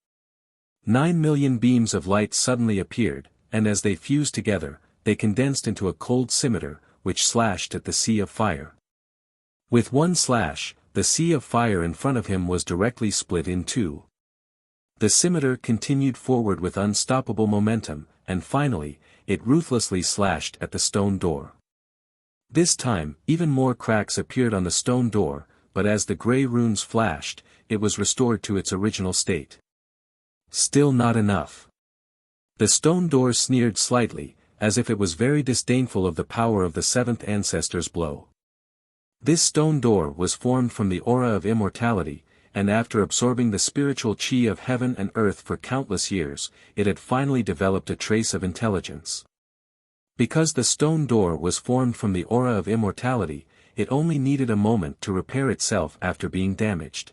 9 million beams of light suddenly appeared, and as they fused together, they condensed into a cold scimitar, which slashed at the sea of fire. With one slash, the sea of fire in front of him was directly split in two. The scimitar continued forward with unstoppable momentum, and finally, it ruthlessly slashed at the stone door. This time, even more cracks appeared on the stone door, but as the gray runes flashed, it was restored to its original state. Still not enough. The stone door sneered slightly, as if it was very disdainful of the power of the seventh ancestor's blow. This stone door was formed from the aura of immortality, and after absorbing the spiritual chi of heaven and earth for countless years, it had finally developed a trace of intelligence. Because the stone door was formed from the aura of immortality, it only needed a moment to repair itself after being damaged.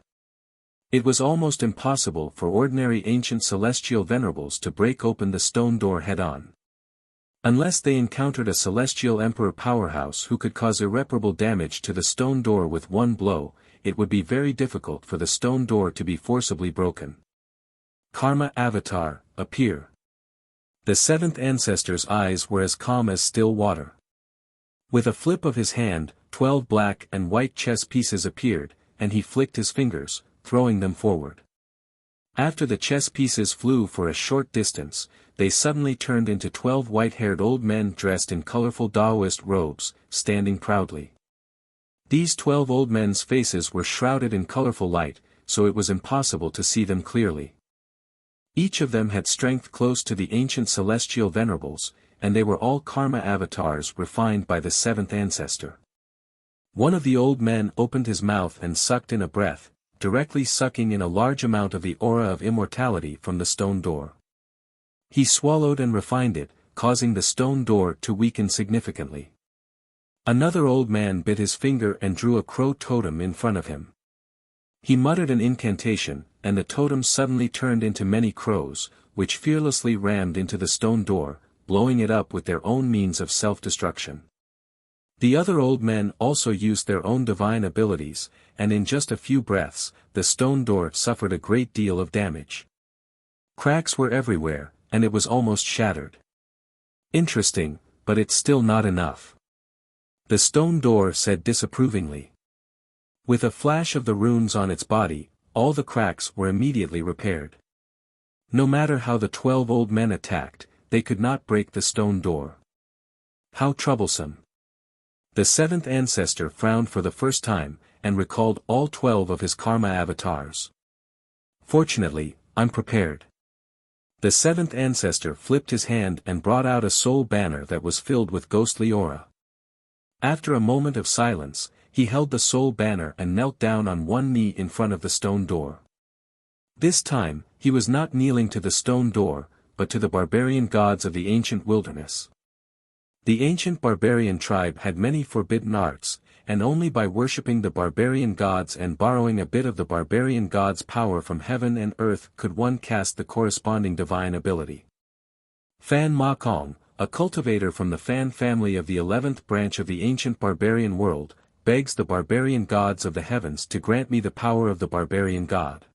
It was almost impossible for ordinary ancient celestial venerables to break open the stone door head-on. Unless they encountered a celestial emperor powerhouse who could cause irreparable damage to the stone door with one blow, it would be very difficult for the stone door to be forcibly broken. Karma Avatar, appear. The seventh ancestor's eyes were as calm as still water. With a flip of his hand, 12 black and white chess pieces appeared, and he flicked his fingers, throwing them forward. After the chess pieces flew for a short distance, they suddenly turned into 12 white-haired old men dressed in colorful Taoist robes, standing proudly. These 12 old men's faces were shrouded in colorful light, so it was impossible to see them clearly. Each of them had strength close to the ancient celestial venerables, and they were all karma avatars refined by the seventh ancestor. One of the old men opened his mouth and sucked in a breath, directly sucking in a large amount of the aura of immortality from the stone door. He swallowed and refined it, causing the stone door to weaken significantly. Another old man bit his finger and drew a crow totem in front of him. He muttered an incantation, and the totem suddenly turned into many crows, which fearlessly rammed into the stone door, blowing it up with their own means of self-destruction. The other old men also used their own divine abilities, and in just a few breaths, the stone door suffered a great deal of damage. Cracks were everywhere, and it was almost shattered. Interesting, but it's still not enough. The stone door said disapprovingly. With a flash of the runes on its body, all the cracks were immediately repaired. No matter how the 12 old men attacked, they could not break the stone door. How troublesome. The seventh ancestor frowned for the first time, and recalled all 12 of his karma avatars. Fortunately, I'm prepared. The seventh ancestor flipped his hand and brought out a soul banner that was filled with ghostly aura. After a moment of silence, he held the soul banner and knelt down on one knee in front of the stone door. This time, he was not kneeling to the stone door, but to the barbarian gods of the ancient wilderness. The ancient barbarian tribe had many forbidden arts, and only by worshipping the barbarian gods and borrowing a bit of the barbarian gods' power from heaven and earth could one cast the corresponding divine ability. Fan Ma Kong, a cultivator from the Fan family of the 11th branch of the ancient barbarian world, begs the barbarian gods of the heavens to grant me the power of the barbarian god.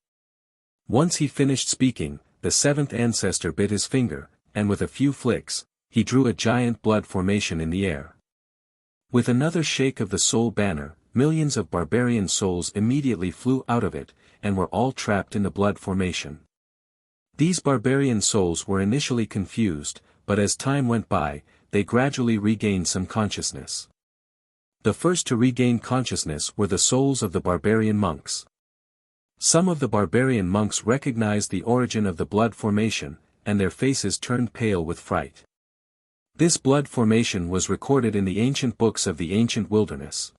Once he finished speaking, the seventh ancestor bit his finger, and with a few flicks, he drew a giant blood formation in the air. With another shake of the soul banner, millions of barbarian souls immediately flew out of it, and were all trapped in the blood formation. These barbarian souls were initially confused, but as time went by, they gradually regained some consciousness. The first to regain consciousness were the souls of the barbarian monks. Some of the barbarian monks recognized the origin of the blood formation, and their faces turned pale with fright. This blood formation was recorded in the ancient books of the ancient wilderness.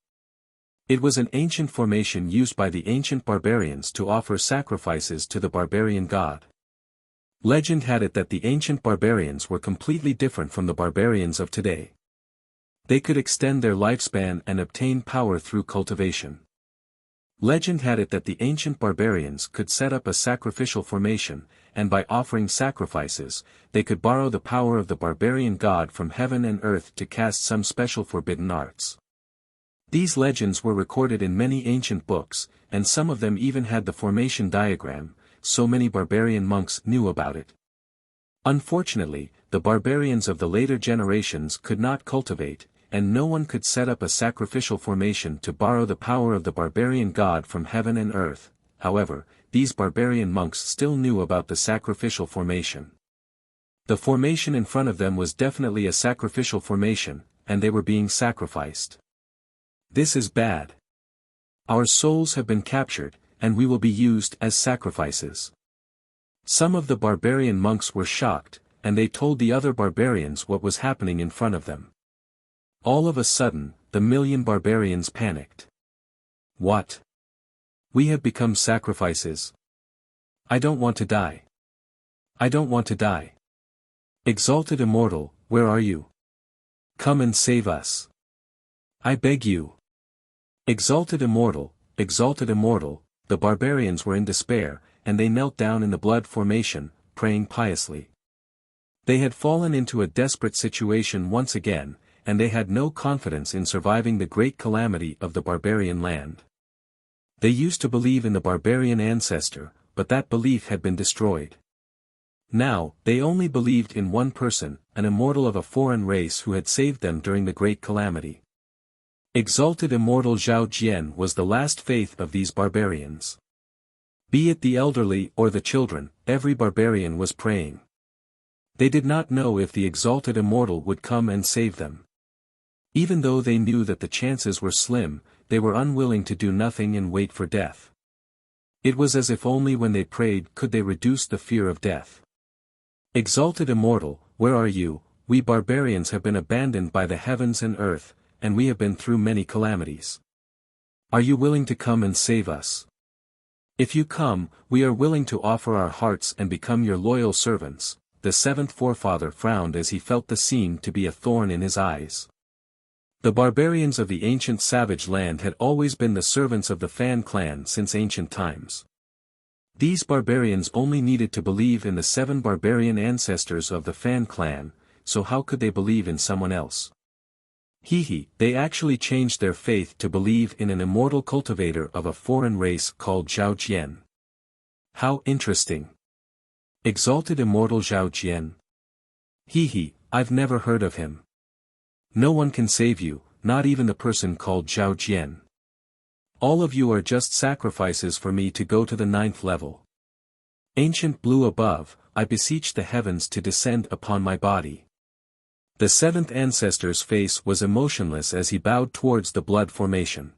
It was an ancient formation used by the ancient barbarians to offer sacrifices to the barbarian god. Legend had it that the ancient barbarians were completely different from the barbarians of today. They could extend their lifespan and obtain power through cultivation. Legend had it that the ancient barbarians could set up a sacrificial formation, and by offering sacrifices, they could borrow the power of the barbarian god from heaven and earth to cast some special forbidden arts. These legends were recorded in many ancient books, and some of them even had the formation diagram, so many barbarian monks knew about it. Unfortunately, the barbarians of the later generations could not cultivate, and no one could set up a sacrificial formation to borrow the power of the barbarian god from heaven and earth. However, these barbarian monks still knew about the sacrificial formation. The formation in front of them was definitely a sacrificial formation, and they were being sacrificed. This is bad. Our souls have been captured, and we will be used as sacrifices. Some of the barbarian monks were shocked, and they told the other barbarians what was happening in front of them. All of a sudden, the million barbarians panicked. What? We have become sacrifices. I don't want to die. I don't want to die. Exalted Immortal, where are you? Come and save us. I beg you. Exalted Immortal, the barbarians were in despair, and they knelt down in the blood formation, praying piously. They had fallen into a desperate situation once again, and they had no confidence in surviving the great calamity of the barbarian land. They used to believe in the barbarian ancestor, but that belief had been destroyed. Now, they only believed in one person, an immortal of a foreign race who had saved them during the great calamity. Exalted Immortal Zhao Jian was the last faith of these barbarians. Be it the elderly or the children, every barbarian was praying. They did not know if the Exalted Immortal would come and save them. Even though they knew that the chances were slim, they were unwilling to do nothing and wait for death. It was as if only when they prayed could they reduce the fear of death. Exalted Immortal, where are you? We barbarians have been abandoned by the heavens and earth, and we have been through many calamities. Are you willing to come and save us? If you come, we are willing to offer our hearts and become your loyal servants. The seventh forefather frowned as he felt the scene to be a thorn in his eyes. The barbarians of the ancient savage land had always been the servants of the Fan clan since ancient times. These barbarians only needed to believe in the 7 barbarian ancestors of the Fan clan, so how could they believe in someone else? They actually changed their faith to believe in an immortal cultivator of a foreign race called Zhao Jian. How interesting. Exalted Immortal Zhao Jian. I've never heard of him. No one can save you, not even the person called Zhao Jian. All of you are just sacrifices for me to go to the 9th level. Ancient Blue above, I beseech the heavens to descend upon my body. The 7th ancestor's face was emotionless as he bowed towards the blood formation.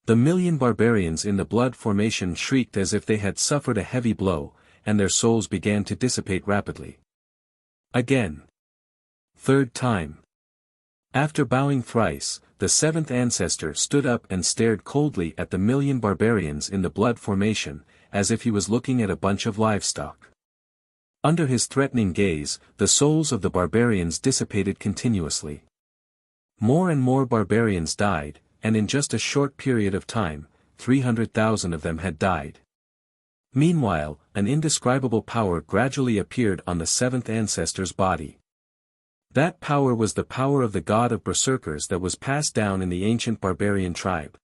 The million barbarians in the blood formation shrieked as if they had suffered a heavy blow, and their souls began to dissipate rapidly. Again. 3rd time. After bowing thrice, the 7th ancestor stood up and stared coldly at the million barbarians in the blood formation, as if he was looking at a bunch of livestock. Under his threatening gaze, the souls of the barbarians dissipated continuously. More and more barbarians died, and in just a short period of time, 300,000 of them had died. Meanwhile, an indescribable power gradually appeared on the 7th ancestor's body. That power was the power of the god of berserkers that was passed down in the ancient barbarian tribe.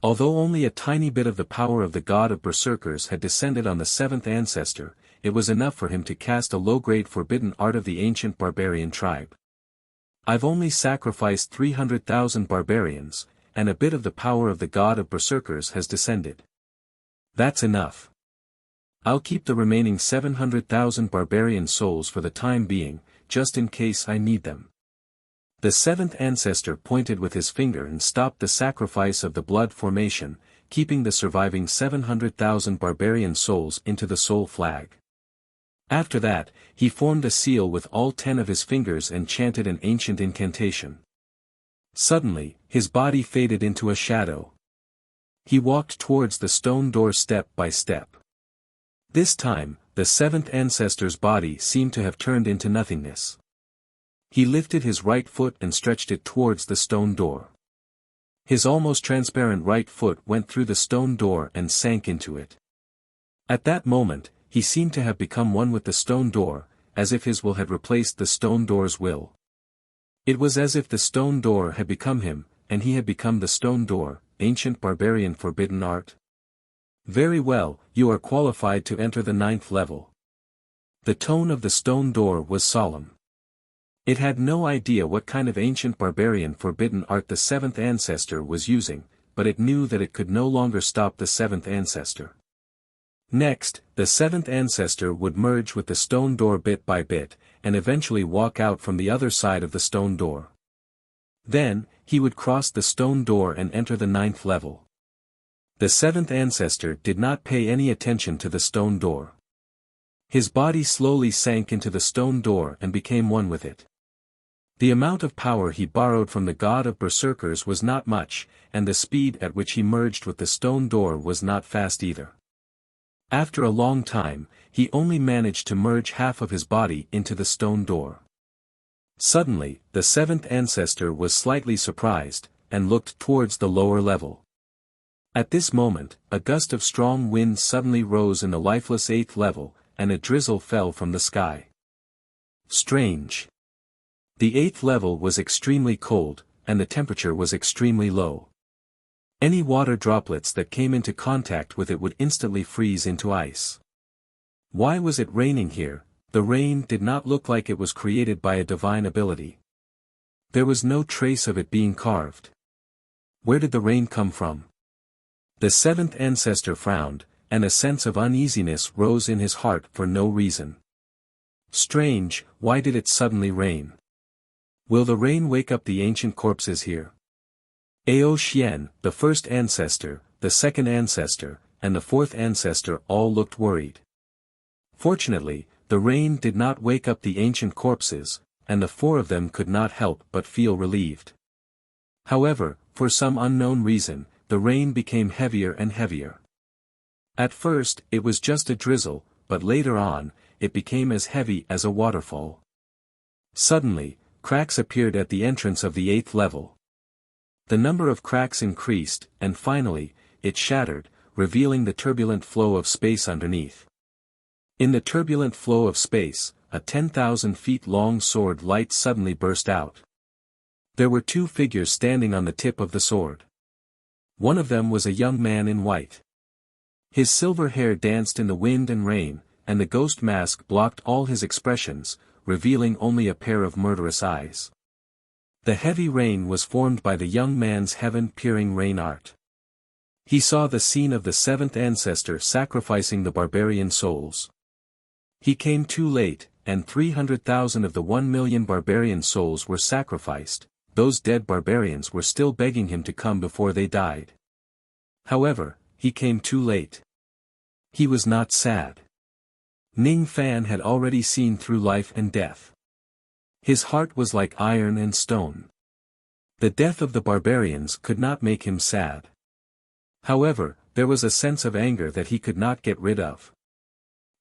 Although only a tiny bit of the power of the god of berserkers had descended on the 7th ancestor, it was enough for him to cast a low-grade forbidden art of the ancient barbarian tribe. I've only sacrificed 300,000 barbarians, and a bit of the power of the god of berserkers has descended. That's enough. I'll keep the remaining 700,000 barbarian souls for the time being, just in case I need them. The 7th ancestor pointed with his finger and stopped the sacrifice of the blood formation, keeping the surviving 700,000 barbarian souls into the soul flag. After that, he formed a seal with all 10 of his fingers and chanted an ancient incantation. Suddenly, his body faded into a shadow. He walked towards the stone door step by step. This time, the 7th ancestor's body seemed to have turned into nothingness. He lifted his right foot and stretched it towards the stone door. His almost transparent right foot went through the stone door and sank into it. At that moment, he seemed to have become one with the stone door, as if his will had replaced the stone door's will. It was as if the stone door had become him, and he had become the stone door, ancient barbarian forbidden art. Very well, you are qualified to enter the 9th level. The tone of the stone door was solemn. It had no idea what kind of ancient barbarian forbidden art the seventh ancestor was using, but it knew that it could no longer stop the seventh ancestor. Next, the seventh ancestor would merge with the stone door bit by bit, and eventually walk out from the other side of the stone door. Then, he would cross the stone door and enter the ninth level. The seventh ancestor did not pay any attention to the stone door. His body slowly sank into the stone door and became one with it. The amount of power he borrowed from the god of berserkers was not much, and the speed at which he merged with the stone door was not fast either. After a long time, he only managed to merge half of his body into the stone door. Suddenly, the seventh ancestor was slightly surprised, and looked towards the lower level. At this moment, a gust of strong wind suddenly rose in the lifeless eighth level, and a drizzle fell from the sky. Strange. The eighth level was extremely cold, and the temperature was extremely low. Any water droplets that came into contact with it would instantly freeze into ice. Why was it raining here? The rain did not look like it was created by a divine ability. There was no trace of it being carved. Where did the rain come from? The seventh ancestor frowned, and a sense of uneasiness rose in his heart for no reason. Strange, why did it suddenly rain? Will the rain wake up the ancient corpses here? Ao Xian, the first ancestor, the second ancestor, and the fourth ancestor all looked worried. Fortunately, the rain did not wake up the ancient corpses, and the four of them could not help but feel relieved. However, for some unknown reason, the rain became heavier and heavier. At first, it was just a drizzle, but later on, it became as heavy as a waterfall. Suddenly, cracks appeared at the entrance of the eighth level. The number of cracks increased, and finally, it shattered, revealing the turbulent flow of space underneath. In the turbulent flow of space, a 10,000 feet long sword light suddenly burst out. There were two figures standing on the tip of the sword. One of them was a young man in white. His silver hair danced in the wind and rain, and the ghost mask blocked all his expressions, revealing only a pair of murderous eyes. The heavy rain was formed by the young man's heaven-peering rain art. He saw the scene of the seventh ancestor sacrificing the barbarian souls. He came too late, and 300,000 of the 1,000,000 barbarian souls were sacrificed. Those dead barbarians were still begging him to come before they died. However, he came too late. He was not sad. Ning Fan had already seen through life and death. His heart was like iron and stone. The death of the barbarians could not make him sad. However, there was a sense of anger that he could not get rid of.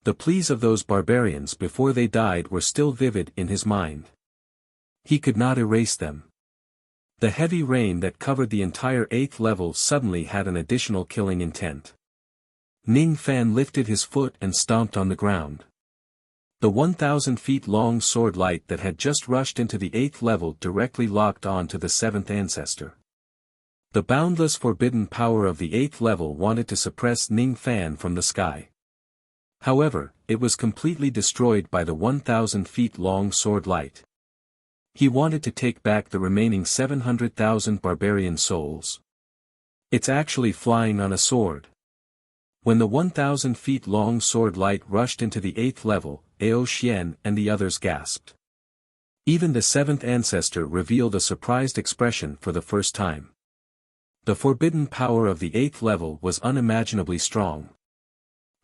The pleas of those barbarians before they died were still vivid in his mind. He could not erase them. The heavy rain that covered the entire eighth level suddenly had an additional killing intent. Ning Fan lifted his foot and stomped on the ground. The 1,000 feet long sword light that had just rushed into the eighth level directly locked on to the seventh ancestor. The boundless forbidden power of the eighth level wanted to suppress Ning Fan from the sky. However, it was completely destroyed by the 1,000 feet long sword light. He wanted to take back the remaining 700,000 barbarian souls. It's actually flying on a sword. When the 1,000 feet long sword light rushed into the eighth level, Ao Xian and the others gasped. Even the seventh ancestor revealed a surprised expression for the first time. The forbidden power of the eighth level was unimaginably strong.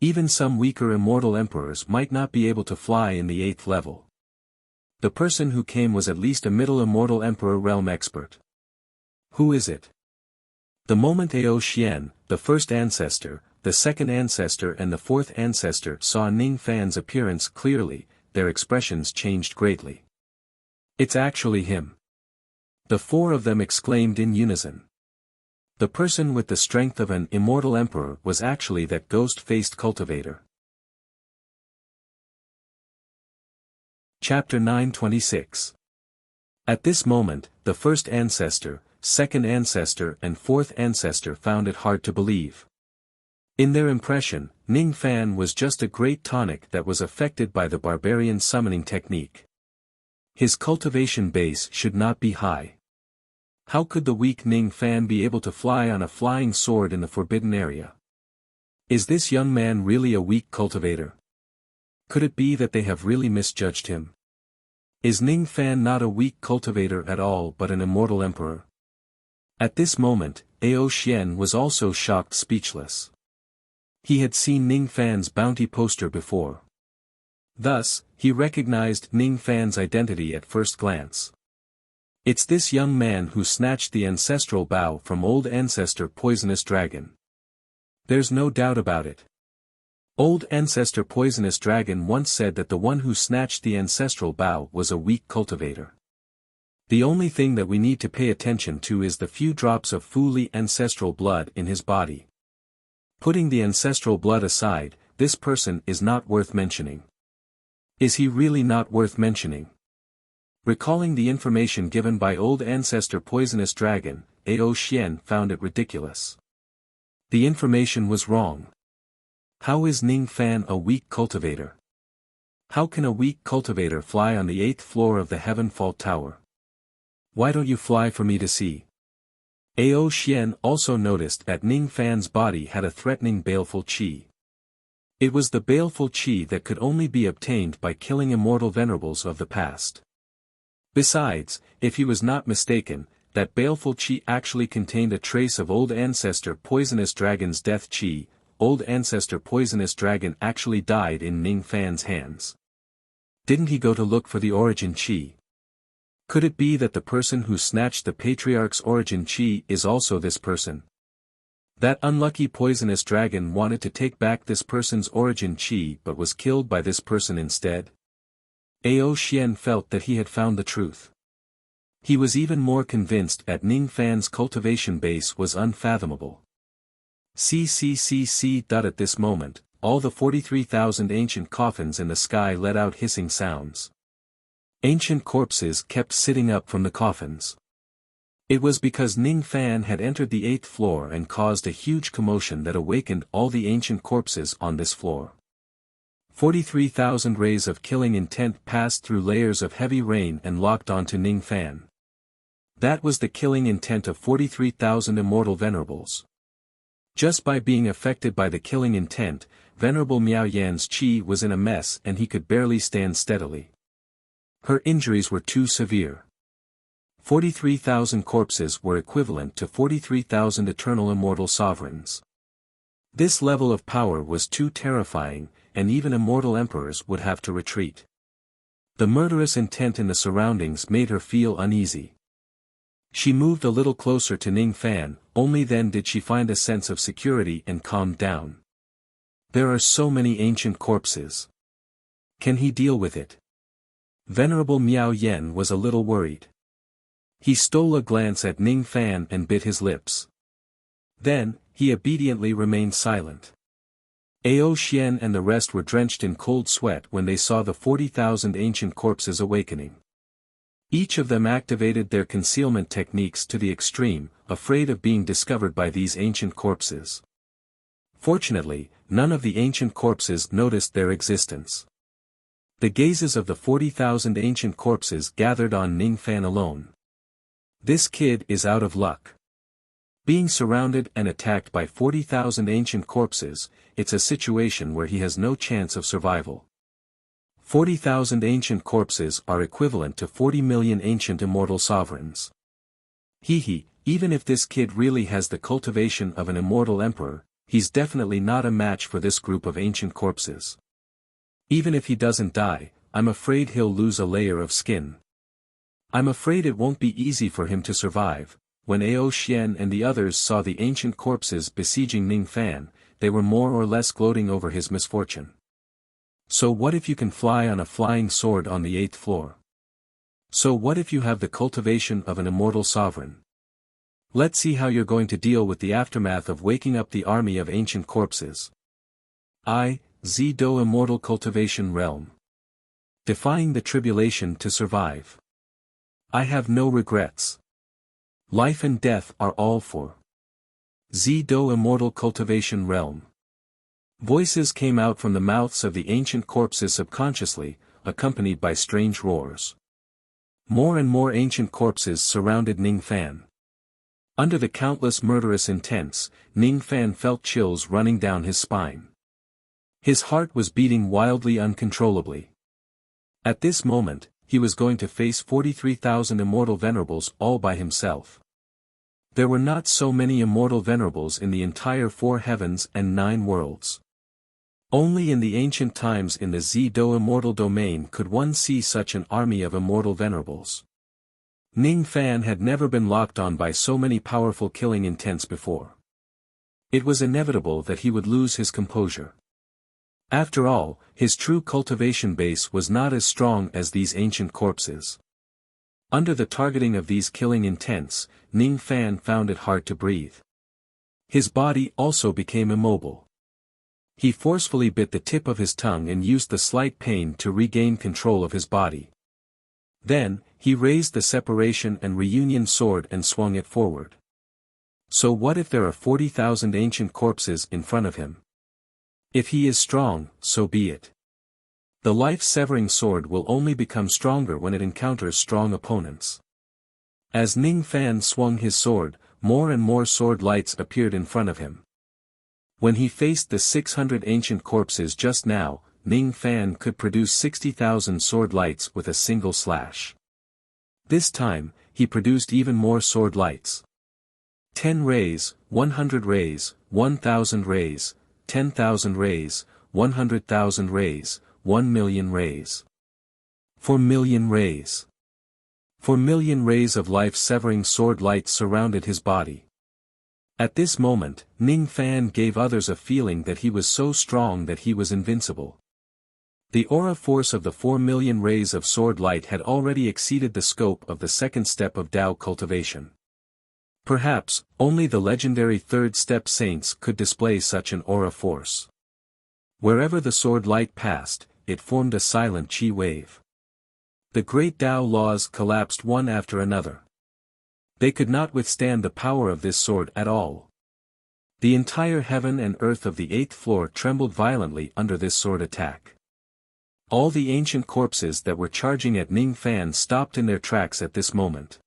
Even some weaker immortal emperors might not be able to fly in the eighth level. The person who came was at least a middle immortal emperor realm expert. Who is it? The moment Ao Xian, the first ancestor, the second ancestor and the fourth ancestor saw Ning Fan's appearance clearly, their expressions changed greatly. It's actually him. The four of them exclaimed in unison. The person with the strength of an immortal emperor was actually that ghost-faced cultivator. Chapter 926. At this moment, the first ancestor, second ancestor and fourth ancestor found it hard to believe. In their impression, Ning Fan was just a great tonic that was affected by the barbarian summoning technique. His cultivation base should not be high. How could the weak Ning Fan be able to fly on a flying sword in the forbidden area? Is this young man really a weak cultivator? Could it be that they have really misjudged him? Is Ning Fan not a weak cultivator at all but an immortal emperor? At this moment, Ao Xian was also shocked speechless. He had seen Ning Fan's bounty poster before. Thus, he recognized Ning Fan's identity at first glance. It's this young man who snatched the ancestral bow from old ancestor Poisonous Dragon. There's no doubt about it. Old ancestor Poisonous Dragon once said that the one who snatched the ancestral bow was a weak cultivator. The only thing that we need to pay attention to is the few drops of Fu Li ancestral blood in his body. Putting the ancestral blood aside, this person is not worth mentioning. Is he really not worth mentioning? Recalling the information given by old ancestor Poisonous Dragon, Ao Xian found it ridiculous. The information was wrong. How is Ning Fan a weak cultivator? How can a weak cultivator fly on the 8th floor of the Heaven Fault Tower? Why don't you fly for me to see? Ao Xian also noticed that Ning Fan's body had a threatening baleful qi. It was the baleful qi that could only be obtained by killing immortal venerables of the past. Besides, if he was not mistaken, that baleful qi actually contained a trace of old ancestor Poisonous Dragon's death qi. Old ancestor Poisonous Dragon actually died in Ning Fan's hands. Didn't he go to look for the origin qi? Could it be that the person who snatched the patriarch's origin qi is also this person? That unlucky Poisonous Dragon wanted to take back this person's origin qi but was killed by this person instead? Ao Xian felt that he had found the truth. He was even more convinced that Ning Fan's cultivation base was unfathomable. At this moment, all the 43,000 ancient coffins in the sky let out hissing sounds. Ancient corpses kept sitting up from the coffins. It was because Ning Fan had entered the 8th floor and caused a huge commotion that awakened all the ancient corpses on this floor. 43,000 rays of killing intent passed through layers of heavy rain and locked onto Ning Fan. That was the killing intent of 43,000 immortal venerables. Just by being affected by the killing intent, Venerable Miao Yan's qi was in a mess and he could barely stand steadily. Her injuries were too severe. 43,000 corpses were equivalent to 43,000 eternal immortal sovereigns. This level of power was too terrifying, and even immortal emperors would have to retreat. The murderous intent in the surroundings made her feel uneasy. She moved a little closer to Ning Fan, only then did she find a sense of security and calmed down. There are so many ancient corpses. Can he deal with it? Venerable Miao Yan was a little worried. He stole a glance at Ning Fan and bit his lips. Then, he obediently remained silent. Ao Xian and the rest were drenched in cold sweat when they saw the 40,000 ancient corpses awakening. Each of them activated their concealment techniques to the extreme, afraid of being discovered by these ancient corpses. Fortunately, none of the ancient corpses noticed their existence. The gazes of the 40,000 ancient corpses gathered on Ning Fan alone. This kid is out of luck. Being surrounded and attacked by 40,000 ancient corpses, it's a situation where he has no chance of survival. 40,000 ancient corpses are equivalent to 40 million ancient immortal sovereigns. Even if this kid really has the cultivation of an immortal emperor, he's definitely not a match for this group of ancient corpses. Even if he doesn't die, I'm afraid he'll lose a layer of skin. I'm afraid it won't be easy for him to survive. When Ao Xian and the others saw the ancient corpses besieging Ning Fan, they were more or less gloating over his misfortune. So what if you can fly on a flying sword on the 8th floor? So what if you have the cultivation of an immortal sovereign? Let's see how you're going to deal with the aftermath of waking up the army of ancient corpses. Zido Immortal Cultivation Realm. Defying the tribulation to survive. I have no regrets. Life and death are all for Zido Immortal Cultivation Realm. Voices came out from the mouths of the ancient corpses subconsciously, accompanied by strange roars. More and more ancient corpses surrounded Ning Fan. Under the countless murderous intents, Ning Fan felt chills running down his spine. His heart was beating wildly uncontrollably. At this moment, he was going to face 43,000 immortal venerables all by himself. There were not so many immortal venerables in the entire 4 heavens and 9 worlds. Only in the ancient times in the Zi-Do immortal domain could one see such an army of immortal venerables. Ning Fan had never been locked on by so many powerful killing intents before. It was inevitable that he would lose his composure. After all, his true cultivation base was not as strong as these ancient corpses. Under the targeting of these killing intents, Ning Fan found it hard to breathe. His body also became immobile. He forcefully bit the tip of his tongue and used the slight pain to regain control of his body. Then, he raised the separation and reunion sword and swung it forward. So what if there are 40,000 ancient corpses in front of him? If he is strong, so be it. The life-severing sword will only become stronger when it encounters strong opponents. As Ning Fan swung his sword, more and more sword lights appeared in front of him. When he faced the 600 ancient corpses just now, Ning Fan could produce 60,000 sword lights with a single slash. This time, he produced even more sword lights. 10 rays, 100 rays, 1,000 rays, 10,000 rays, 100,000 rays, 1,000,000 rays. 4,000,000 rays. 4,000,000 rays of life-severing sword light surrounded his body. At this moment, Ning Fan gave others a feeling that he was so strong that he was invincible. The aura force of the 4,000,000 rays of sword light had already exceeded the scope of the second step of Tao cultivation. Perhaps, only the legendary third-step saints could display such an aura force. Wherever the sword light passed, it formed a silent chi wave. The great Tao laws collapsed one after another. They could not withstand the power of this sword at all. The entire heaven and earth of the 8th floor trembled violently under this sword attack. All the ancient corpses that were charging at Ning Fan stopped in their tracks at this moment.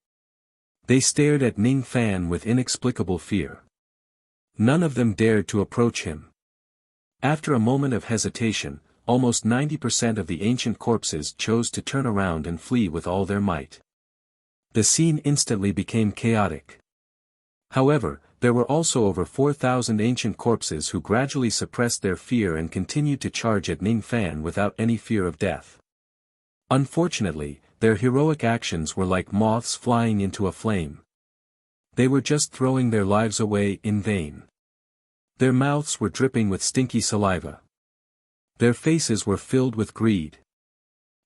They stared at Ning Fan with inexplicable fear. None of them dared to approach him. After a moment of hesitation, almost 90% of the ancient corpses chose to turn around and flee with all their might. The scene instantly became chaotic. However, there were also over 4,000 ancient corpses who gradually suppressed their fear and continued to charge at Ning Fan without any fear of death. Unfortunately, their heroic actions were like moths flying into a flame. They were just throwing their lives away in vain. Their mouths were dripping with stinky saliva. Their faces were filled with greed.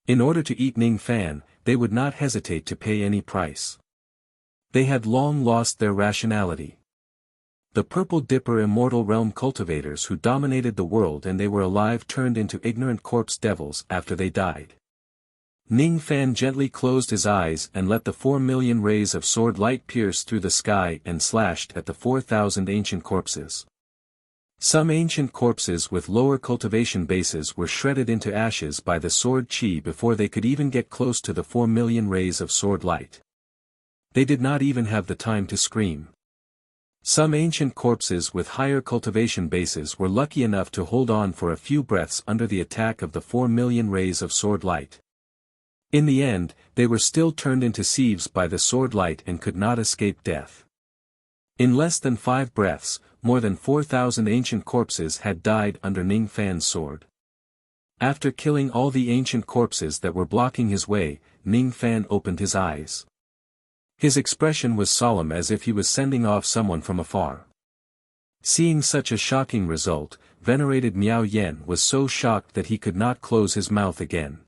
In order to eat Ning Fan, they would not hesitate to pay any price. They had long lost their rationality. The Purple Dipper immortal realm cultivators who dominated the world and they were alive turned into ignorant corpse devils after they died. Ning Fan gently closed his eyes and let the 4,000,000 rays of sword light pierce through the sky and slashed at the 4,000 ancient corpses. Some ancient corpses with lower cultivation bases were shredded into ashes by the sword chi before they could even get close to the 4,000,000 rays of sword light. They did not even have the time to scream. Some ancient corpses with higher cultivation bases were lucky enough to hold on for a few breaths under the attack of the 4,000,000 rays of sword light. In the end, they were still turned into sieves by the sword light and could not escape death. In less than 5 breaths, more than 4,000 ancient corpses had died under Ning Fan's sword. After killing all the ancient corpses that were blocking his way, Ning Fan opened his eyes. His expression was solemn as if he was sending off someone from afar. Seeing such a shocking result, venerated Miao Yen was so shocked that he could not close his mouth again.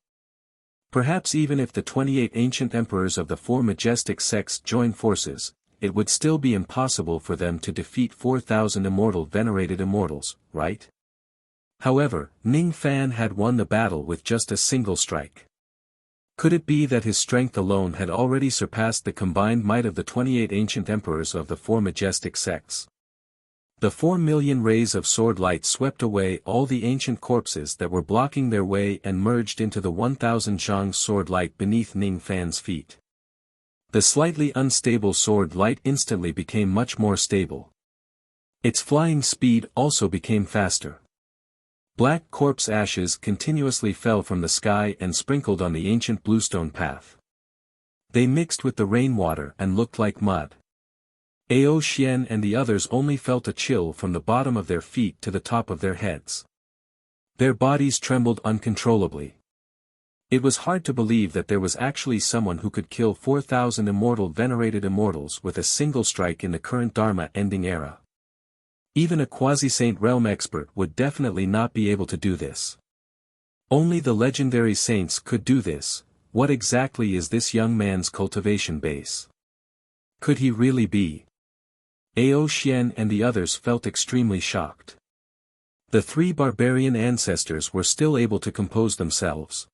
Perhaps even if the 28 ancient emperors of the 4 majestic sects joined forces, it would still be impossible for them to defeat 4,000 immortal venerated immortals, right? However, Ning Fan had won the battle with just a single strike. Could it be that his strength alone had already surpassed the combined might of the 28 ancient emperors of the 4 majestic sects? The 4,000,000 rays of sword light swept away all the ancient corpses that were blocking their way and merged into the 1,000 zhang sword light beneath Ning Fan's feet. The slightly unstable sword light instantly became much more stable. Its flying speed also became faster. Black corpse ashes continuously fell from the sky and sprinkled on the ancient bluestone path. They mixed with the rainwater and looked like mud. Ao Xian and the others only felt a chill from the bottom of their feet to the top of their heads. Their bodies trembled uncontrollably. It was hard to believe that there was actually someone who could kill 4,000 immortal venerated immortals with a single strike in the current Dharma ending era. Even a quasi-saint realm expert would definitely not be able to do this. Only the legendary saints could do this. What exactly is this young man's cultivation base? Could he really be? Ao Xian and the others felt extremely shocked. The three barbarian ancestors were still able to compose themselves.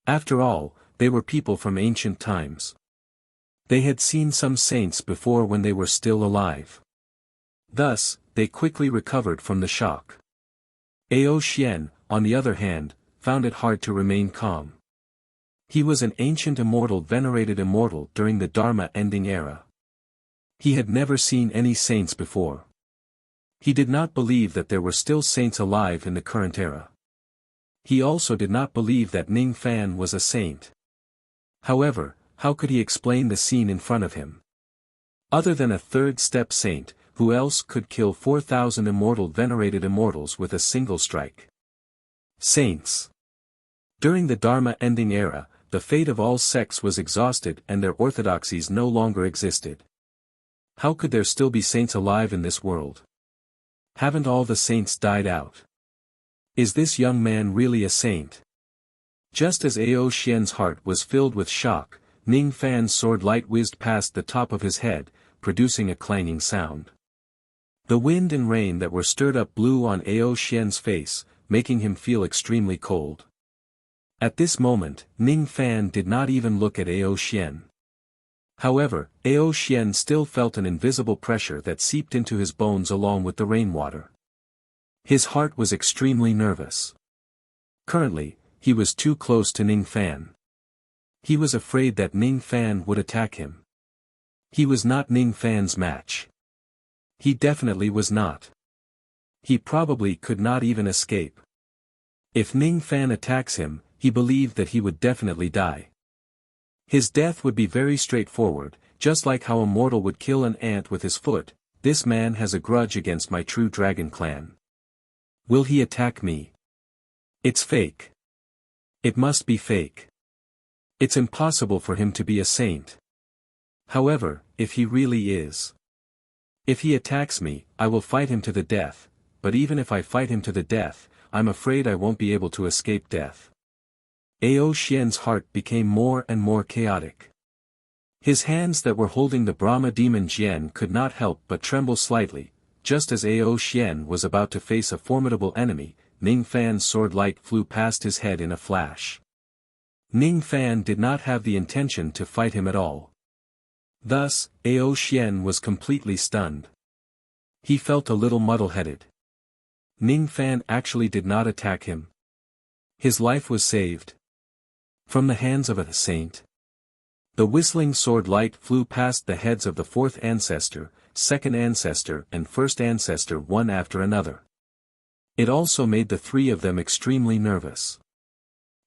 After all, they were people from ancient times. They had seen some saints before when they were still alive. Thus, they quickly recovered from the shock. Ao Xian, on the other hand, found it hard to remain calm. He was an ancient immortal venerated immortal during the Dharma ending era. He had never seen any saints before. He did not believe that there were still saints alive in the current era. He also did not believe that Ning Fan was a saint. However, how could he explain the scene in front of him? Other than a third-step saint, who else could kill 4,000 immortal venerated immortals with a single strike? Saints. During the Dharma ending era, the fate of all sects was exhausted and their orthodoxies no longer existed. How could there still be saints alive in this world? Haven't all the saints died out? Is this young man really a saint? Just as Ao Xian's heart was filled with shock, Ning Fan's sword light whizzed past the top of his head, producing a clanging sound. The wind and rain that were stirred up blew on Ao Xian's face, making him feel extremely cold. At this moment, Ning Fan did not even look at Ao Xian. However, Ao Xian still felt an invisible pressure that seeped into his bones along with the rainwater. His heart was extremely nervous. Currently, he was too close to Ning Fan. He was afraid that Ning Fan would attack him. He was not Ning Fan's match. He definitely was not. He probably could not even escape. If Ning Fan attacks him, he believed that he would definitely die. His death would be very straightforward, just like how a mortal would kill an ant with his foot. This man has a grudge against my true dragon clan. Will he attack me? It's fake. It must be fake. It's impossible for him to be a saint. However, if he really is. If he attacks me, I will fight him to the death, but even if I fight him to the death, I'm afraid I won't be able to escape death. Ao Xian's heart became more and more chaotic. His hands that were holding the Brahma demon Jian could not help but tremble slightly. Just as Ao Xian was about to face a formidable enemy, Ning Fan's sword light flew past his head in a flash. Ning Fan did not have the intention to fight him at all. Thus, Ao Xian was completely stunned. He felt a little muddle-headed. Ning Fan actually did not attack him. His life was saved. From the hands of a saint. The whistling sword light flew past the heads of the fourth ancestor, second ancestor and first ancestor one after another. It also made the three of them extremely nervous.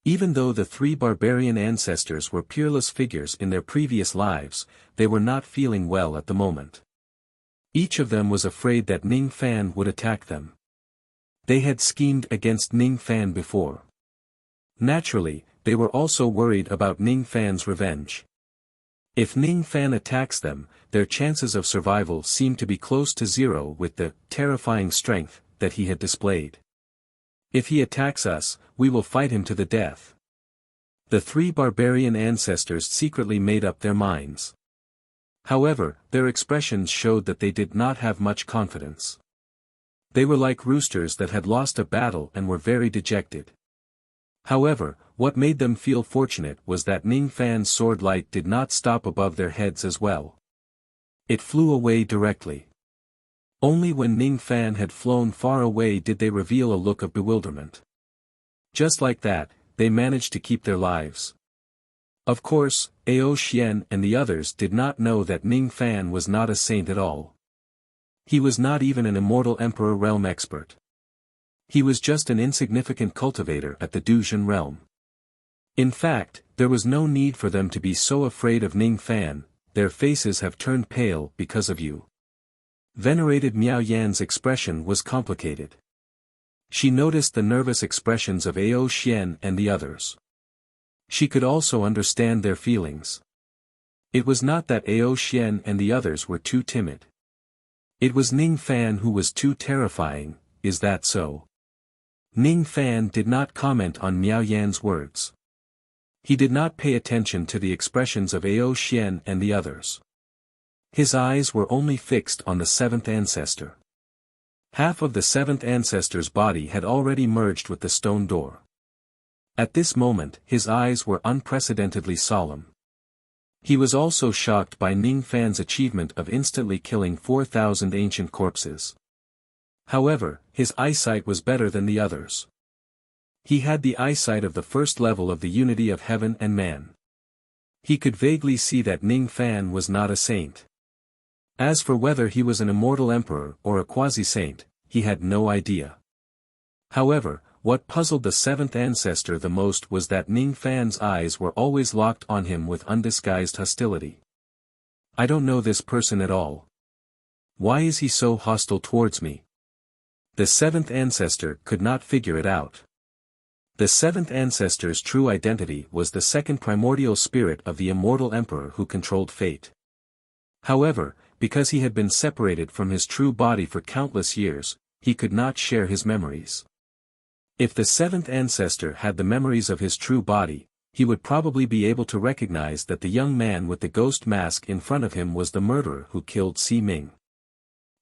Even though the three barbarian ancestors were peerless figures in their previous lives, they were not feeling well at the moment. Each of them was afraid that Ning Fan would attack them. They had schemed against Ning Fan before. Naturally, they were also worried about Ning Fan's revenge. If Ning Fan attacks them, their chances of survival seemed to be close to zero with the terrifying strength that he had displayed. If he attacks us, we will fight him to the death. The three barbarian ancestors secretly made up their minds. However, their expressions showed that they did not have much confidence. They were like roosters that had lost a battle and were very dejected. However, what made them feel fortunate was that Ning Fan's sword light did not stop above their heads as well. It flew away directly. Only when Ning Fan had flown far away did they reveal a look of bewilderment. Just like that, they managed to keep their lives. Of course, Ao Xian and the others did not know that Ning Fan was not a saint at all. He was not even an immortal emperor realm expert. He was just an insignificant cultivator at the Duzhen realm. In fact, there was no need for them to be so afraid of Ning Fan. Their faces have turned pale because of you. Venerated Miao Yan's expression was complicated. She noticed the nervous expressions of Ao Xian and the others. She could also understand their feelings. It was not that Ao Xian and the others were too timid. It was Ning Fan who was too terrifying. Is that so? Ning Fan did not comment on Miao Yan's words. He did not pay attention to the expressions of Ao Xian and the others. His eyes were only fixed on the seventh ancestor. Half of the seventh ancestor's body had already merged with the stone door. At this moment, his eyes were unprecedentedly solemn. He was also shocked by Ning Fan's achievement of instantly killing 4,000 ancient corpses. However, his eyesight was better than the others. He had the eyesight of the first level of the unity of heaven and man. He could vaguely see that Ning Fan was not a saint. As for whether he was an immortal emperor or a quasi-saint, he had no idea. However, what puzzled the seventh ancestor the most was that Ning Fan's eyes were always locked on him with undisguised hostility. I don't know this person at all. Why is he so hostile towards me? The seventh ancestor could not figure it out. The seventh ancestor's true identity was the second primordial spirit of the immortal emperor who controlled fate. However, because he had been separated from his true body for countless years, he could not share his memories. If the seventh ancestor had the memories of his true body, he would probably be able to recognize that the young man with the ghost mask in front of him was the murderer who killed Si Ming.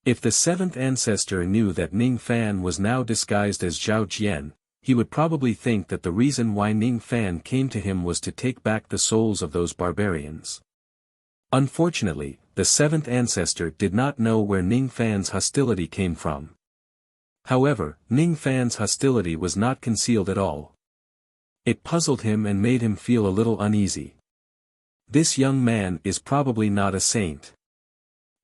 If the seventh ancestor knew that Ning Fan was now disguised as Zhao Jian, he would probably think that the reason why Ning Fan came to him was to take back the souls of those barbarians. Unfortunately, the seventh ancestor did not know where Ning Fan's hostility came from. However, Ning Fan's hostility was not concealed at all. It puzzled him and made him feel a little uneasy. This young man is probably not a saint.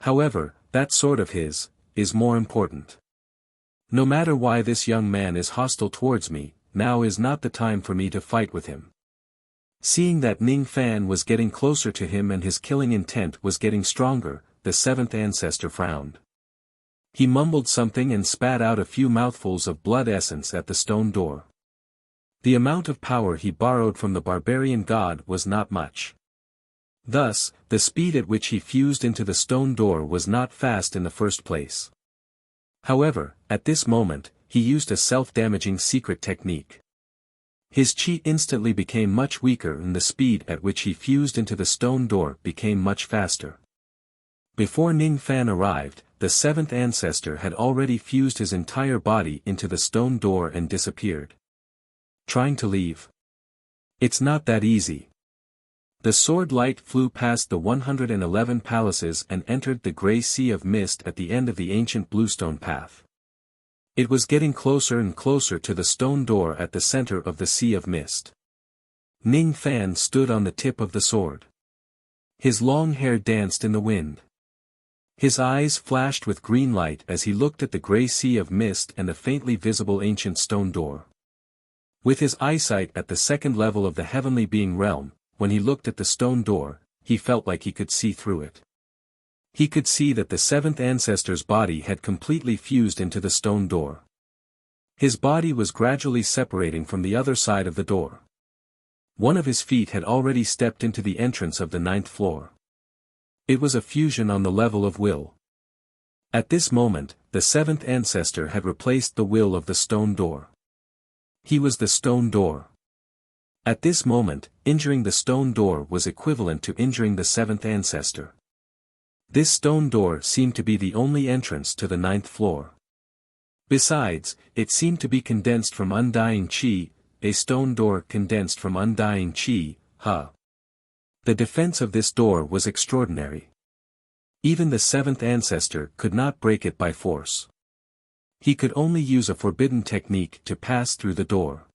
However, that sword of his is more important. No matter why this young man is hostile towards me, now is not the time for me to fight with him. Seeing that Ning Fan was getting closer to him and his killing intent was getting stronger, the seventh ancestor frowned. He mumbled something and spat out a few mouthfuls of blood essence at the stone door. The amount of power he borrowed from the barbarian god was not much. Thus, the speed at which he fused into the stone door was not fast in the first place. However, at this moment, he used a self-damaging secret technique. His chi instantly became much weaker and the speed at which he fused into the stone door became much faster. Before Ning Fan arrived, the seventh ancestor had already fused his entire body into the stone door and disappeared. Trying to leave? It's not that easy. The sword light flew past the 111 palaces and entered the grey sea of mist at the end of the ancient bluestone path. It was getting closer and closer to the stone door at the center of the sea of mist. Ning Fan stood on the tip of the sword. His long hair danced in the wind. His eyes flashed with green light as he looked at the grey sea of mist and the faintly visible ancient stone door. With his eyesight at the second level of the heavenly being realm, when he looked at the stone door, he felt like he could see through it. He could see that the seventh ancestor's body had completely fused into the stone door. His body was gradually separating from the other side of the door. One of his feet had already stepped into the entrance of the 9th floor. It was a fusion on the level of will. At this moment, the seventh ancestor had replaced the will of the stone door. He was the stone door. At this moment, injuring the stone door was equivalent to injuring the seventh ancestor. This stone door seemed to be the only entrance to the 9th floor. Besides, it seemed to be condensed from undying chi, a stone door condensed from undying chi, The defense of this door was extraordinary. Even the seventh ancestor could not break it by force. He could only use a forbidden technique to pass through the door.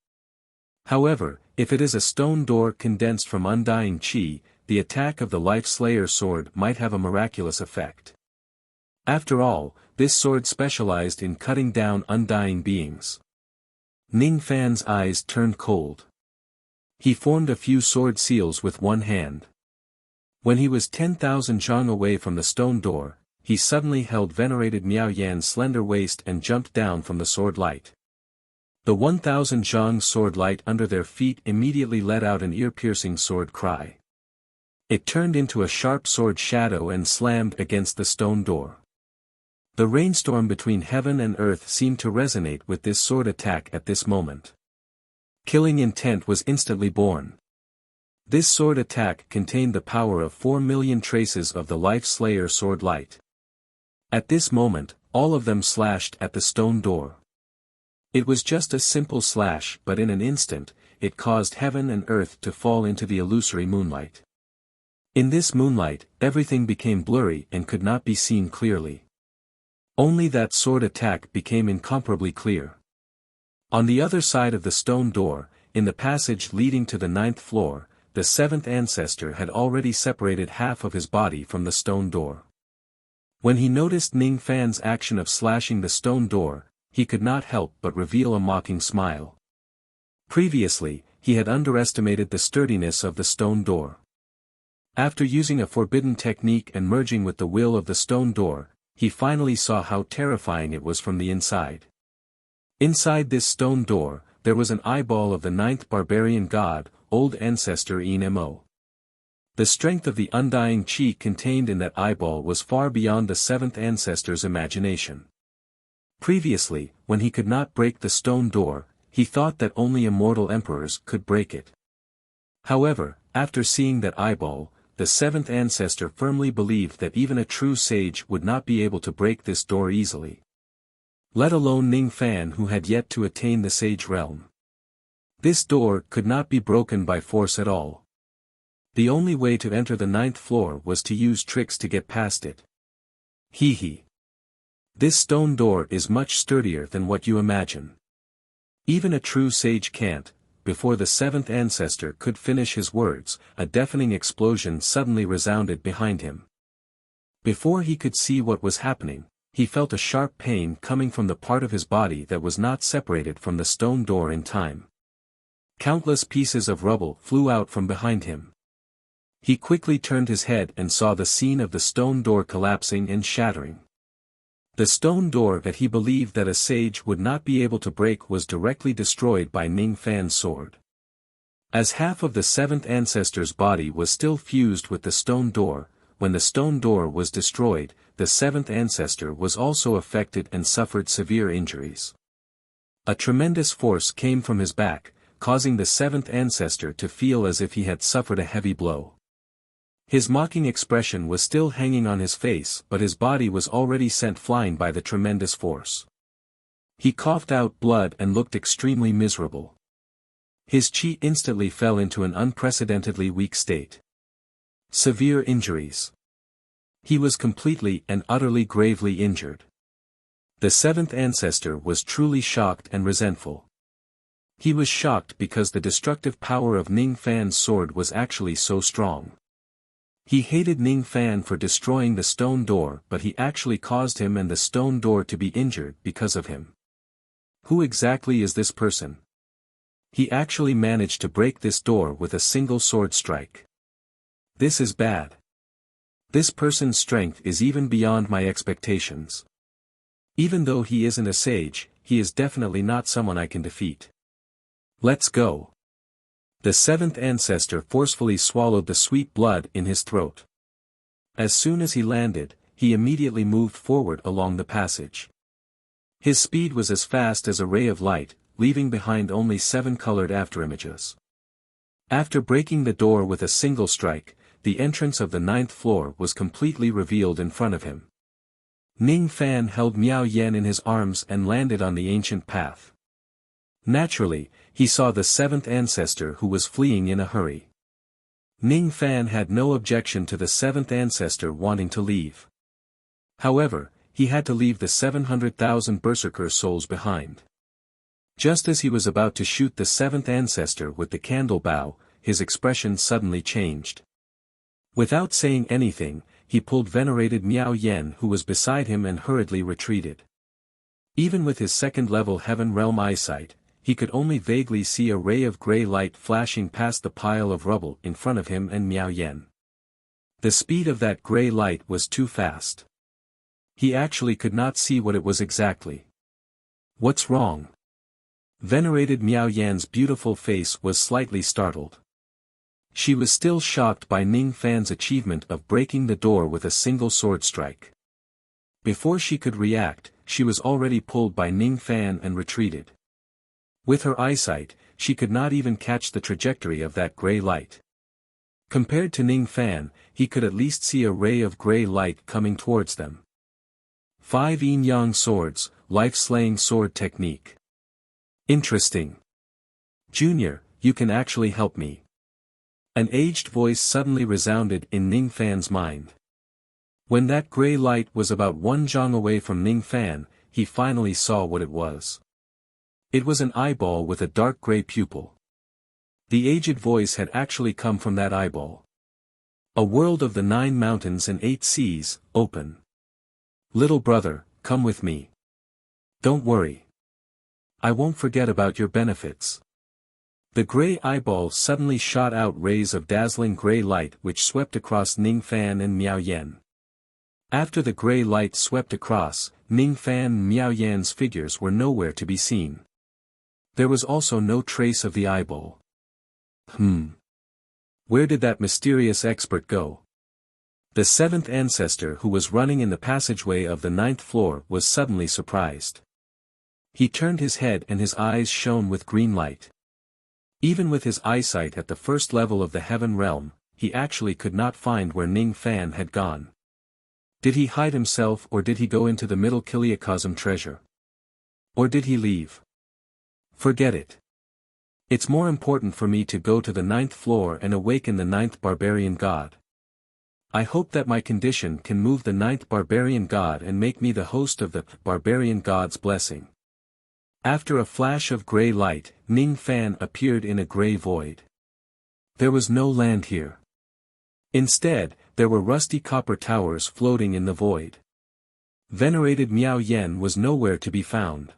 However, if it is a stone door condensed from undying chi, the attack of the Life Slayer sword might have a miraculous effect. After all, this sword specialized in cutting down undying beings. Ning Fan's eyes turned cold. He formed a few sword seals with one hand. When he was 10,000 zhang away from the stone door, he suddenly held venerated Miao Yan's slender waist and jumped down from the sword light. The 1,000 zhang sword light under their feet immediately let out an ear-piercing sword cry. It turned into a sharp sword shadow and slammed against the stone door. The rainstorm between heaven and earth seemed to resonate with this sword attack at this moment. Killing intent was instantly born. This sword attack contained the power of 4 million traces of the Life Slayer sword light. At this moment, all of them slashed at the stone door. It was just a simple slash, but in an instant, it caused heaven and earth to fall into the illusory moonlight. In this moonlight, everything became blurry and could not be seen clearly. Only that sword attack became incomparably clear. On the other side of the stone door, in the passage leading to the 9th floor, the 7th ancestor had already separated half of his body from the stone door. When he noticed Ning Fan's action of slashing the stone door, he could not help but reveal a mocking smile. Previously, he had underestimated the sturdiness of the stone door. After using a forbidden technique and merging with the will of the stone door, he finally saw how terrifying it was from the inside. Inside this stone door, there was an eyeball of the 9th barbarian god, old ancestor Enmo. The strength of the undying chi contained in that eyeball was far beyond the 7th ancestor's imagination. Previously, when he could not break the stone door, he thought that only immortal emperors could break it. However, after seeing that eyeball, the 7th ancestor firmly believed that even a true sage would not be able to break this door easily. Let alone Ning Fan, who had yet to attain the sage realm. This door could not be broken by force at all. The only way to enter the 9th floor was to use tricks to get past it. Hee. This stone door is much sturdier than what you imagine. Even a true sage can't. Before the 7th ancestor could finish his words, a deafening explosion suddenly resounded behind him. Before he could see what was happening, he felt a sharp pain coming from the part of his body that was not separated from the stone door in time. Countless pieces of rubble flew out from behind him. He quickly turned his head and saw the scene of the stone door collapsing and shattering. The stone door that he believed that a sage would not be able to break was directly destroyed by Ning Fan's sword. As half of the 7th ancestor's body was still fused with the stone door, when the stone door was destroyed, the 7th ancestor was also affected and suffered severe injuries. A tremendous force came from his back, causing the 7th ancestor to feel as if he had suffered a heavy blow. His mocking expression was still hanging on his face, but his body was already sent flying by the tremendous force. He coughed out blood and looked extremely miserable. His chi instantly fell into an unprecedentedly weak state. Severe injuries. He was completely and utterly gravely injured. The 7th ancestor was truly shocked and resentful. He was shocked because the destructive power of Ning Fan's sword was actually so strong. He hated Ning Fan for destroying the stone door, but he actually caused him and the stone door to be injured because of him. Who exactly is this person? He actually managed to break this door with a single sword strike. This is bad. This person's strength is even beyond my expectations. Even though he isn't a sage, he is definitely not someone I can defeat. Let's go. The 7th ancestor forcefully swallowed the sweet blood in his throat. As soon as he landed, he immediately moved forward along the passage. His speed was as fast as a ray of light, leaving behind only 7 colored afterimages. After breaking the door with a single strike, the entrance of the 9th floor was completely revealed in front of him. Ning Fan held Miao Yan in his arms and landed on the ancient path. Naturally, he saw the 7th ancestor who was fleeing in a hurry. Ning Fan had no objection to the 7th ancestor wanting to leave. However, he had to leave the 700,000 berserker souls behind. Just as he was about to shoot the seventh ancestor with the candle bow, his expression suddenly changed. Without saying anything, he pulled venerated Miao Yen who was beside him and hurriedly retreated. Even with his second-level heaven realm eyesight, he could only vaguely see a ray of gray light flashing past the pile of rubble in front of him and Miao Yen. The speed of that gray light was too fast. He actually could not see what it was exactly. What's wrong? Venerated Miao Yan's beautiful face was slightly startled. She was still shocked by Ning Fan's achievement of breaking the door with a single sword strike. Before she could react, she was already pulled by Ning Fan and retreated. With her eyesight, she could not even catch the trajectory of that gray light. Compared to Ning Fan, he could at least see a ray of gray light coming towards them. 5 Yin-Yang swords, life-slaying sword technique. Interesting. Junior, you can actually help me. An aged voice suddenly resounded in Ning Fan's mind. When that gray light was about 1 zhang away from Ning Fan, he finally saw what it was. It was an eyeball with a dark gray pupil. The aged voice had actually come from that eyeball. A world of the 9 mountains and 8 seas, open. Little brother, come with me. Don't worry. I won't forget about your benefits. The gray eyeball suddenly shot out rays of dazzling gray light which swept across Ning Fan and Miao Yen. After the gray light swept across, Ning Fan and Miao Yan's figures were nowhere to be seen. There was also no trace of the eyeball. Where did that mysterious expert go? The seventh ancestor who was running in the passageway of the 9th floor was suddenly surprised. He turned his head and his eyes shone with green light. Even with his eyesight at the first level of the heaven realm, he actually could not find where Ning Fan had gone. Did he hide himself or did he go into the middle Kiliacosm treasure? Or did he leave? Forget it. It's more important for me to go to the 9th floor and awaken the 9th barbarian god. I hope that my condition can move the 9th barbarian god and make me the host of the barbarian god's blessing. After a flash of gray light, Ning Fan appeared in a gray void. There was no land here. Instead, there were rusty copper towers floating in the void. Venerated Miao Yen was nowhere to be found.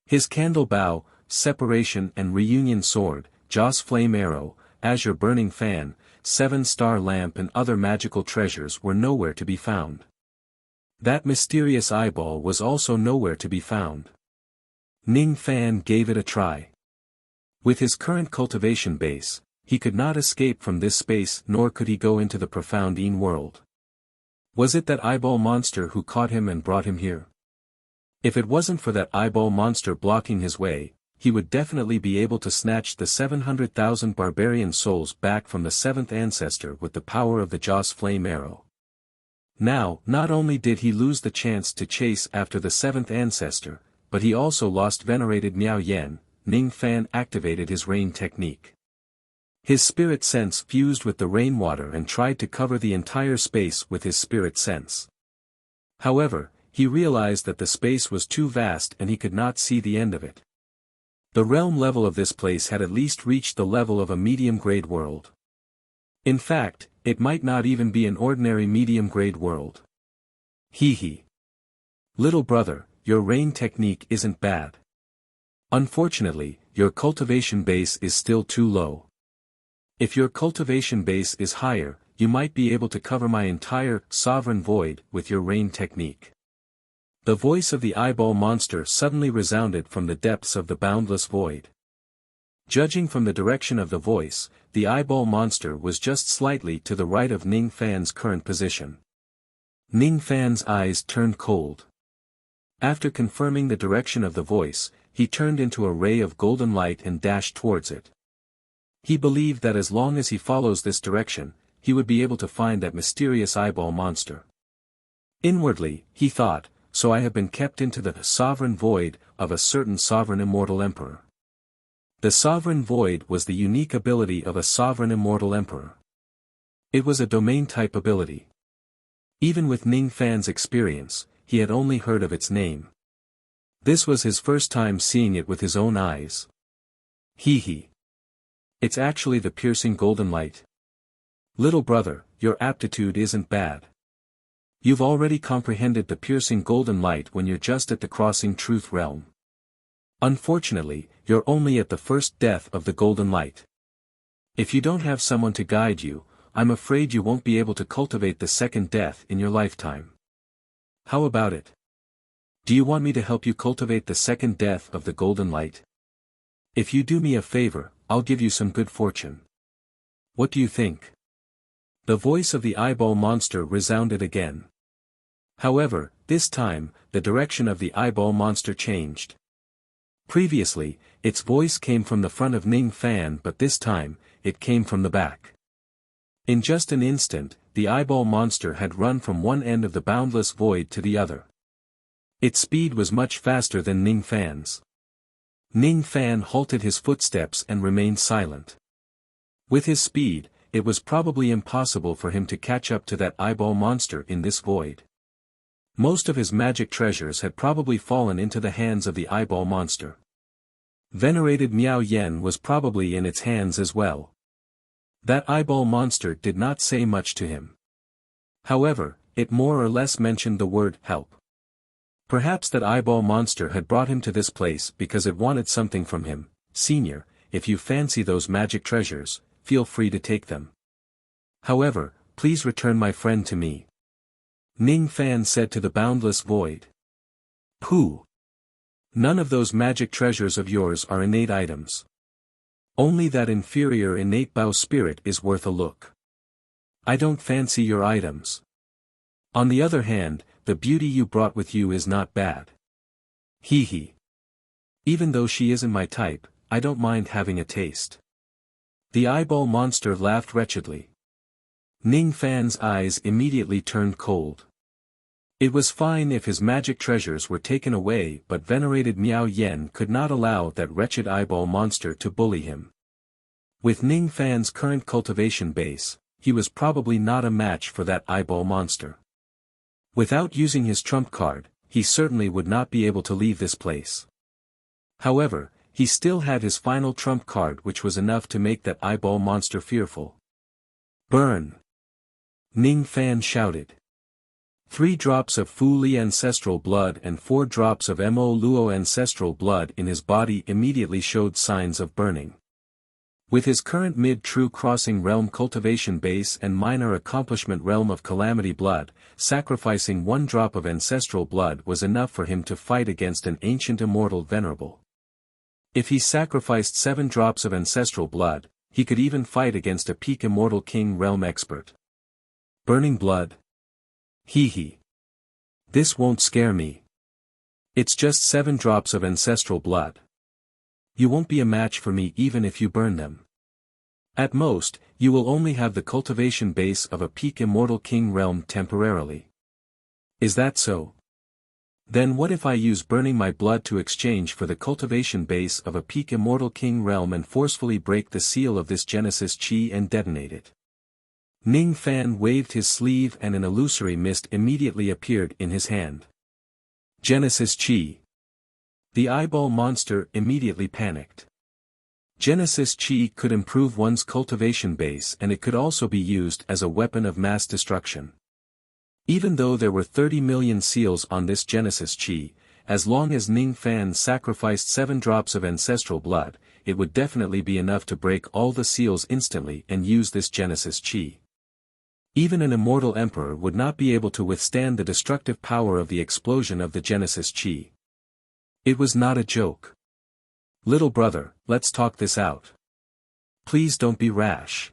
His candle bow, separation and reunion sword, Joss flame arrow, azure burning fan, 7-star lamp and other magical treasures were nowhere to be found. That mysterious eyeball was also nowhere to be found. Ning Fan gave it a try. With his current cultivation base, he could not escape from this space nor could he go into the profound Yin world. Was it that eyeball monster who caught him and brought him here? If it wasn't for that eyeball monster blocking his way, he would definitely be able to snatch the 700,000 barbarian souls back from the 7th ancestor with the power of the Joss flame arrow. Now, not only did he lose the chance to chase after the 7th ancestor, but he also lost venerated Miao Yen. Ning Fan activated his rain technique. His spirit sense fused with the rainwater and tried to cover the entire space with his spirit sense. However, he realized that the space was too vast and he could not see the end of it. The realm level of this place had at least reached the level of a medium-grade world. In fact, it might not even be an ordinary medium-grade world. Hee. Little brother, your rain technique isn't bad. Unfortunately, your cultivation base is still too low. If your cultivation base is higher, you might be able to cover my entire sovereign void with your rain technique. The voice of the eyeball monster suddenly resounded from the depths of the boundless void. Judging from the direction of the voice, the eyeball monster was just slightly to the right of Ning Fan's current position. Ning Fan's eyes turned cold. After confirming the direction of the voice, he turned into a ray of golden light and dashed towards it. He believed that as long as he follows this direction, he would be able to find that mysterious eyeball monster. Inwardly, he thought, so I have been kept into the sovereign void of a certain sovereign immortal emperor. The sovereign void was the unique ability of a sovereign immortal emperor. It was a domain-type ability. Even with Ning Fan's experience, he had only heard of its name. This was his first time seeing it with his own eyes. Hee. It's actually the piercing golden light. Little brother, your aptitude isn't bad. You've already comprehended the piercing golden light when you're just at the crossing truth realm. Unfortunately, you're only at the first death of the golden light. If you don't have someone to guide you, I'm afraid you won't be able to cultivate the second death in your lifetime. How about it? Do you want me to help you cultivate the second death of the golden light? If you do me a favor, I'll give you some good fortune. What do you think? The voice of the eyeball monster resounded again. However, this time, the direction of the eyeball monster changed. Previously, its voice came from the front of Ning Fan, but this time, it came from the back. In just an instant, the eyeball monster had run from one end of the boundless void to the other. Its speed was much faster than Ning Fan's. Ning Fan halted his footsteps and remained silent. With his speed, it was probably impossible for him to catch up to that eyeball monster in this void. Most of his magic treasures had probably fallen into the hands of the eyeball monster. Venerated Miao Yen was probably in its hands as well. That eyeball monster did not say much to him. However, it more or less mentioned the word help. Perhaps that eyeball monster had brought him to this place because it wanted something from him. Senior, if you fancy those magic treasures, feel free to take them. However, please return my friend to me. Ning Fan said to the boundless void. Pooh! None of those magic treasures of yours are innate items. Only that inferior innate Bao spirit is worth a look. I don't fancy your items. On the other hand, the beauty you brought with you is not bad. Hee. Even though she isn't my type, I don't mind having a taste. The eyeball monster laughed wretchedly. Ning Fan's eyes immediately turned cold. It was fine if his magic treasures were taken away, but venerated Miao Yen could not allow that wretched eyeball monster to bully him. With Ning Fan's current cultivation base, he was probably not a match for that eyeball monster. Without using his trump card, he certainly would not be able to leave this place. However, he still had his final trump card, which was enough to make that eyeball monster fearful. Burn! Ning Fan shouted. 3 drops of Fu Li ancestral blood and 4 drops of Mo Luo ancestral blood in his body immediately showed signs of burning. With his current mid-true crossing realm cultivation base and minor accomplishment realm of calamity blood, sacrificing 1 drop of ancestral blood was enough for him to fight against an ancient immortal venerable. If he sacrificed 7 drops of ancestral blood, he could even fight against a peak immortal king realm expert. Burning blood? Hee. This won't scare me. It's just 7 drops of ancestral blood. You won't be a match for me even if you burn them. At most, you will only have the cultivation base of a peak immortal king realm temporarily. Is that so? Then what if I use burning my blood to exchange for the cultivation base of a peak immortal king realm and forcefully break the seal of this Genesis Chi and detonate it? Ning Fan waved his sleeve and an illusory mist immediately appeared in his hand. Genesis Chi. The eyeball monster immediately panicked. Genesis Chi could improve one's cultivation base, and it could also be used as a weapon of mass destruction. Even though there were 30 million seals on this Genesis Chi, as long as Ning Fan sacrificed 7 drops of ancestral blood, it would definitely be enough to break all the seals instantly and use this Genesis Chi. Even an immortal emperor would not be able to withstand the destructive power of the explosion of the Genesis Chi. It was not a joke. Little brother, let's talk this out. Please don't be rash.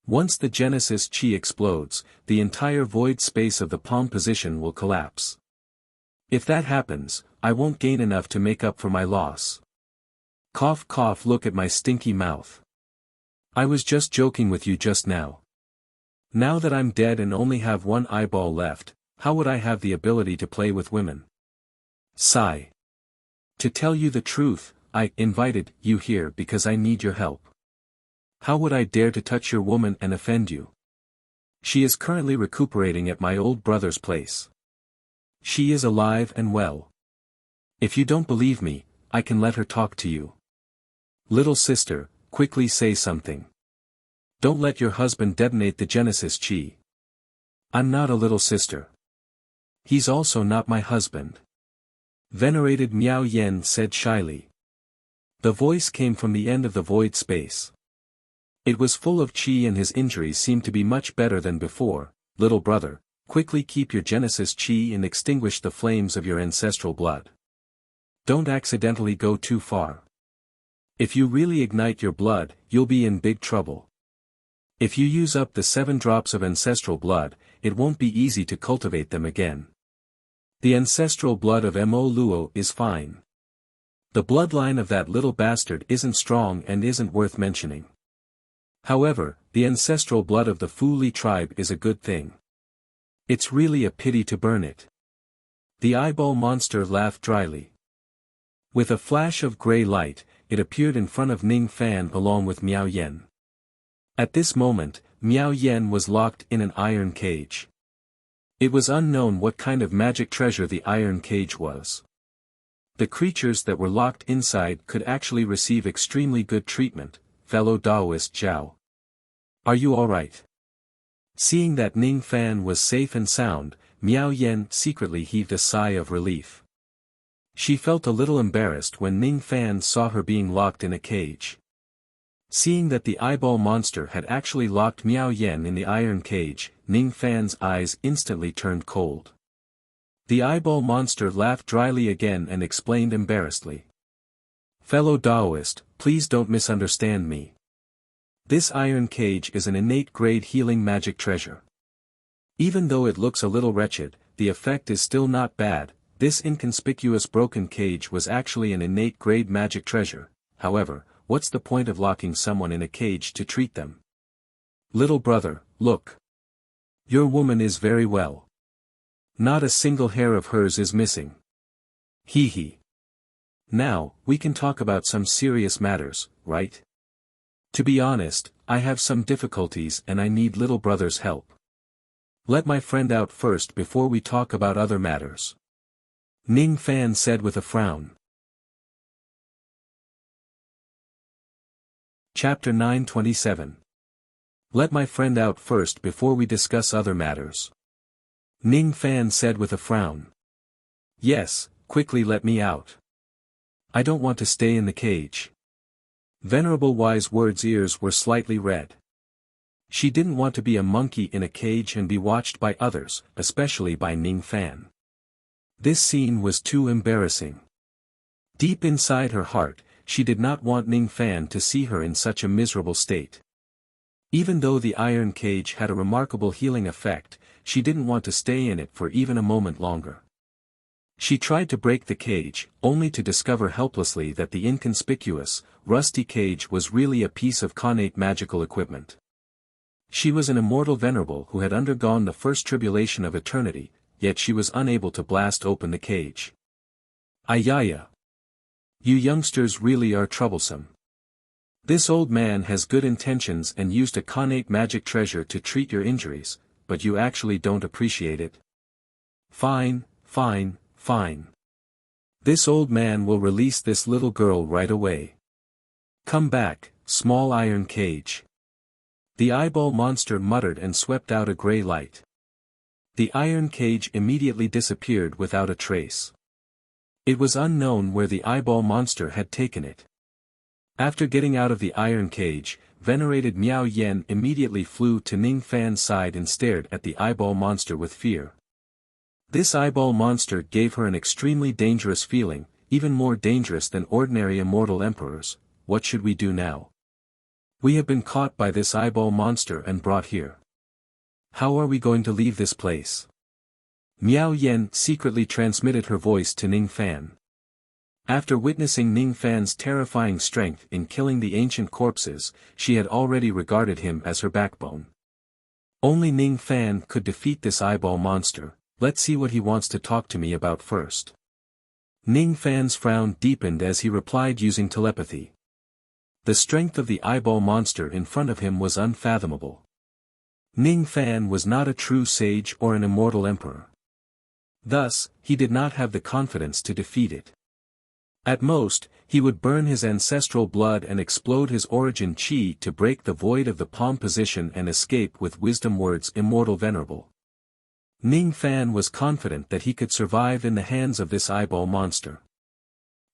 Once the Genesis Chi explodes, the entire void space of the palm position will collapse. If that happens, I won't gain enough to make up for my loss. Cough cough, look at my stinky mouth. I was just joking with you just now. Now that I'm dead and only have 1 eyeball left, how would I have the ability to play with women? Sigh. To tell you the truth, I invited you here because I need your help. How would I dare to touch your woman and offend you? She is currently recuperating at my old brother's place. She is alive and well. If you don't believe me, I can let her talk to you. Little sister, quickly say something. Don't let your husband detonate the Genesis chi. I'm not a little sister. He's also not my husband. Venerated Miao Yen said shyly. The voice came from the end of the void space. It was full of chi and his injuries seemed to be much better than before. Little brother, quickly keep your Genesis chi and extinguish the flames of your ancestral blood. Don't accidentally go too far. If you really ignite your blood, you'll be in big trouble. If you use up the 7 drops of ancestral blood, it won't be easy to cultivate them again. The ancestral blood of Mo Luo is fine. The bloodline of that little bastard isn't strong and isn't worth mentioning. However, the ancestral blood of the Fu Li tribe is a good thing. It's really a pity to burn it. The eyeball monster laughed dryly. With a flash of gray light, it appeared in front of Ning Fan along with Miao Yen. At this moment, Miao Yen was locked in an iron cage. It was unknown what kind of magic treasure the iron cage was. The creatures that were locked inside could actually receive extremely good treatment, fellow Taoist Zhao. Are you alright? Seeing that Ning Fan was safe and sound, Miao Yen secretly heaved a sigh of relief. She felt a little embarrassed when Ning Fan saw her being locked in a cage. Seeing that the eyeball monster had actually locked Miao Yen in the iron cage, Ning Fan's eyes instantly turned cold. The eyeball monster laughed dryly again and explained embarrassedly. Fellow Taoist, please don't misunderstand me. This iron cage is an innate grade healing magic treasure. Even though it looks a little wretched, the effect is still not bad. This inconspicuous broken cage was actually an innate grade magic treasure. However, what's the point of locking someone in a cage to treat them? Little brother, look. Your woman is very well. Not a single hair of hers is missing. Hee hee. Now, we can talk about some serious matters, right? To be honest, I have some difficulties and I need little brother's help. Let my friend out first before we talk about other matters. Ning Fan said with a frown. Chapter 927. Let my friend out first before we discuss other matters. Ning Fan said with a frown. Yes, quickly let me out. I don't want to stay in the cage. Venerable Wise Word's ears were slightly red. She didn't want to be a monkey in a cage and be watched by others, especially by Ning Fan. This scene was too embarrassing. Deep inside her heart, she did not want Ning Fan to see her in such a miserable state. Even though the iron cage had a remarkable healing effect, she didn't want to stay in it for even a moment longer. She tried to break the cage, only to discover helplessly that the inconspicuous, rusty cage was really a piece of connate magical equipment. She was an immortal venerable who had undergone the first tribulation of eternity, yet she was unable to blast open the cage. Ayaya. You youngsters really are troublesome. This old man has good intentions and used a connate magic treasure to treat your injuries, but you actually don't appreciate it. Fine, fine, fine. This old man will release this little girl right away. Come back, small iron cage. The eyeball monster muttered and swept out a gray light. The iron cage immediately disappeared without a trace. It was unknown where the eyeball monster had taken it. After getting out of the iron cage, venerated Miao Yen immediately flew to Ning Fan's side and stared at the eyeball monster with fear. This eyeball monster gave her an extremely dangerous feeling, even more dangerous than ordinary immortal emperors. What should we do now? We have been caught by this eyeball monster and brought here. How are we going to leave this place? Miao Yen secretly transmitted her voice to Ning Fan. After witnessing Ning Fan's terrifying strength in killing the ancient corpses, she had already regarded him as her backbone. Only Ning Fan could defeat this eyeball monster. Let's see what he wants to talk to me about first. Ning Fan's frown deepened as he replied using telepathy. The strength of the eyeball monster in front of him was unfathomable. Ning Fan was not a true sage or an immortal emperor. Thus, he did not have the confidence to defeat it. At most, he would burn his ancestral blood and explode his origin chi to break the void of the palm position and escape with wisdom words immortal venerable. Ning Fan was confident that he could survive in the hands of this eyeball monster.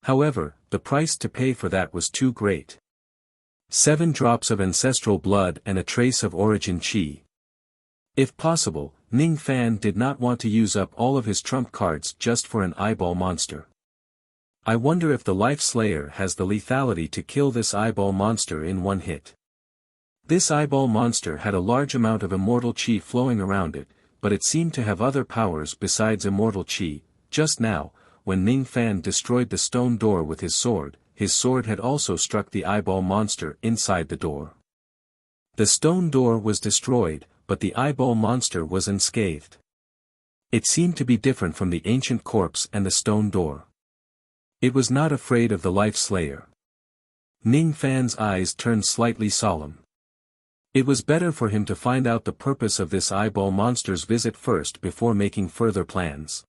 However, the price to pay for that was too great. 7 drops of ancestral blood and a trace of origin chi. If possible, Ning Fan did not want to use up all of his trump cards just for an eyeball monster. I wonder if the Life Slayer has the lethality to kill this eyeball monster in one hit. This eyeball monster had a large amount of immortal chi flowing around it, but it seemed to have other powers besides immortal chi. Just now, when Ning Fan destroyed the stone door with his sword had also struck the eyeball monster inside the door. The stone door was destroyed, but the eyeball monster was unscathed. It seemed to be different from the ancient corpse and the stone door. It was not afraid of the Life Slayer. Ning Fan's eyes turned slightly solemn. It was better for him to find out the purpose of this eyeball monster's visit first before making further plans.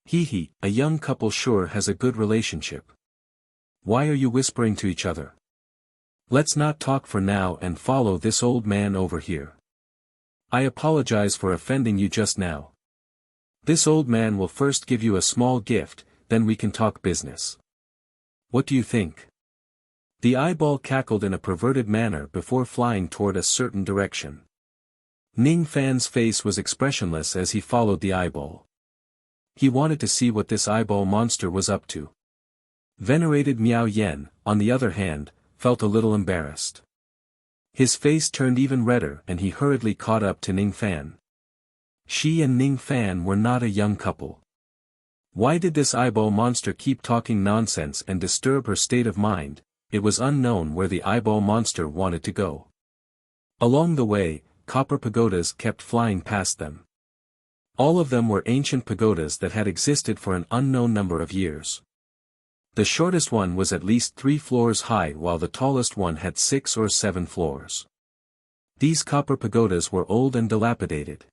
Hee, a young couple sure has a good relationship. Why are you whispering to each other? Let's not talk for now and follow this old man over here. I apologize for offending you just now. This old man will first give you a small gift, then we can talk business. What do you think? The eyeball cackled in a perverted manner before flying toward a certain direction. Ning Fan's face was expressionless as he followed the eyeball. He wanted to see what this eyeball monster was up to. Venerated Miao Yen, on the other hand, felt a little embarrassed. His face turned even redder and he hurriedly caught up to Ning Fan. She and Ning Fan were not a young couple. Why did this eyeball monster keep talking nonsense and disturb her state of mind? It was unknown where the eyeball monster wanted to go. Along the way, copper pagodas kept flying past them. All of them were ancient pagodas that had existed for an unknown number of years. The shortest one was at least 3 floors high while the tallest one had 6 or 7 floors. These copper pagodas were old and dilapidated.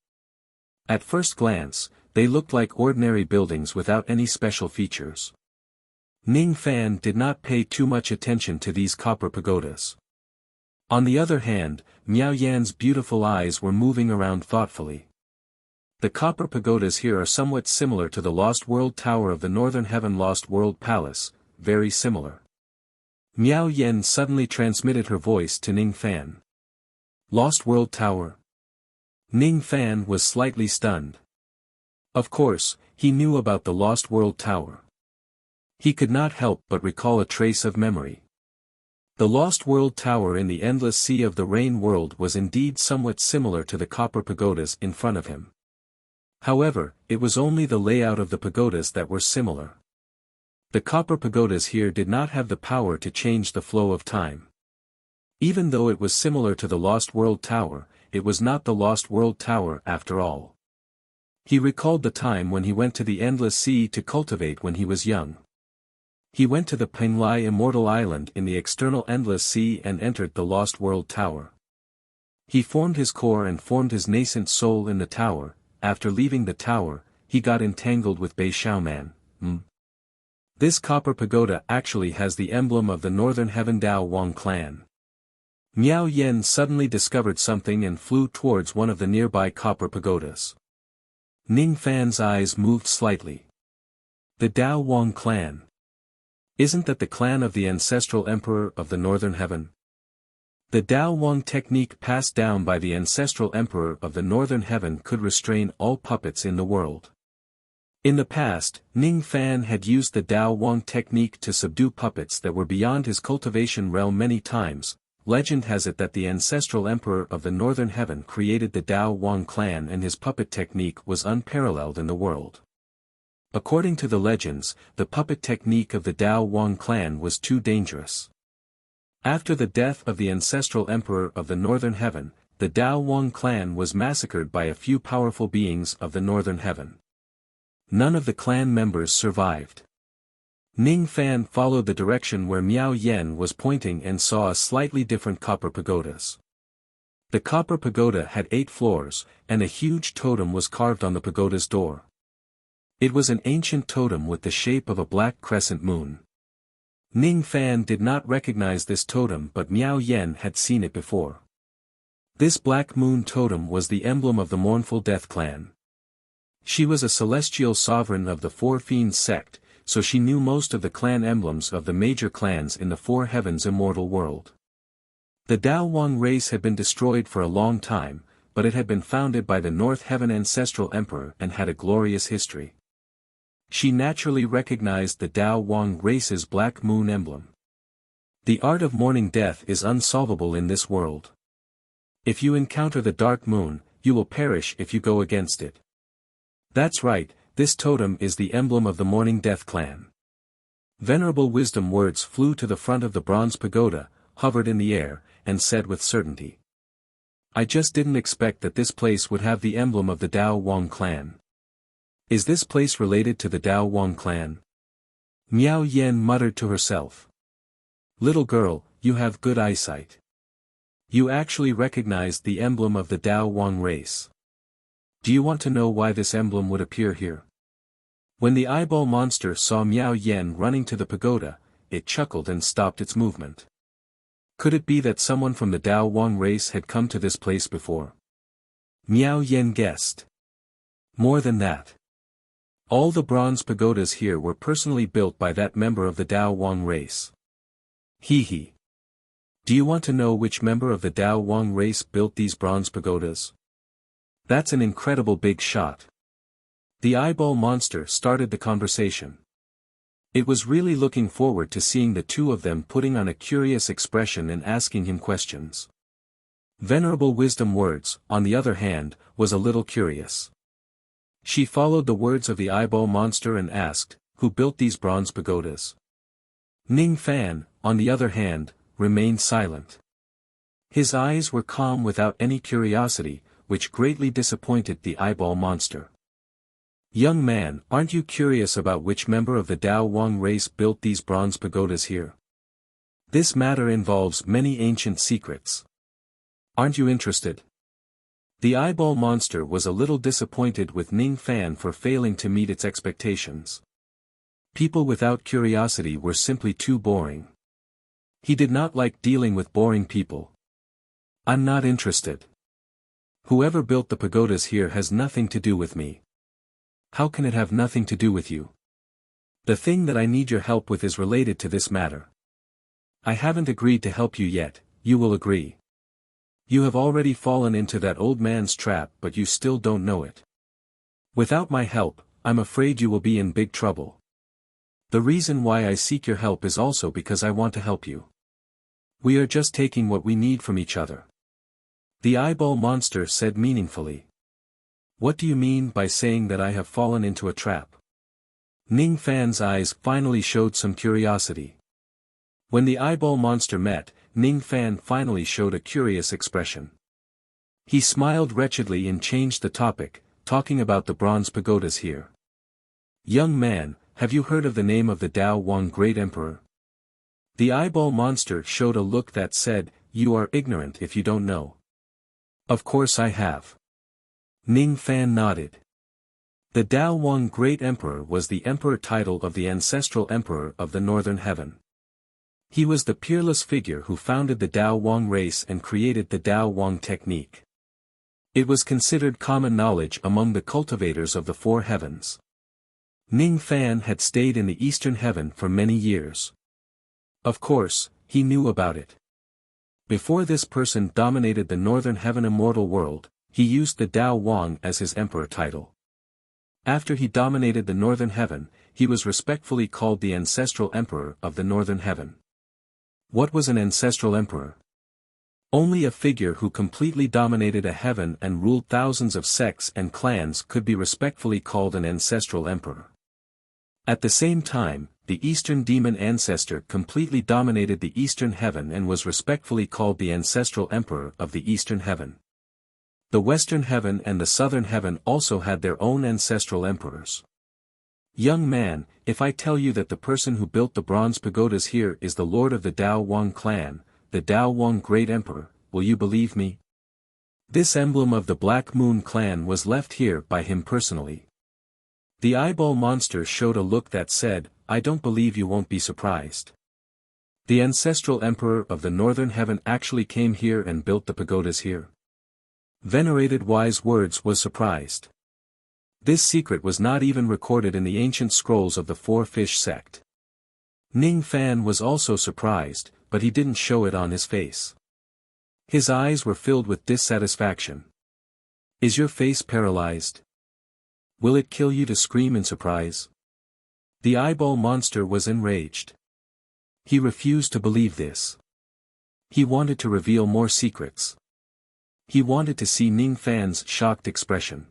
At first glance, they looked like ordinary buildings without any special features. Ning Fan did not pay too much attention to these copper pagodas. On the other hand, Miao Yan's beautiful eyes were moving around thoughtfully. The copper pagodas here are somewhat similar to the Lost World Tower of the Northern Heaven Lost World Palace, very similar. Miao Yan suddenly transmitted her voice to Ning Fan. Lost World Tower? Ning Fan was slightly stunned. Of course, he knew about the Lost World Tower. He could not help but recall a trace of memory. The Lost World Tower in the endless sea of the Rain World was indeed somewhat similar to the copper pagodas in front of him. However, it was only the layout of the pagodas that were similar. The copper pagodas here did not have the power to change the flow of time. Even though it was similar to the Lost World Tower, it was not the Lost World Tower after all. He recalled the time when he went to the Endless Sea to cultivate when he was young. He went to the Penglai Immortal Island in the external Endless Sea and entered the Lost World Tower. He formed his core and formed his nascent soul in the tower. After leaving the tower, he got entangled with Bei Xiaoman. This copper pagoda actually has the emblem of the Northern Heaven Dao Wang clan. Miao Yan suddenly discovered something and flew towards one of the nearby copper pagodas. Ning Fan's eyes moved slightly. The Dao Wang clan. Isn't that the clan of the ancestral emperor of the Northern Heaven? The Dao Wang technique passed down by the ancestral emperor of the Northern Heaven could restrain all puppets in the world. In the past, Ning Fan had used the Dao Wang technique to subdue puppets that were beyond his cultivation realm many times. Legend has it that the ancestral emperor of the Northern Heaven created the Dao Wang clan and his puppet technique was unparalleled in the world. According to the legends, the puppet technique of the Dao Wang clan was too dangerous. After the death of the ancestral emperor of the Northern Heaven, the Dao Wang clan was massacred by a few powerful beings of the Northern Heaven. None of the clan members survived. Ning Fan followed the direction where Miao Yan was pointing and saw a slightly different copper pagodas. The copper pagoda had 8 floors, and a huge totem was carved on the pagoda's door. It was an ancient totem with the shape of a black crescent moon. Ning Fan did not recognize this totem, but Miao Yen had seen it before. This black moon totem was the emblem of the mournful death clan. She was a celestial sovereign of the Four Fiends sect, so she knew most of the clan emblems of the major clans in the Four Heavens immortal world. The Dao Wang race had been destroyed for a long time, but it had been founded by the North Heaven ancestral emperor and had a glorious history. She naturally recognized the Dao Wang race's black moon emblem. The art of mourning death is unsolvable in this world. If you encounter the dark moon, you will perish if you go against it. That's right, this totem is the emblem of the mourning death clan. Venerable wisdom words flew to the front of the bronze pagoda, hovered in the air, and said with certainty. I just didn't expect that this place would have the emblem of the Dao Wang clan. Is this place related to the Dao Wang clan? Miao Yen muttered to herself. Little girl, you have good eyesight. You actually recognized the emblem of the Dao Wang race. Do you want to know why this emblem would appear here? When the eyeball monster saw Miao Yen running to the pagoda, it chuckled and stopped its movement. Could it be that someone from the Dao Wang race had come to this place before? Miao Yen guessed. More than that. All the bronze pagodas here were personally built by that member of the Dao Wang race. Hee hee. Do you want to know which member of the Dao Wang race built these bronze pagodas? That's an incredible big shot. The eyeball monster started the conversation. It was really looking forward to seeing the two of them putting on a curious expression and asking him questions. Venerable wisdom words, on the other hand, was a little curious. She followed the words of the eyeball monster and asked, who built these bronze pagodas? Ning Fan, on the other hand, remained silent. His eyes were calm without any curiosity, which greatly disappointed the eyeball monster. Young man, aren't you curious about which member of the Dao Wang race built these bronze pagodas here? This matter involves many ancient secrets. Aren't you interested? The eyeball monster was a little disappointed with Ning Fan for failing to meet its expectations. People without curiosity were simply too boring. He did not like dealing with boring people. I'm not interested. Whoever built the pagodas here has nothing to do with me. How can it have nothing to do with you? The thing that I need your help with is related to this matter. I haven't agreed to help you yet, you will agree. You have already fallen into that old man's trap, but you still don't know it. Without my help, I'm afraid you will be in big trouble. The reason why I seek your help is also because I want to help you. We are just taking what we need from each other. The eyeball monster said meaningfully. What do you mean by saying that I have fallen into a trap? Ning Fan's eyes finally showed some curiosity. When the eyeball monster met, Ning Fan finally showed a curious expression. He smiled wretchedly and changed the topic, talking about the bronze pagodas here. Young man, have you heard of the name of the Dao Wang Great Emperor? The eyeball monster showed a look that said, you are ignorant if you don't know. Of course I have. Ning Fan nodded. The Dao Wang Great Emperor was the emperor title of the ancestral emperor of the Northern Heaven. He was the peerless figure who founded the Dao Wang race and created the Dao Wang technique. It was considered common knowledge among the cultivators of the Four Heavens. Ning Fan had stayed in the Eastern Heaven for many years. Of course, he knew about it. Before this person dominated the Northern Heaven immortal world, he used the Dao Wang as his emperor title. After he dominated the Northern Heaven, he was respectfully called the ancestral emperor of the Northern Heaven. What was an ancestral emperor? Only a figure who completely dominated a heaven and ruled thousands of sects and clans could be respectfully called an ancestral emperor. At the same time, the Eastern Demon Ancestor completely dominated the Eastern Heaven and was respectfully called the ancestral emperor of the Eastern Heaven. The Western Heaven and the Southern Heaven also had their own ancestral emperors. Young man, if I tell you that the person who built the bronze pagodas here is the lord of the Dao Wang clan, the Dao Wang Great Emperor, will you believe me? This emblem of the Black Moon clan was left here by him personally. The eyeball monster showed a look that said, "I don't believe you won't be surprised. The ancestral emperor of the northern heaven actually came here and built the pagodas here." Venerated Wise Words was surprised. This secret was not even recorded in the ancient scrolls of the Four Fish sect. Ning Fan was also surprised, but he didn't show it on his face. His eyes were filled with dissatisfaction. "Is your face paralyzed? Will it kill you to scream in surprise?" The eyeball monster was enraged. He refused to believe this. He wanted to reveal more secrets. He wanted to see Ning Fan's shocked expression.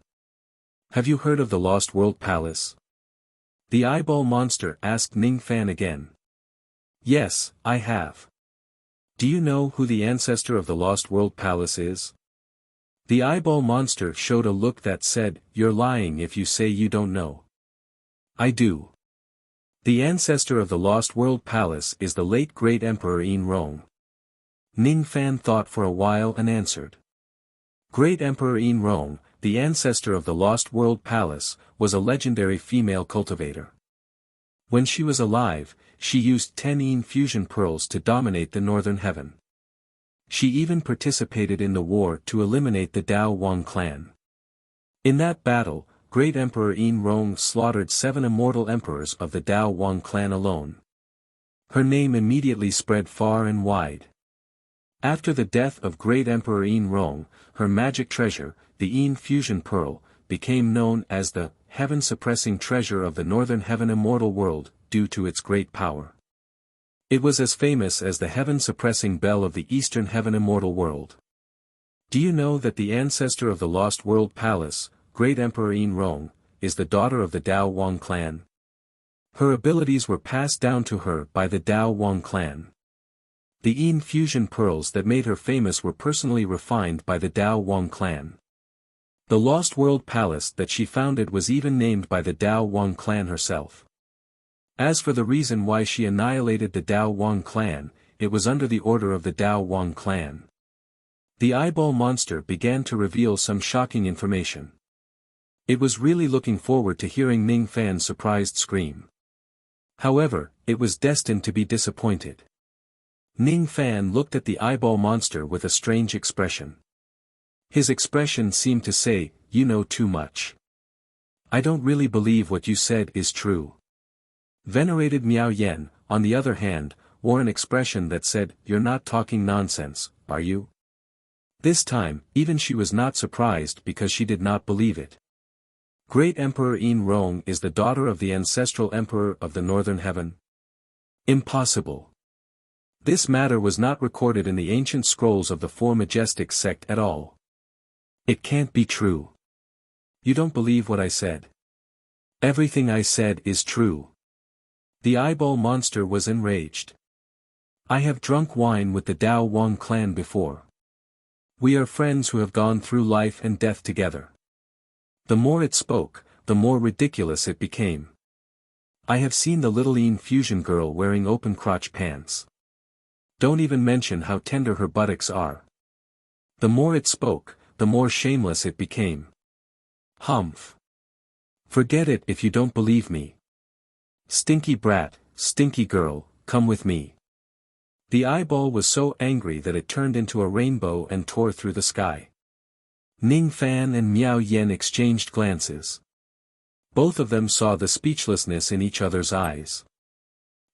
"Have you heard of the Lost World Palace?" The eyeball monster asked Ning Fan again. "Yes, I have." "Do you know who the ancestor of the Lost World Palace is?" The eyeball monster showed a look that said, "You're lying if you say you don't know." "I do. The ancestor of the Lost World Palace is the late great Emperor Yin Rong." Ning Fan thought for a while and answered. Great Emperor Yin Rong, the ancestor of the Lost World Palace, was a legendary female cultivator. When she was alive, she used 10 Yin fusion pearls to dominate the northern heaven. She even participated in the war to eliminate the Dao Wang clan. In that battle, Great Emperor Yin Rong slaughtered 7 immortal emperors of the Dao Wang clan alone. Her name immediately spread far and wide. After the death of Great Emperor Yin Rong, her magic treasure, the Yin fusion pearl, became known as the heaven-suppressing treasure of the northern heaven immortal world, due to its great power. It was as famous as the heaven-suppressing bell of the eastern heaven immortal world. Do you know that the ancestor of the Lost World Palace, Great Emperor Yin Rong, is the daughter of the Dao Wang clan? Her abilities were passed down to her by the Dao Wang clan. The Yin fusion pearls that made her famous were personally refined by the Dao Wang clan. The Lost World Palace that she founded was even named by the Dao Wang clan herself. As for the reason why she annihilated the Dao Wang clan, it was under the order of the Dao Wang clan. The eyeball monster began to reveal some shocking information. It was really looking forward to hearing Ning Fan's surprised scream. However, it was destined to be disappointed. Ning Fan looked at the eyeball monster with a strange expression. His expression seemed to say, "You know too much. I don't really believe what you said is true." Venerated Miao Yen, on the other hand, wore an expression that said, "You're not talking nonsense, are you?" This time, even she was not surprised because she did not believe it. Great Emperor Yin Rong is the daughter of the ancestral emperor of the northern heaven? Impossible. This matter was not recorded in the ancient scrolls of the Four Majestic sect at all. It can't be true. You don't believe what I said. Everything I said is true. The eyeball monster was enraged. I have drunk wine with the Dao Wang clan before. We are friends who have gone through life and death together. The more it spoke, the more ridiculous it became. I have seen the little Yin fusion girl wearing open crotch pants. Don't even mention how tender her buttocks are. The more it spoke, the more shameless it became. Humph. Forget it if you don't believe me. Stinky brat, stinky girl, come with me. The eyeball was so angry that it turned into a rainbow and tore through the sky. Ning Fan and Miao Yen exchanged glances. Both of them saw the speechlessness in each other's eyes.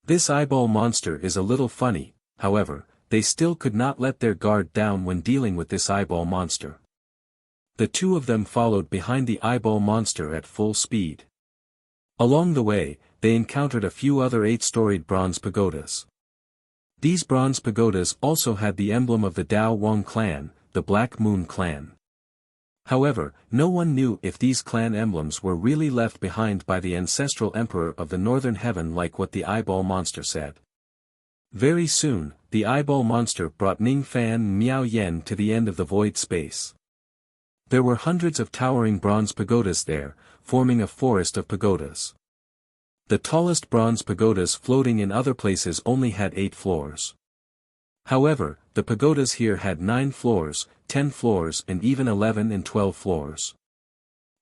This eyeball monster is a little funny, however, they still could not let their guard down when dealing with this eyeball monster. The two of them followed behind the eyeball monster at full speed. Along the way, they encountered a few other 8-storied bronze pagodas. These bronze pagodas also had the emblem of the Dao Wang clan, the Black Moon clan. However, no one knew if these clan emblems were really left behind by the ancestral emperor of the northern heaven like what the eyeball monster said. Very soon, the eyeball monster brought Ning Fan and Miao Yen to the end of the void space. There were hundreds of towering bronze pagodas there, forming a forest of pagodas. The tallest bronze pagodas floating in other places only had 8 floors. However, the pagodas here had 9 floors, 10 floors and even 11 and 12 floors.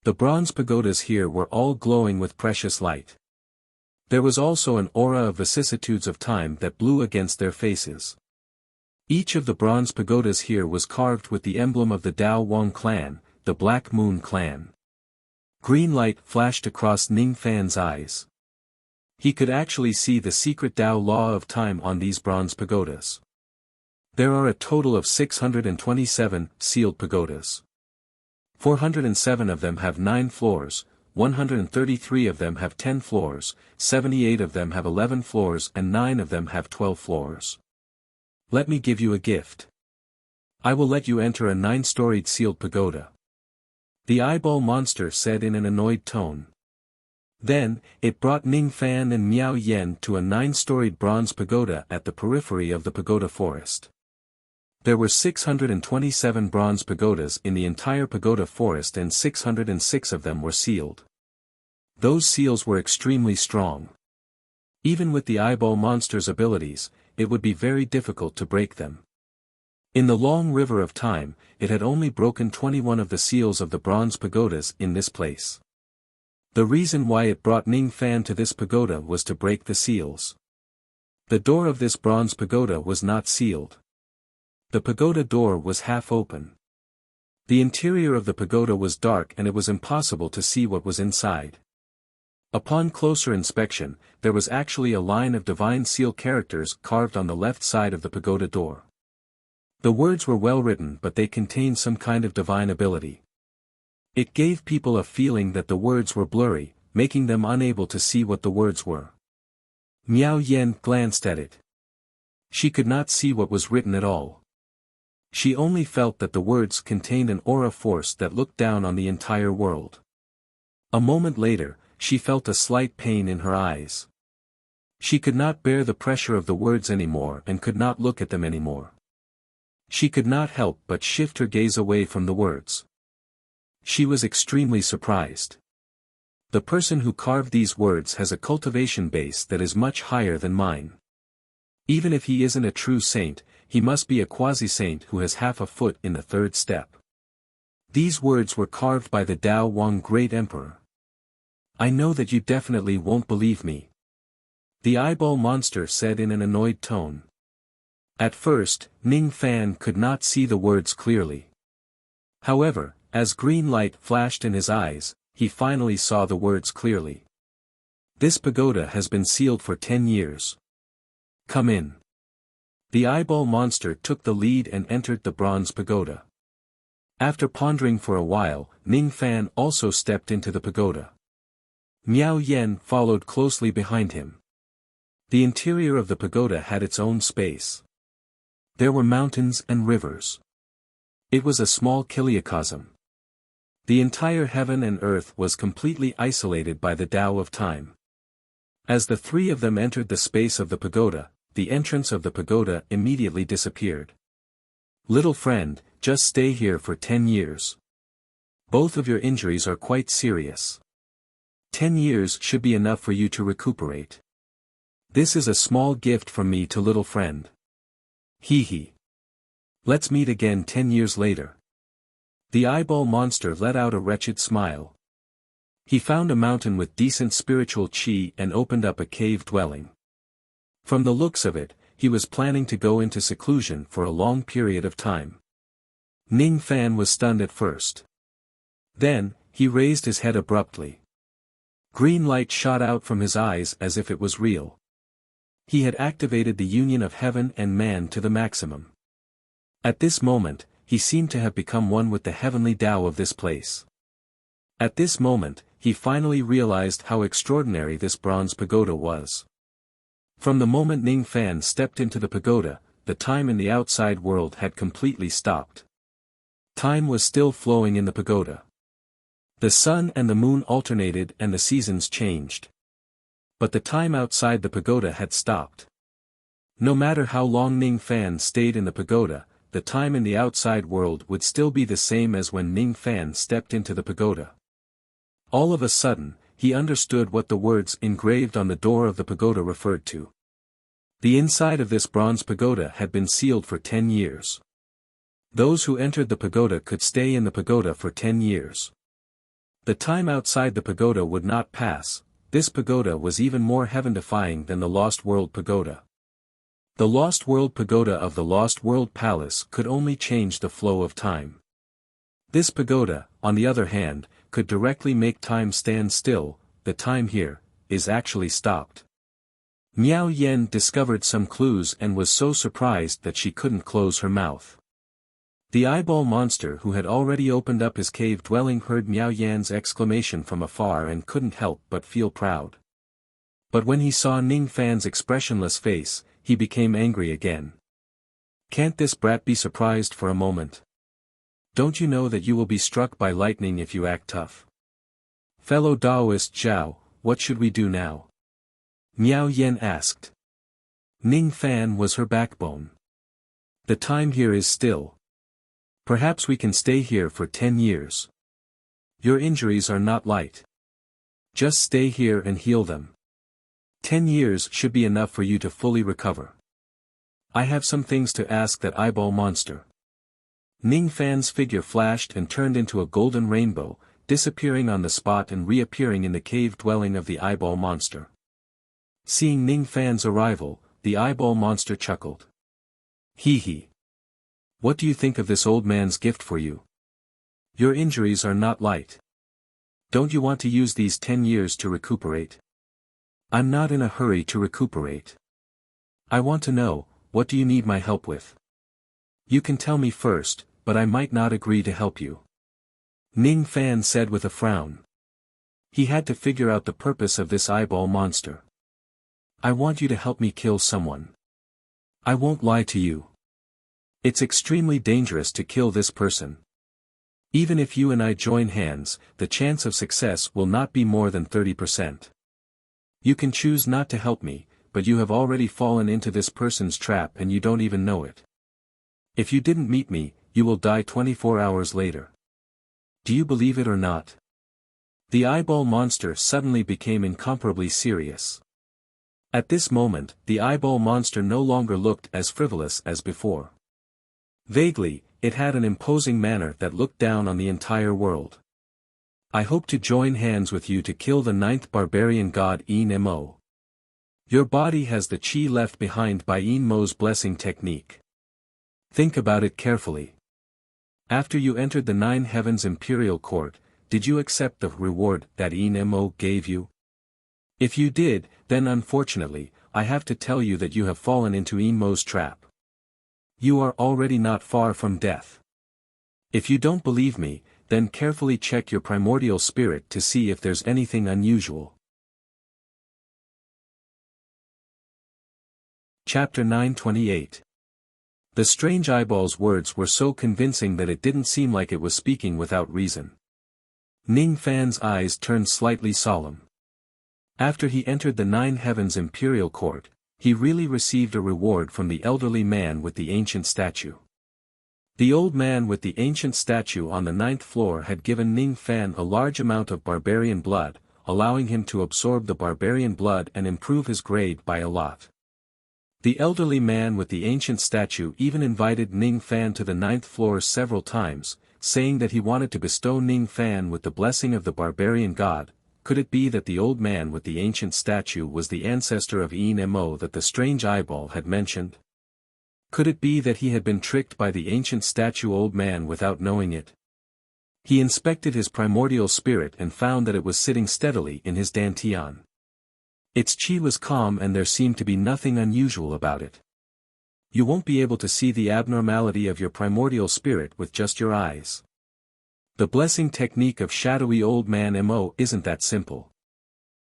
The bronze pagodas here were all glowing with precious light. There was also an aura of vicissitudes of time that blew against their faces. Each of the bronze pagodas here was carved with the emblem of the Dao Wang clan, the Black Moon clan. Green light flashed across Ning Fan's eyes. He could actually see the secret Dao law of time on these bronze pagodas. There are a total of 627 sealed pagodas. 407 of them have 9 floors, 133 of them have 10 floors, 78 of them have 11 floors and 9 of them have 12 floors. Let me give you a gift. I will let you enter a 9-storied sealed pagoda. The eyeball monster said in an annoyed tone. Then, it brought Ning Fan and Miao Yen to a 9-storied bronze pagoda at the periphery of the pagoda forest. There were 627 bronze pagodas in the entire pagoda forest and 606 of them were sealed. Those seals were extremely strong. Even with the eyeball monster's abilities, it would be very difficult to break them. In the long river of time, it had only broken 21 of the seals of the bronze pagodas in this place. The reason why it brought Ning Fan to this pagoda was to break the seals. The door of this bronze pagoda was not sealed. The pagoda door was half open. The interior of the pagoda was dark and it was impossible to see what was inside. Upon closer inspection, there was actually a line of divine seal characters carved on the left side of the pagoda door. The words were well written but they contained some kind of divine ability. It gave people a feeling that the words were blurry, making them unable to see what the words were. Miao Yen glanced at it. She could not see what was written at all. She only felt that the words contained an aura force that looked down on the entire world. A moment later, she felt a slight pain in her eyes. She could not bear the pressure of the words anymore and could not look at them anymore. She could not help but shift her gaze away from the words. She was extremely surprised. The person who carved these words has a cultivation base that is much higher than mine. Even if he isn't a true saint, he must be a quasi-saint who has half a foot in the 3rd step. These words were carved by the Dao Wang Great Emperor. I know that you definitely won't believe me. The eyeball monster said in an annoyed tone. At first, Ning Fan could not see the words clearly. However, as green light flashed in his eyes, he finally saw the words clearly. This pagoda has been sealed for 10 years. Come in. The eyeball monster took the lead and entered the bronze pagoda. After pondering for a while, Ning Fan also stepped into the pagoda. Miao Yen followed closely behind him. The interior of the pagoda had its own space. There were mountains and rivers. It was a small kiliocosm. The entire heaven and earth was completely isolated by the Tao of time. As the 3 of them entered the space of the pagoda, the entrance of the pagoda immediately disappeared. Little friend, just stay here for 10 years. Both of your injuries are quite serious. 10 years should be enough for you to recuperate. This is a small gift from me to little friend. Hee hee. Let's meet again 10 years later. The eyeball monster let out a wretched smile. He found a mountain with decent spiritual chi and opened up a cave dwelling. From the looks of it, he was planning to go into seclusion for a long period of time. Ning Fan was stunned at first. Then, he raised his head abruptly. Green light shot out from his eyes as if it was real. He had activated the union of heaven and man to the maximum. At this moment, he seemed to have become one with the heavenly Tao of this place. At this moment, he finally realized how extraordinary this bronze pagoda was. From the moment Ning Fan stepped into the pagoda, the time in the outside world had completely stopped. Time was still flowing in the pagoda. The sun and the moon alternated and the seasons changed. But the time outside the pagoda had stopped. No matter how long Ning Fan stayed in the pagoda, the time in the outside world would still be the same as when Ning Fan stepped into the pagoda. All of a sudden, he understood what the words engraved on the door of the pagoda referred to. The inside of this bronze pagoda had been sealed for 10 years. Those who entered the pagoda could stay in the pagoda for 10 years. The time outside the pagoda would not pass. This pagoda was even more heaven-defying than the Lost World Pagoda. The Lost World Pagoda of the Lost World Palace could only change the flow of time. This pagoda, on the other hand, could directly make time stand still. The time here is actually stopped. Miao Yen discovered some clues and was so surprised that she couldn't close her mouth. The eyeball monster who had already opened up his cave dwelling heard Miao Yan's exclamation from afar and couldn't help but feel proud. But when he saw Ning Fan's expressionless face, he became angry again. Can't this brat be surprised for a moment? Don't you know that you will be struck by lightning if you act tough? Fellow Taoist Zhao, what should we do now? Miao Yen asked. Ning Fan was her backbone. The time here is still. Perhaps we can stay here for 10 years. Your injuries are not light. Just stay here and heal them. 10 years should be enough for you to fully recover. I have some things to ask that eyeball monster. Ning Fan's figure flashed and turned into a golden rainbow, disappearing on the spot and reappearing in the cave dwelling of the eyeball monster. Seeing Ning Fan's arrival, the eyeball monster chuckled. Hee hee. What do you think of this old man's gift for you? Your injuries are not light. Don't you want to use these 10 years to recuperate? I'm not in a hurry to recuperate. I want to know, what do you need my help with? You can tell me first, but I might not agree to help you. Ning Fan said with a frown. He had to figure out the purpose of this eyeball monster. I want you to help me kill someone. I won't lie to you. It's extremely dangerous to kill this person. Even if you and I join hands, the chance of success will not be more than 30%. You can choose not to help me, but you have already fallen into this person's trap and you don't even know it. If you didn't meet me, you will die 24 hours later. Do you believe it or not? The eyeball monster suddenly became incomparably serious. At this moment, the eyeball monster no longer looked as frivolous as before. Vaguely, it had an imposing manner that looked down on the entire world. I hope to join hands with you to kill the 9th barbarian god Yin Mo. Your body has the chi left behind by Yin Mo's blessing technique. Think about it carefully. After you entered the 9 Heavens Imperial Court, did you accept the reward that Yin Mo gave you? If you did, then unfortunately, I have to tell you that you have fallen into Yin Mo's trap. You are already not far from death. If you don't believe me, then carefully check your primordial spirit to see if there's anything unusual. Chapter 928. The strange eyeball's words were so convincing that it didn't seem like it was speaking without reason. Ning Fan's eyes turned slightly solemn. After he entered the 9 Heavens Imperial Court, he really received a reward from the elderly man with the ancient statue. The old man with the ancient statue on the 9th floor had given Ning Fan a large amount of barbarian blood, allowing him to absorb the barbarian blood and improve his grade by a lot. The elderly man with the ancient statue even invited Ning Fan to the 9th floor several times, saying that he wanted to bestow Ning Fan with the blessing of the barbarian god. Could it be that the old man with the ancient statue was the ancestor of Yin Mo that the strange eyeball had mentioned? Could it be that he had been tricked by the ancient statue old man without knowing it? He inspected his primordial spirit and found that it was sitting steadily in his dantian. Its chi was calm and there seemed to be nothing unusual about it. You won't be able to see the abnormality of your primordial spirit with just your eyes. The blessing technique of shadowy old man Mo isn't that simple.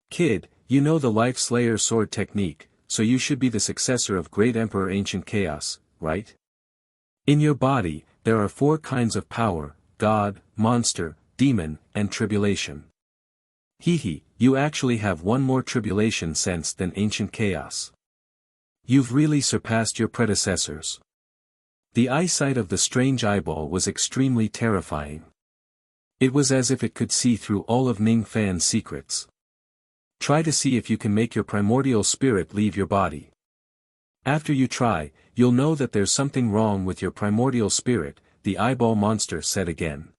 Kid, you know the Life Slayer sword technique, so you should be the successor of Great Emperor Ancient Chaos, right? In your body, there are 4 kinds of power: God, monster, demon, and tribulation. Hee, you actually have one more tribulation sense than Ancient Chaos. You've really surpassed your predecessors. The eyesight of the strange eyeball was extremely terrifying. It was as if it could see through all of Ning Fan's secrets. Try to see if you can make your primordial spirit leave your body. After you try, you'll know that there's something wrong with your primordial spirit, the eyeball monster said again.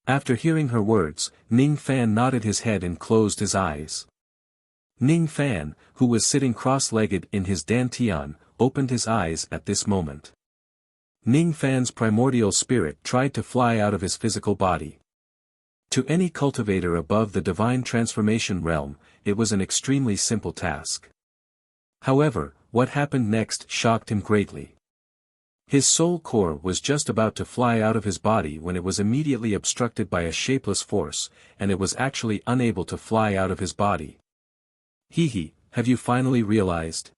After hearing her words, Ning Fan nodded his head and closed his eyes. Ning Fan, who was sitting cross-legged in his dantian, opened his eyes at this moment. Ning Fan's primordial spirit tried to fly out of his physical body. To any cultivator above the divine transformation realm, it was an extremely simple task. However, what happened next shocked him greatly. His soul core was just about to fly out of his body when it was immediately obstructed by a shapeless force, and it was actually unable to fly out of his body. Hehe, have you finally realized?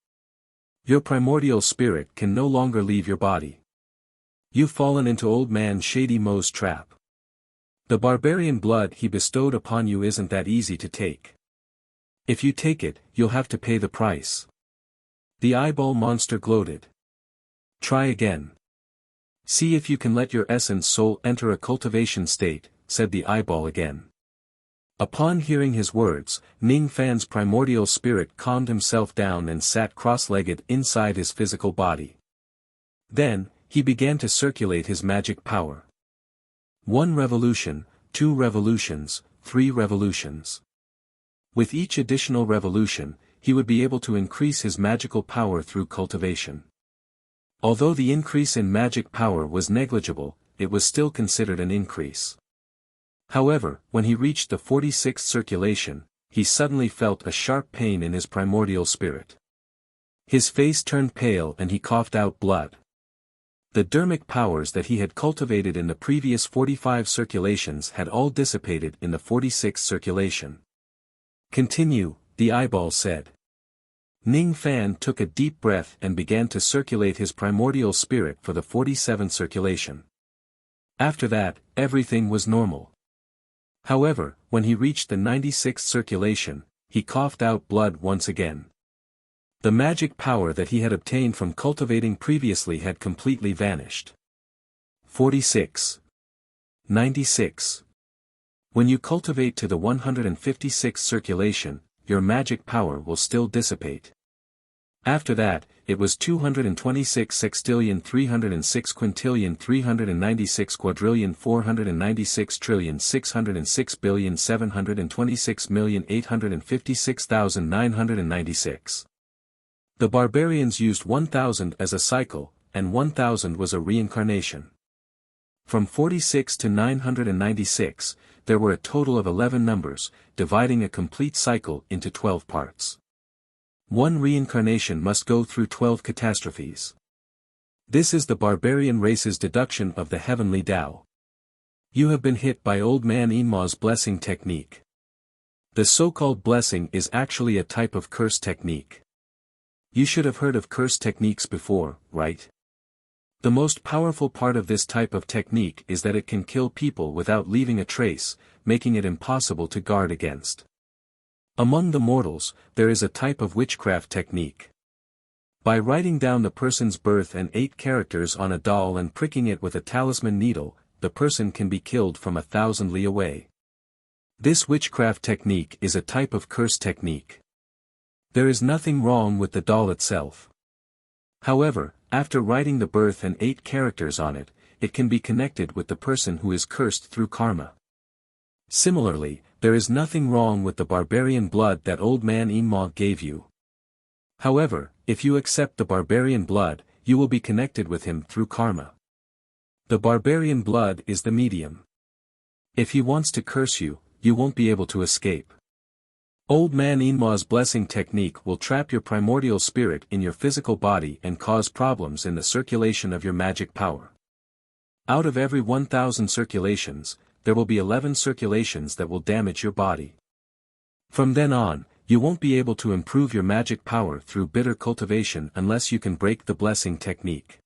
Your primordial spirit can no longer leave your body. You've fallen into Old Man Shady Mo's trap. The barbarian blood he bestowed upon you isn't that easy to take. If you take it, you'll have to pay the price. The eyeball monster gloated. Try again. See if you can let your essence soul enter a cultivation state, said the eyeball again. Upon hearing his words, Ning Fan's primordial spirit calmed himself down and sat cross-legged inside his physical body. Then, he began to circulate his magic power. 1 revolution, 2 revolutions, 3 revolutions. With each additional revolution, he would be able to increase his magical power through cultivation. Although the increase in magic power was negligible, it was still considered an increase. However, when he reached the 46th circulation, he suddenly felt a sharp pain in his primordial spirit. His face turned pale and he coughed out blood. The dermic powers that he had cultivated in the previous 45 circulations had all dissipated in the 46th circulation. Continue, the eyeball said. Ning Fan took a deep breath and began to circulate his primordial spirit for the 47th circulation. After that, everything was normal. However, when he reached the 96th circulation, he coughed out blood once again. The magic power that he had obtained from cultivating previously had completely vanished. 46. 96. When you cultivate to the 156th circulation, your magic power will still dissipate. After that, it was 226 sextillion 306 quintillion 396 quadrillion 496 trillion 606 billion 726,856,996. The barbarians used 1000 as a cycle, and 1000 was a reincarnation. From 46 to 996, there were a total of 11 numbers, dividing a complete cycle into 12 parts. One reincarnation must go through 12 catastrophes. This is the barbarian race's deduction of the heavenly Tao. You have been hit by Old Man Inma's blessing technique. The so-called blessing is actually a type of curse technique. You should have heard of curse techniques before, right? The most powerful part of this type of technique is that it can kill people without leaving a trace, making it impossible to guard against. Among the mortals, there is a type of witchcraft technique. By writing down the person's birth and 8 characters on a doll and pricking it with a talisman needle, the person can be killed from 1,000 li away. This witchcraft technique is a type of curse technique. There is nothing wrong with the doll itself. However, after writing the birth and 8 characters on it, it can be connected with the person who is cursed through karma. Similarly, there is nothing wrong with the barbarian blood that Old Man Inma gave you. However, if you accept the barbarian blood, you will be connected with him through karma. The barbarian blood is the medium. If he wants to curse you, you won't be able to escape. Old Man Inma's blessing technique will trap your primordial spirit in your physical body and cause problems in the circulation of your magic power. Out of every 1000 circulations, there will be 11 circulations that will damage your body. From then on, you won't be able to improve your magic power through bitter cultivation unless you can break the blessing technique.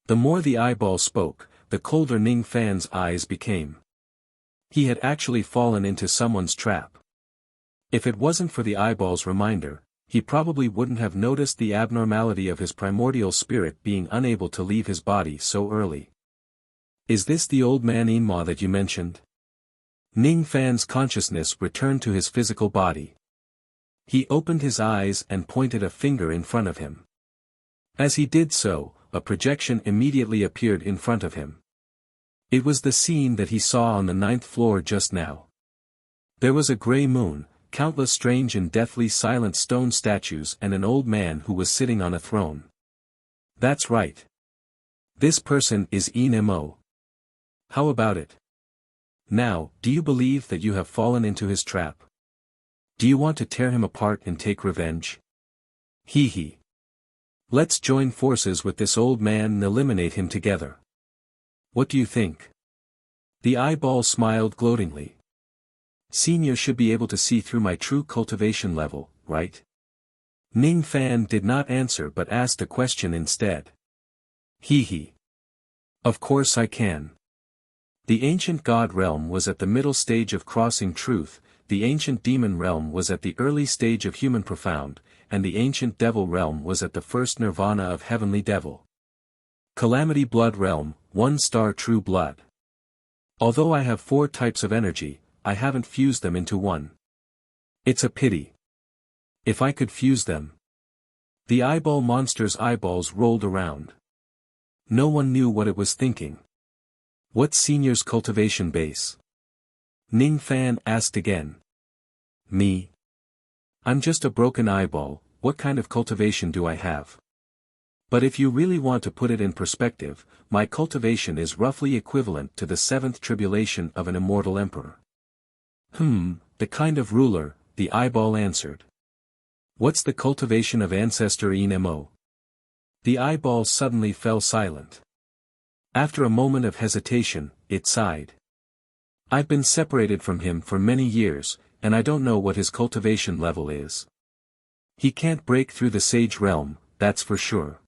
The more the eyeball spoke, the colder Ning Fan's eyes became. He had actually fallen into someone's trap. If it wasn't for the eyeball's reminder, he probably wouldn't have noticed the abnormality of his primordial spirit being unable to leave his body so early. Is this the Old Man Inma that you mentioned? Ning Fan's consciousness returned to his physical body. He opened his eyes and pointed a finger in front of him. As he did so, a projection immediately appeared in front of him. It was the scene that he saw on the 9th floor just now. There was a grey moon, countless strange and deathly silent stone statues and an old man who was sitting on a throne. That's right. This person is Nemo. How about it? Now, do you believe that you have fallen into his trap? Do you want to tear him apart and take revenge? Hee hee. Let's join forces with this old man and eliminate him together. What do you think? The eyeball smiled gloatingly. Senior should be able to see through my true cultivation level, right? Ning Fan did not answer but asked a question instead. Hee hee. Of course I can. The ancient god realm was at the middle stage of crossing truth, the ancient demon realm was at the early stage of human profound, and the ancient devil realm was at the first nirvana of heavenly devil. Calamity blood realm, 1-star true blood. Although I have 4 types of energy, I haven't fused them into one. It's a pity. If I could fuse them. The eyeball monster's eyeballs rolled around. No one knew what it was thinking. What's Senior's cultivation base? Ning Fan asked again. Me? I'm just a broken eyeball, what kind of cultivation do I have? But if you really want to put it in perspective, my cultivation is roughly equivalent to the 7th tribulation of an immortal emperor. The kind of ruler, the eyeball answered. What's the cultivation of ancestor Nemo? The eyeball suddenly fell silent. After a moment of hesitation, it sighed. I've been separated from him for many years, and I don't know what his cultivation level is. He can't break through the sage realm, that's for sure.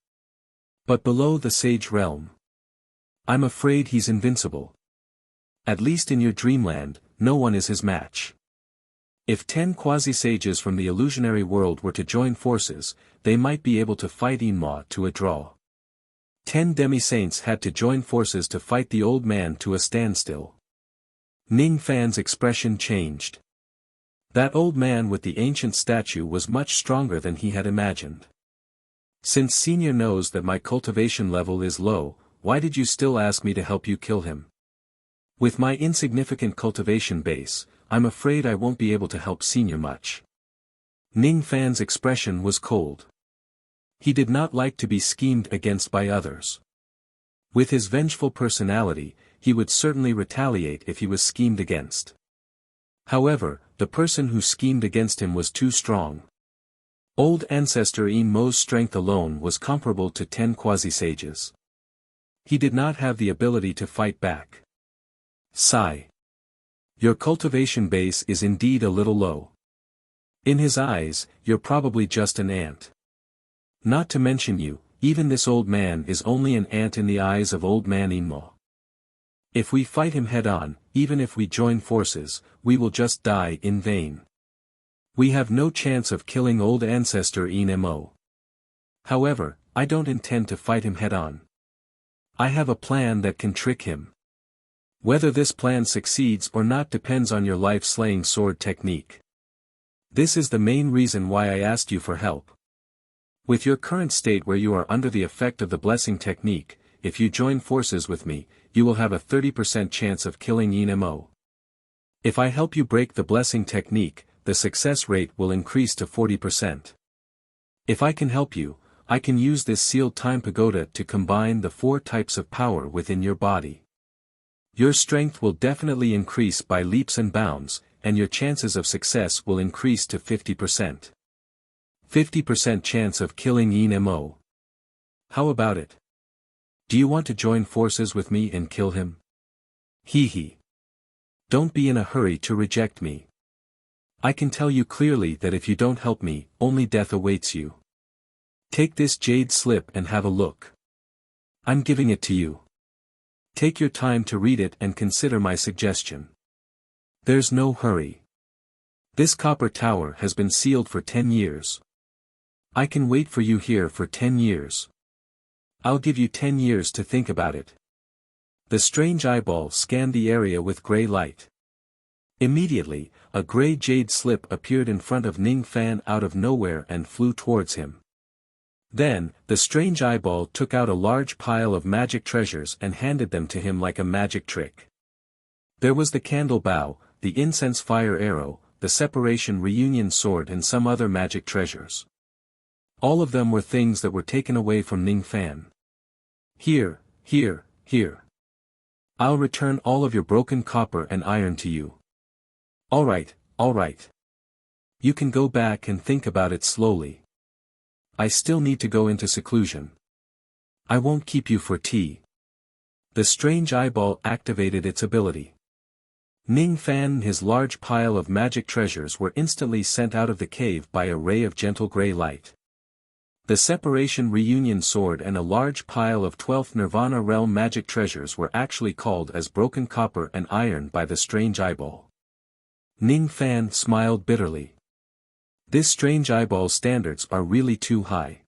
But below the sage realm, I'm afraid he's invincible. At least in your dreamland, no one is his match. If 10 quasi-sages from the illusionary world were to join forces, they might be able to fight Enma to a draw. 10 demi-saints had to join forces to fight the old man to a standstill. Ning Fan's expression changed. That old man with the ancient statue was much stronger than he had imagined. Since Senior knows that my cultivation level is low, why did you still ask me to help you kill him? With my insignificant cultivation base, I'm afraid I won't be able to help Senior much. Ning Fan's expression was cold. He did not like to be schemed against by others. With his vengeful personality, he would certainly retaliate if he was schemed against. However, the person who schemed against him was too strong. Old ancestor Mo's strength alone was comparable to 10 quasi-sages. He did not have the ability to fight back. Sigh. Your cultivation base is indeed a little low. In his eyes, you're probably just an ant. Not to mention you, even this old man is only an ant in the eyes of old man Inmo. If we fight him head-on, even if we join forces, we will just die in vain. We have no chance of killing old ancestor Nemo. However, I don't intend to fight him head-on. I have a plan that can trick him. Whether this plan succeeds or not depends on your life-slaying sword technique. This is the main reason why I asked you for help. With your current state where you are under the effect of the blessing technique, if you join forces with me, you will have a 30% chance of killing Nemo. If I help you break the blessing technique, the success rate will increase to 40%. If I can help you, I can use this sealed time pagoda to combine the 4 types of power within your body. Your strength will definitely increase by leaps and bounds, and your chances of success will increase to 50%. 50% chance of killing Nemo. How about it? Do you want to join forces with me and kill him? Hee hee. Don't be in a hurry to reject me. I can tell you clearly that if you don't help me, only death awaits you. Take this jade slip and have a look. I'm giving it to you. Take your time to read it and consider my suggestion. There's no hurry. This copper tower has been sealed for 10 years. I can wait for you here for 10 years. I'll give you 10 years to think about it. The strange eyeball scanned the area with gray light. Immediately, a gray jade slip appeared in front of Ning Fan out of nowhere and flew towards him. Then, the strange eyeball took out a large pile of magic treasures and handed them to him like a magic trick. There was the candle bow, the incense fire arrow, the separation reunion sword and some other magic treasures. All of them were things that were taken away from Ning Fan. Here, here, here. I'll return all of your broken copper and iron to you. All right, all right. You can go back and think about it slowly. I still need to go into seclusion. I won't keep you for tea. The strange eyeball activated its ability. Ning Fan and his large pile of magic treasures were instantly sent out of the cave by a ray of gentle gray light. The separation reunion sword and a large pile of 12th Nirvana realm magic treasures were actually called as broken copper and iron by the strange eyeball. Ning Fan smiled bitterly. This strange eyeball's standards are really too high.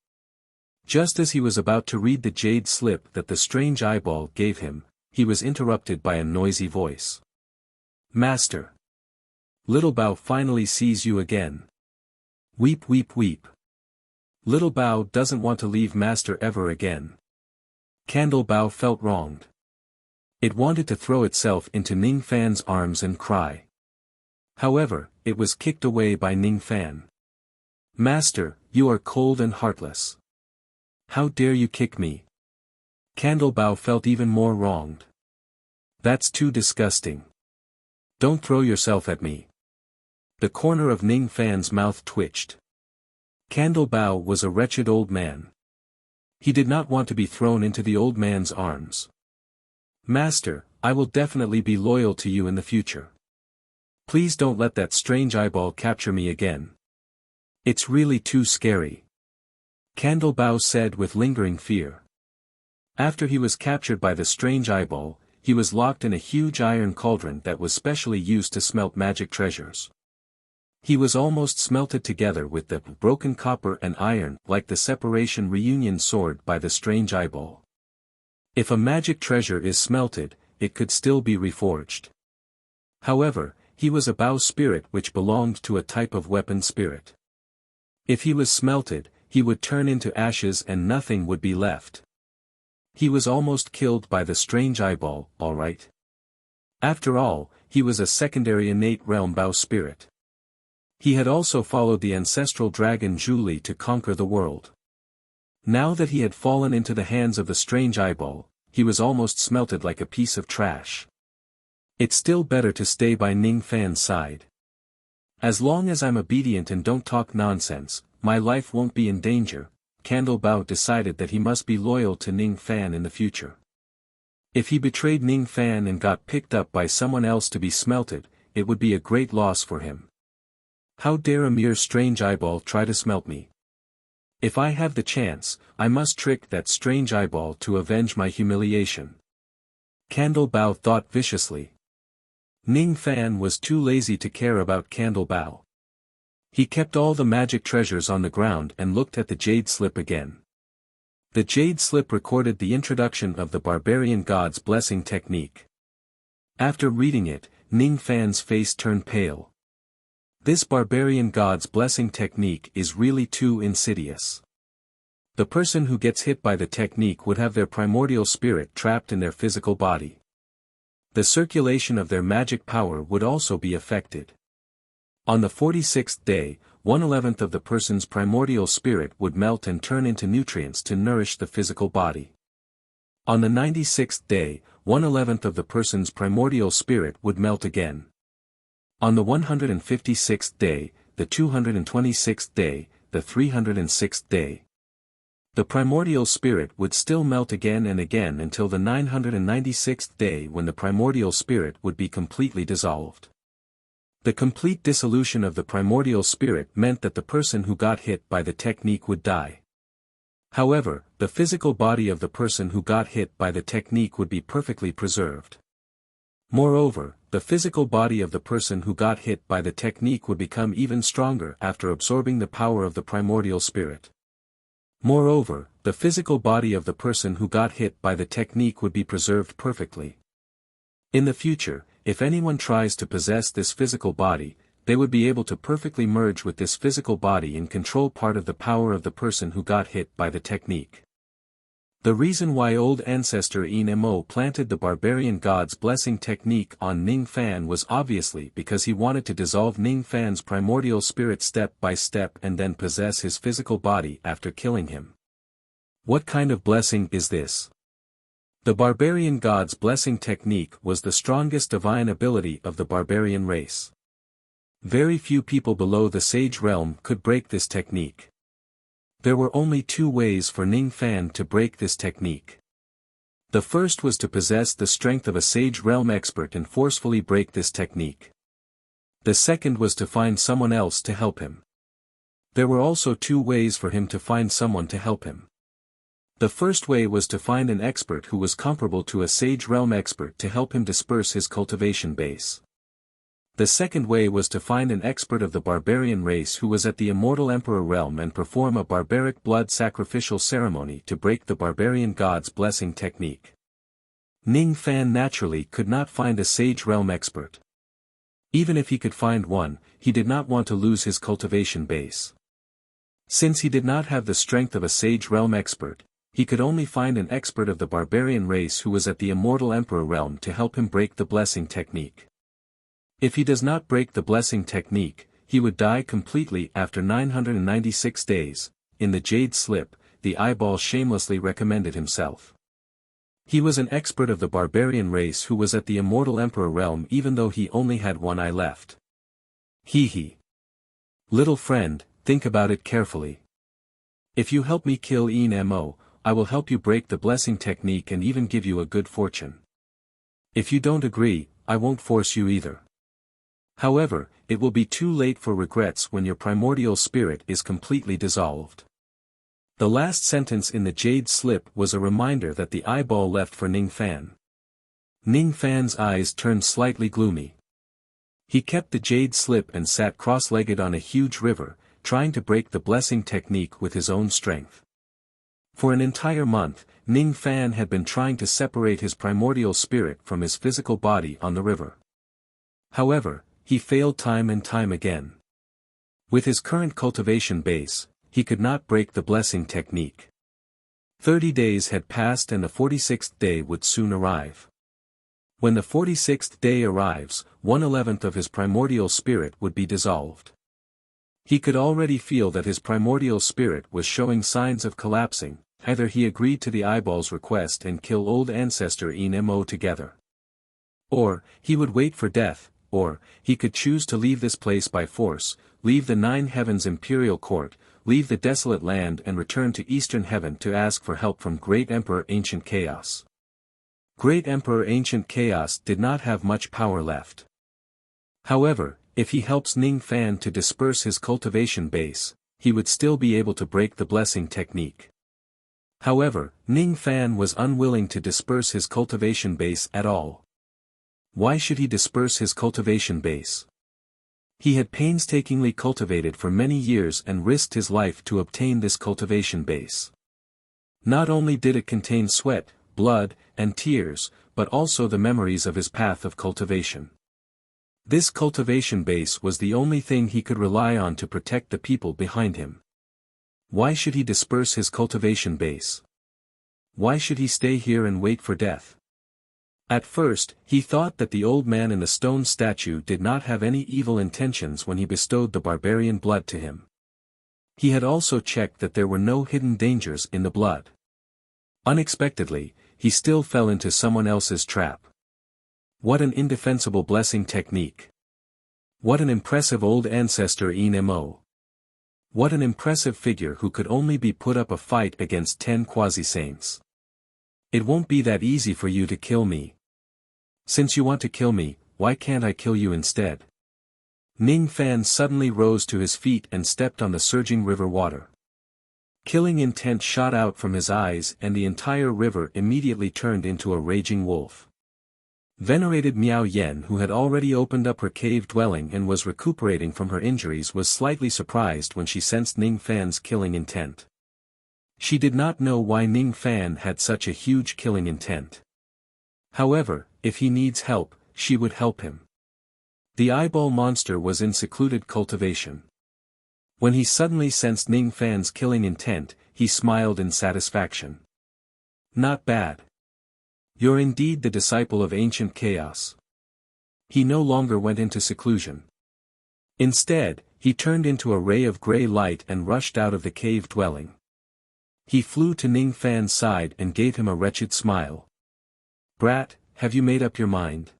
Just as he was about to read the jade slip that the strange eyeball gave him, he was interrupted by a noisy voice. Master! Little Bao finally sees you again. Weep weep weep. Little Bao doesn't want to leave Master ever again. Candle Bao felt wronged. It wanted to throw itself into Ning Fan's arms and cry. However, it was kicked away by Ning Fan. Master, you are cold and heartless. How dare you kick me? Candle Bao felt even more wronged. That's too disgusting. Don't throw yourself at me. The corner of Ning Fan's mouth twitched. Candle Bao was a wretched old man. He did not want to be thrown into the old man's arms. Master, I will definitely be loyal to you in the future. Please don't let that strange eyeball capture me again. It's really too scary. Candle Bao said with lingering fear. After he was captured by the strange eyeball, he was locked in a huge iron cauldron that was specially used to smelt magic treasures. He was almost smelted together with the broken copper and iron like the separation reunion sword by the strange eyeball. If a magic treasure is smelted, it could still be reforged. However, he was a Bao spirit which belonged to a type of weapon spirit. If he was smelted, he would turn into ashes and nothing would be left. He was almost killed by the strange eyeball, alright. After all, he was a secondary innate realm Bao spirit. He had also followed the ancestral dragon Zhu to conquer the world. Now that he had fallen into the hands of the strange eyeball, he was almost smelted like a piece of trash. It's still better to stay by Ning Fan's side. As long as I'm obedient and don't talk nonsense, my life won't be in danger. Candle Bao decided that he must be loyal to Ning Fan in the future. If he betrayed Ning Fan and got picked up by someone else to be smelted, it would be a great loss for him. How dare a mere strange eyeball try to smelt me? If I have the chance, I must trick that strange eyeball to avenge my humiliation. Candle Bao thought viciously. Ning Fan was too lazy to care about Candle Bao. He kept all the magic treasures on the ground and looked at the jade slip again. The jade slip recorded the introduction of the barbarian god's blessing technique. After reading it, Ning Fan's face turned pale. This barbarian god's blessing technique is really too insidious. The person who gets hit by the technique would have their primordial spirit trapped in their physical body. The circulation of their magic power would also be affected. On the 46th day, 1/11th of the person's primordial spirit would melt and turn into nutrients to nourish the physical body. On the 96th day, 1/11th of the person's primordial spirit would melt again. On the 156th day, the 226th day, the 306th day. The primordial spirit would still melt again and again until the 996th day when the primordial spirit would be completely dissolved. The complete dissolution of the primordial spirit meant that the person who got hit by the technique would die. However, the physical body of the person who got hit by the technique would be perfectly preserved. Moreover, the physical body of the person who got hit by the technique would become even stronger after absorbing the power of the primordial spirit. Moreover, the physical body of the person who got hit by the technique would be preserved perfectly. In the future, if anyone tries to possess this physical body, they would be able to perfectly merge with this physical body and control part of the power of the person who got hit by the technique. The reason why old ancestor Mo planted the barbarian god's blessing technique on Ning Fan was obviously because he wanted to dissolve Ning Fan's primordial spirit step by step and then possess his physical body after killing him. What kind of blessing is this? The barbarian god's blessing technique was the strongest divine ability of the barbarian race. Very few people below the sage realm could break this technique. There were only two ways for Ning Fan to break this technique. The first was to possess the strength of a sage realm expert and forcefully break this technique. The second was to find someone else to help him. There were also two ways for him to find someone to help him. The first way was to find an expert who was comparable to a sage realm expert to help him disperse his cultivation base. The second way was to find an expert of the barbarian race who was at the immortal emperor realm and perform a barbaric blood sacrificial ceremony to break the barbarian god's blessing technique. Ning Fan naturally could not find a sage realm expert. Even if he could find one, he did not want to lose his cultivation base. Since he did not have the strength of a sage realm expert, he could only find an expert of the barbarian race who was at the immortal emperor realm to help him break the blessing technique. If he does not break the blessing technique, he would die completely after 996 days. In the Jade Slip, the eyeball shamelessly recommended himself. He was an expert of the barbarian race who was at the immortal emperor realm even though he only had one eye left. Hee. Little friend, think about it carefully. If you help me kill Mo, I will help you break the blessing technique and even give you a good fortune. If you don't agree, I won't force you either. However, it will be too late for regrets when your primordial spirit is completely dissolved. The last sentence in the Jade Slip was a reminder that the eyeball left for Ning Fan. Ning Fan's eyes turned slightly gloomy. He kept the Jade Slip and sat cross-legged on a huge river, trying to break the blessing technique with his own strength. For an entire month, Ning Fan had been trying to separate his primordial spirit from his physical body on the river. However, he failed time and time again. With his current cultivation base, he could not break the blessing technique. 30 days had passed and the 46th day would soon arrive. When the 46th day arrives, 1/11 of his primordial spirit would be dissolved. He could already feel that his primordial spirit was showing signs of collapsing. Either he agreed to the eyeball's request and kill old ancestor Mo together, or he would wait for death, or he could choose to leave this place by force, leave the Nine Heavens imperial court, leave the desolate land and return to Eastern Heaven to ask for help from Great Emperor Ancient Chaos. Great Emperor Ancient Chaos did not have much power left. However, if he helps Ning Fan to disperse his cultivation base, he would still be able to break the blessing technique. However, Ning Fan was unwilling to disperse his cultivation base at all. Why should he disperse his cultivation base? He had painstakingly cultivated for many years and risked his life to obtain this cultivation base. Not only did it contain sweat, blood, and tears, but also the memories of his path of cultivation. This cultivation base was the only thing he could rely on to protect the people behind him. Why should he disperse his cultivation base? Why should he stay here and wait for death? At first, he thought that the old man in the stone statue did not have any evil intentions when he bestowed the barbarian blood to him. He had also checked that there were no hidden dangers in the blood. Unexpectedly, he still fell into someone else's trap. What an indefensible blessing technique. What an impressive old ancestor Mo. What an impressive figure who could only be put up a fight against 10 quasi-saints. It won't be that easy for you to kill me. Since you want to kill me, why can't I kill you instead? Ning Fan suddenly rose to his feet and stepped on the surging river water. Killing intent shot out from his eyes and the entire river immediately turned into a raging wolf. Venerated Miao Yen, who had already opened up her cave dwelling and was recuperating from her injuries, was slightly surprised when she sensed Ning Fan's killing intent. She did not know why Ning Fan had such a huge killing intent. However, if he needs help, she would help him. The eyeball monster was in secluded cultivation. When he suddenly sensed Ning Fan's killing intent, he smiled in satisfaction. Not bad. You're indeed the disciple of ancient chaos. He no longer went into seclusion. Instead, he turned into a ray of gray light and rushed out of the cave dwelling. He flew to Ning Fan's side and gave him a wretched smile. Brat, have you made up your mind?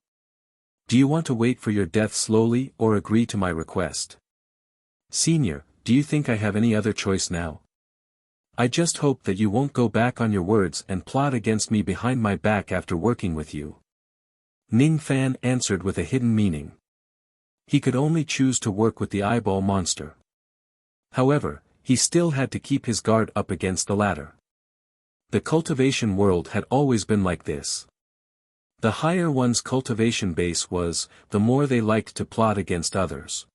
Do you want to wait for your death slowly or agree to my request? Senior, do you think I have any other choice now? I just hope that you won't go back on your words and plot against me behind my back after working with you. Ning Fan answered with a hidden meaning. He could only choose to work with the eyeball monster. However, he still had to keep his guard up against the latter. The cultivation world had always been like this. The higher one's cultivation base was, the more they liked to plot against others.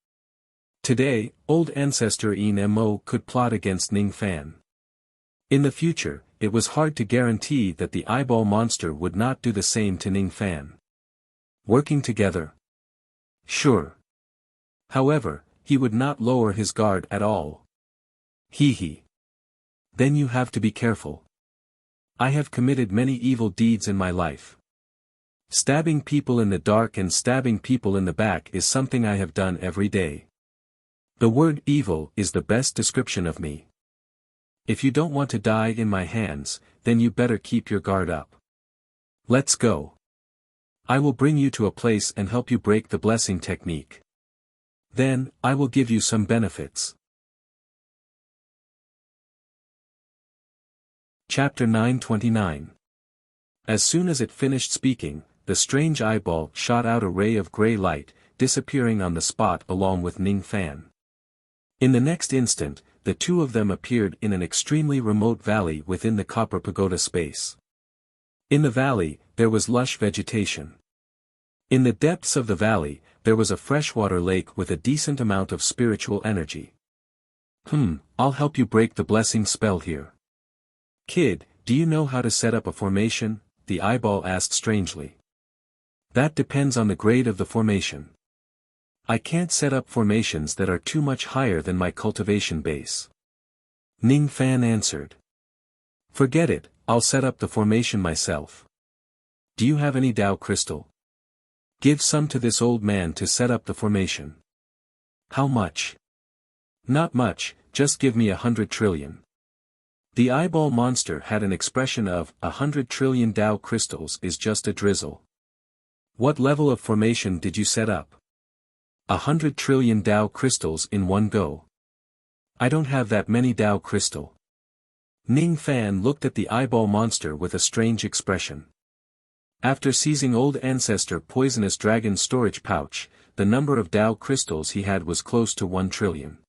Today, old ancestor Yin Mo could plot against Ning Fan. In the future, it was hard to guarantee that the eyeball monster would not do the same to Ning Fan. Working together? Sure. However, he would not lower his guard at all. Hee. Then you have to be careful. I have committed many evil deeds in my life. Stabbing people in the dark and stabbing people in the back is something I have done every day. The word evil is the best description of me. If you don't want to die in my hands, then you better keep your guard up. Let's go. I will bring you to a place and help you break the blessing technique. Then, I will give you some benefits. Chapter 929. As soon as it finished speaking, the strange eyeball shot out a ray of gray light, disappearing on the spot along with Ning Fan. In the next instant, the two of them appeared in an extremely remote valley within the Copper Pagoda space. In the valley, there was lush vegetation. In the depths of the valley, there was a freshwater lake with a decent amount of spiritual energy. I'll help you break the blessing spell here. Kid, do you know how to set up a formation? The eyeball asked strangely. That depends on the grade of the formation. I can't set up formations that are too much higher than my cultivation base. Ning Fan answered. Forget it, I'll set up the formation myself. Do you have any Dao crystal? Give some to this old man to set up the formation. How much? Not much, just give me 100 trillion. The eyeball monster had an expression of, 100 trillion Dao crystals is just a drizzle. What level of formation did you set up? 100 trillion Dao crystals in one go. I don't have that many Dao crystal. Ning Fan looked at the eyeball monster with a strange expression. After seizing old ancestor poisonous dragon's storage pouch, the number of Dao crystals he had was close to 1 trillion.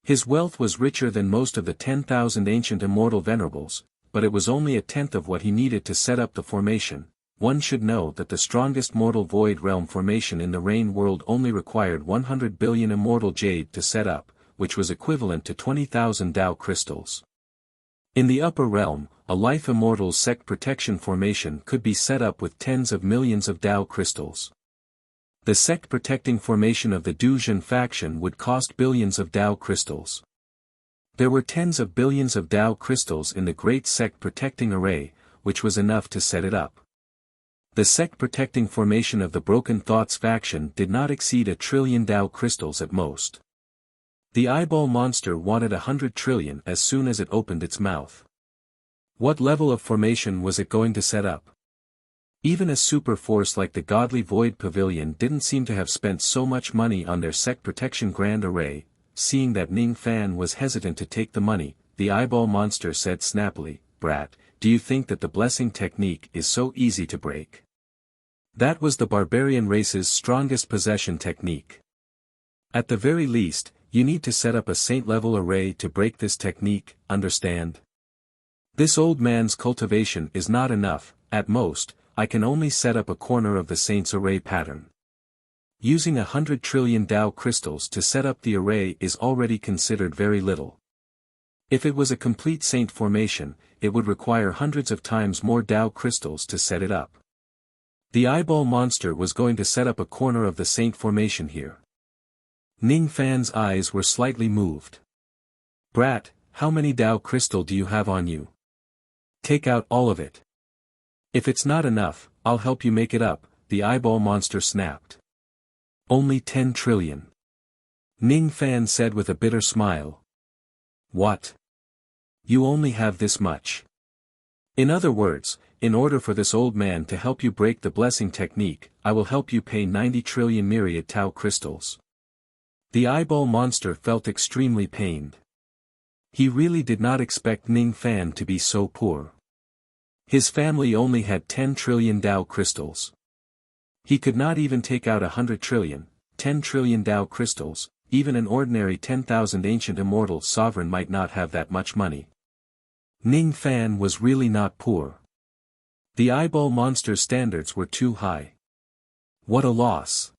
His wealth was richer than most of the 10,000 ancient immortal venerables, but it was only a tenth of what he needed to set up the formation. One should know that the strongest mortal void realm formation in the Rain world only required 100 billion immortal jade to set up, which was equivalent to 20,000 Dao crystals. In the upper realm, a life immortal sect protection formation could be set up with tens of millions of Dao crystals. The sect protecting formation of the Duzhen faction would cost billions of Dao crystals. There were tens of billions of Dao crystals in the great sect protecting array, which was enough to set it up. The sect protecting formation of the Broken Thoughts faction did not exceed 1 trillion Dao crystals at most. The eyeball monster wanted 100 trillion as soon as it opened its mouth. What level of formation was it going to set up? Even a super force like the Godly Void Pavilion didn't seem to have spent so much money on their sect protection grand array. Seeing that Ning Fan was hesitant to take the money, the eyeball monster said snappily, Brat, do you think that the blessing technique is so easy to break? That was the barbarian race's strongest possession technique. At the very least, you need to set up a saint-level array to break this technique, understand? This old man's cultivation is not enough, at most, I can only set up a corner of the saint's array pattern. Using 100 trillion Dao crystals to set up the array is already considered very little. If it was a complete saint formation, it would require hundreds of times more Dao crystals to set it up. The eyeball monster was going to set up a corner of the saint formation here. Ning Fan's eyes were slightly moved. Brat, how many Dao crystal do you have on you? Take out all of it. If it's not enough, I'll help you make it up, the eyeball monster snapped. Only 10 trillion. Ning Fan said with a bitter smile. What? You only have this much. In other words, in order for this old man to help you break the blessing technique, I will help you pay 90 trillion myriad Tao crystals. The eyeball monster felt extremely pained. He really did not expect Ning Fan to be so poor. His family only had 10 trillion Dao crystals. He could not even take out 100 trillion, 10 trillion Dao crystals, even an ordinary 10,000 ancient immortal sovereign might not have that much money. Ning Fan was really not poor. The eyeball monster's standards were too high. What a loss.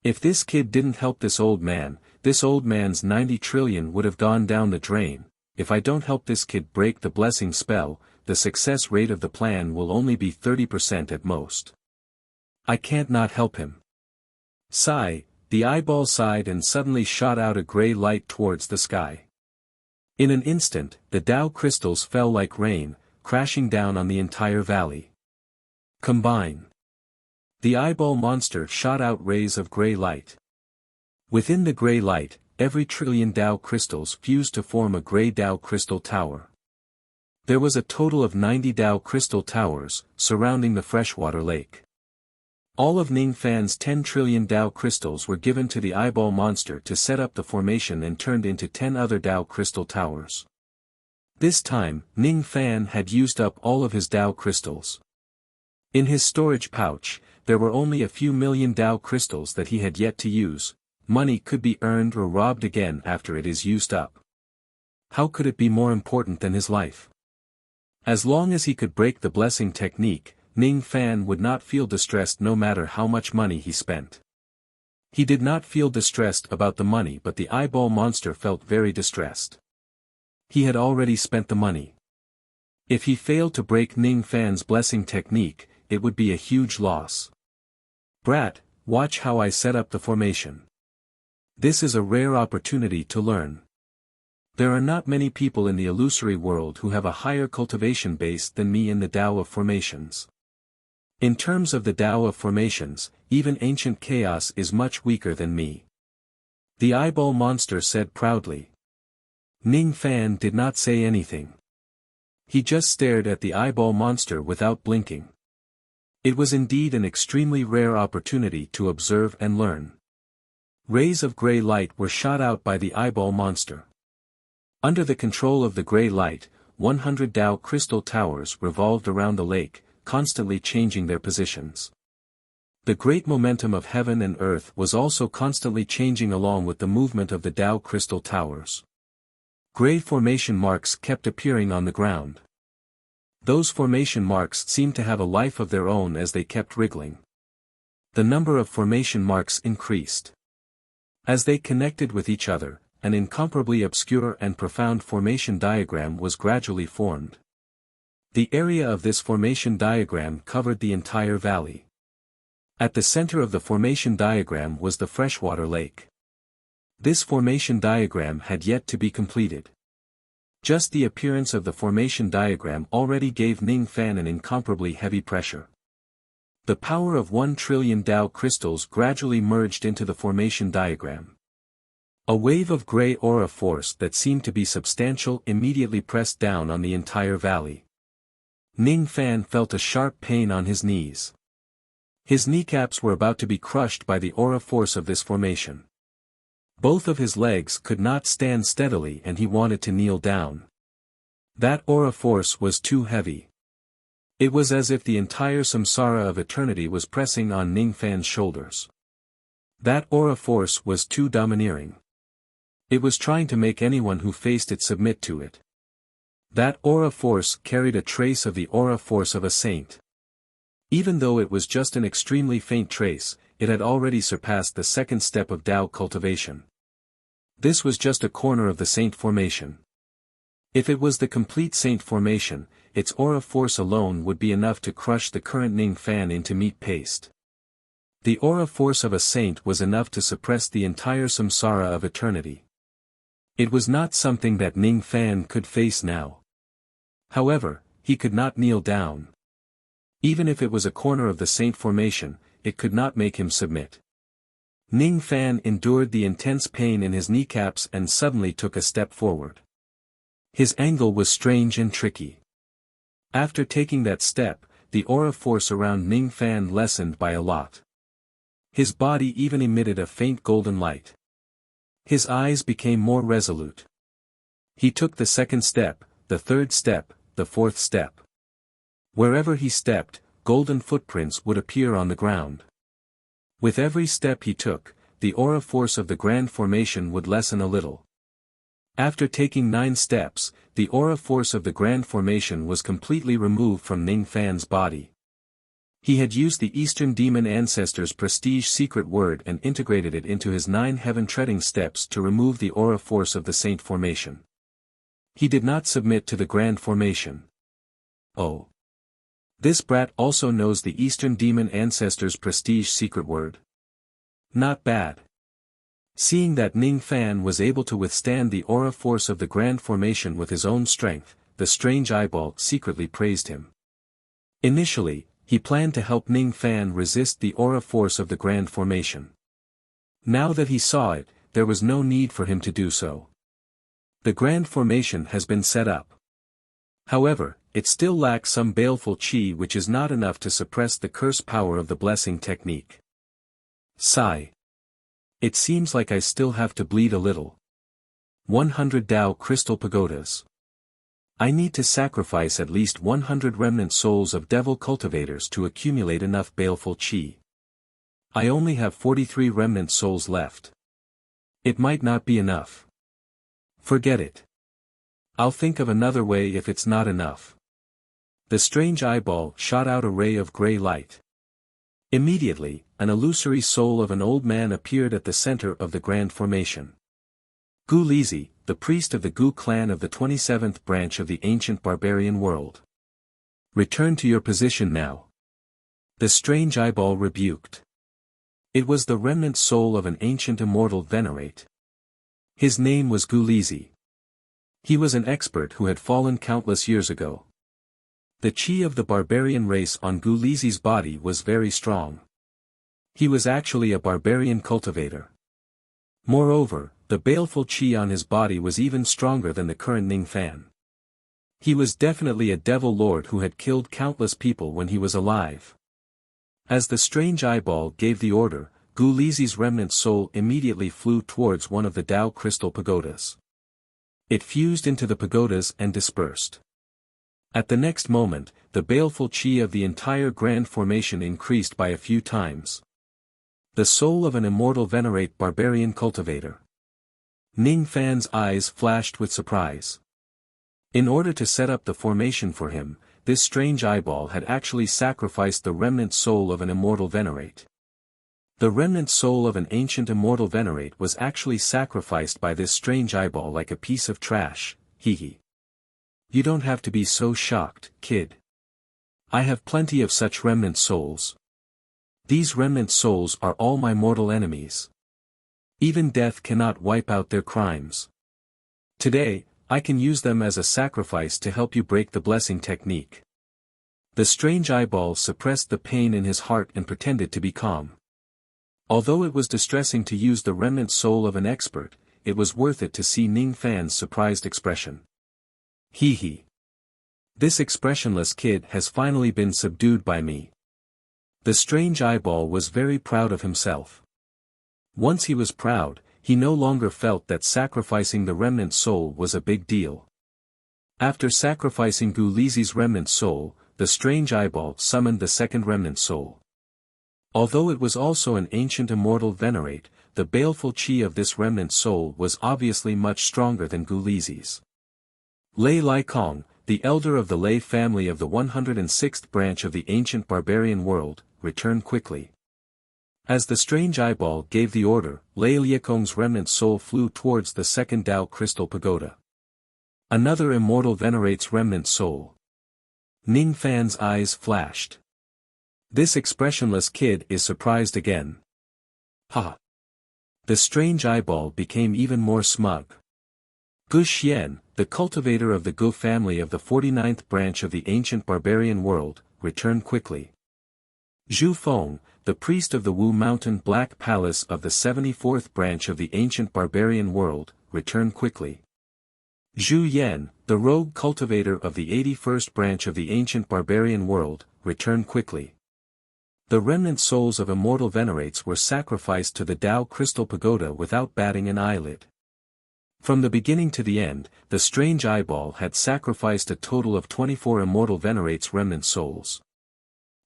If this kid didn't help this old man's 90 trillion would have gone down the drain. If I don't help this kid break the blessing spell, the success rate of the plan will only be 30% at most. I can't not help him. Sigh, the eyeball sighed and suddenly shot out a gray light towards the sky. In an instant, the Dao crystals fell like rain, crashing down on the entire valley. Combine. The eyeball monster shot out rays of gray light. Within the gray light, every trillion Dao crystals fused to form a gray Dao crystal tower. There was a total of 90 Dao crystal towers, surrounding the freshwater lake. All of Ning Fan's 10 trillion Dao crystals were given to the eyeball monster to set up the formation and turned into 10 other Dao crystal towers. This time, Ning Fan had used up all of his Dao crystals. In his storage pouch, there were only a few million Dao crystals that he had yet to use. Money could be earned or robbed again after it is used up. How could it be more important than his life? As long as he could break the blessing technique, Ning Fan would not feel distressed no matter how much money he spent. He did not feel distressed about the money, but the eyeball monster felt very distressed. He had already spent the money. If he failed to break Ning Fan's blessing technique, it would be a huge loss. Brat, watch how I set up the formation. This is a rare opportunity to learn. There are not many people in the illusory world who have a higher cultivation base than me in the Tao of formations. In terms of the Tao of formations, even ancient chaos is much weaker than me. The eyeball monster said proudly. Ning Fan did not say anything. He just stared at the eyeball monster without blinking. It was indeed an extremely rare opportunity to observe and learn. Rays of gray light were shot out by the eyeball monster. Under the control of the gray light, 100 Dao crystal towers revolved around the lake, constantly changing their positions. The great momentum of heaven and earth was also constantly changing along with the movement of the Dao crystal towers. Gray formation marks kept appearing on the ground. Those formation marks seemed to have a life of their own as they kept wriggling. The number of formation marks increased. As they connected with each other, an incomparably obscure and profound formation diagram was gradually formed. The area of this formation diagram covered the entire valley. At the center of the formation diagram was the freshwater lake. This formation diagram had yet to be completed. Just the appearance of the formation diagram already gave Ning Fan an incomparably heavy pressure. The power of 1 trillion Dao crystals gradually merged into the formation diagram. A wave of gray aura force that seemed to be substantial immediately pressed down on the entire valley. Ning Fan felt a sharp pain on his knees. His kneecaps were about to be crushed by the aura force of this formation. Both of his legs could not stand steadily and he wanted to kneel down. That aura force was too heavy. It was as if the entire samsara of eternity was pressing on Ning Fan's shoulders. That aura force was too domineering. It was trying to make anyone who faced it submit to it. That aura force carried a trace of the aura force of a saint. Even though it was just an extremely faint trace, it had already surpassed the second step of Tao cultivation. This was just a corner of the saint formation. If it was the complete saint formation, its aura force alone would be enough to crush the current Ning Fan into meat paste. The aura force of a saint was enough to suppress the entire samsara of eternity. It was not something that Ning Fan could face now. However, he could not kneel down. Even if it was a corner of the saint formation, it could not make him submit. Ning Fan endured the intense pain in his kneecaps and suddenly took a step forward. His angle was strange and tricky. After taking that step, the aura force around Ning Fan lessened by a lot. His body even emitted a faint golden light. His eyes became more resolute. He took the second step, the third step, the fourth step. Wherever he stepped, golden footprints would appear on the ground. With every step he took, the aura force of the grand formation would lessen a little. After taking 9 steps, the aura force of the grand formation was completely removed from Ning Fan's body. He had used the Eastern Demon Ancestor's prestige secret word and integrated it into his 9 heaven-treading steps to remove the aura force of the saint formation. He did not submit to the grand formation. Oh. This brat also knows the Eastern Demon Ancestor's prestige secret word. Not bad. Seeing that Ning Fan was able to withstand the aura force of the grand formation with his own strength, the strange eyeball secretly praised him. Initially, he planned to help Ning Fan resist the aura force of the grand formation. Now that he saw it, there was no need for him to do so. The grand formation has been set up. However, it still lacks some baleful chi, which is not enough to suppress the curse power of the blessing technique. Sigh. It seems like I still have to bleed a little. 100 Tao Crystal Pagodas. I need to sacrifice at least 100 remnant souls of devil cultivators to accumulate enough baleful chi. I only have 43 remnant souls left. It might not be enough. Forget it. I'll think of another way if it's not enough. The strange eyeball shot out a ray of gray light. Immediately, an illusory soul of an old man appeared at the center of the grand formation. Gu Lizi, the priest of the Gu clan of the 27th branch of the ancient barbarian world. Return to your position now. The strange eyeball rebuked. It was the remnant soul of an ancient immortal venerate. His name was Gu Lizi. He was an expert who had fallen countless years ago. The chi of the barbarian race on Gu Lizi's body was very strong. He was actually a barbarian cultivator. Moreover, the baleful chi on his body was even stronger than the current Ning Fan. He was definitely a devil lord who had killed countless people when he was alive. As the strange eyeball gave the order, Gu Lizi's remnant soul immediately flew towards one of the Tao crystal pagodas. It fused into the pagodas and dispersed. At the next moment, the baleful chi of the entire grand formation increased by a few times. The soul of an immortal venerate barbarian cultivator. Ning Fan's eyes flashed with surprise. In order to set up the formation for him, this strange eyeball had actually sacrificed the remnant soul of an immortal venerate. The remnant soul of an ancient immortal venerate was actually sacrificed by this strange eyeball like a piece of trash, hee. You don't have to be so shocked, kid. I have plenty of such remnant souls. These remnant souls are all my mortal enemies. Even death cannot wipe out their crimes. Today, I can use them as a sacrifice to help you break the blessing technique. The strange eyeball suppressed the pain in his heart and pretended to be calm. Although it was distressing to use the remnant soul of an expert, it was worth it to see Ning Fan's surprised expression. Hee. This expressionless kid has finally been subdued by me. The strange eyeball was very proud of himself. Once he was proud, he no longer felt that sacrificing the remnant soul was a big deal. After sacrificing Gu Lizi's remnant soul, the strange eyeball summoned the second remnant soul. Although it was also an ancient immortal venerate, the baleful chi of this remnant soul was obviously much stronger than Gu Lizi's. Lei Lai Kong, the elder of the Lei family of the 106th branch of the ancient barbarian world, returned quickly. As the strange eyeball gave the order, Lei Liakong's remnant soul flew towards the second Tao crystal pagoda. Another immortal venerates remnant soul. Ning Fan's eyes flashed. This expressionless kid is surprised again. Ha! The strange eyeball became even more smug. Gu Xian, the cultivator of the Gu family of the 49th branch of the ancient barbarian world, returned quickly. Zhu Feng, the priest of the Wu Mountain Black Palace of the 74th branch of the ancient barbarian world, returned quickly. Zhu Yan, the rogue cultivator of the 81st branch of the ancient barbarian world, returned quickly. The remnant souls of immortal venerates were sacrificed to the Tao Crystal Pagoda without batting an eyelid. From the beginning to the end, the strange eyeball had sacrificed a total of 24 immortal venerates remnant souls.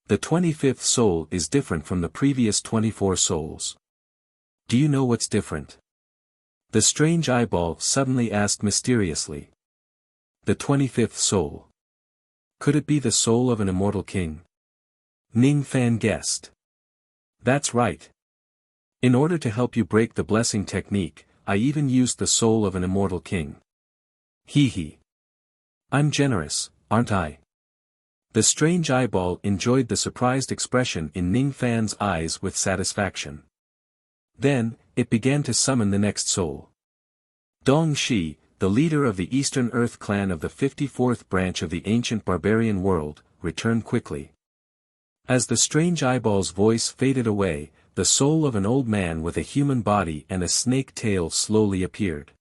The 25th soul is different from the previous 24 souls. Do you know what's different? The strange eyeball suddenly asked mysteriously. The 25th soul. Could it be the soul of an immortal king? Ning Fan guessed. That's right. In order to help you break the blessing technique, I even used the soul of an immortal king. Hee hee. I'm generous, aren't I? The strange eyeball enjoyed the surprised expression in Ning Fan's eyes with satisfaction. Then, it began to summon the next soul. Dong Shi, the leader of the Eastern Earth clan of the 54th branch of the ancient barbarian world, returned quickly. As the strange eyeball's voice faded away, the soul of an old man with a human body and a snake tail slowly appeared.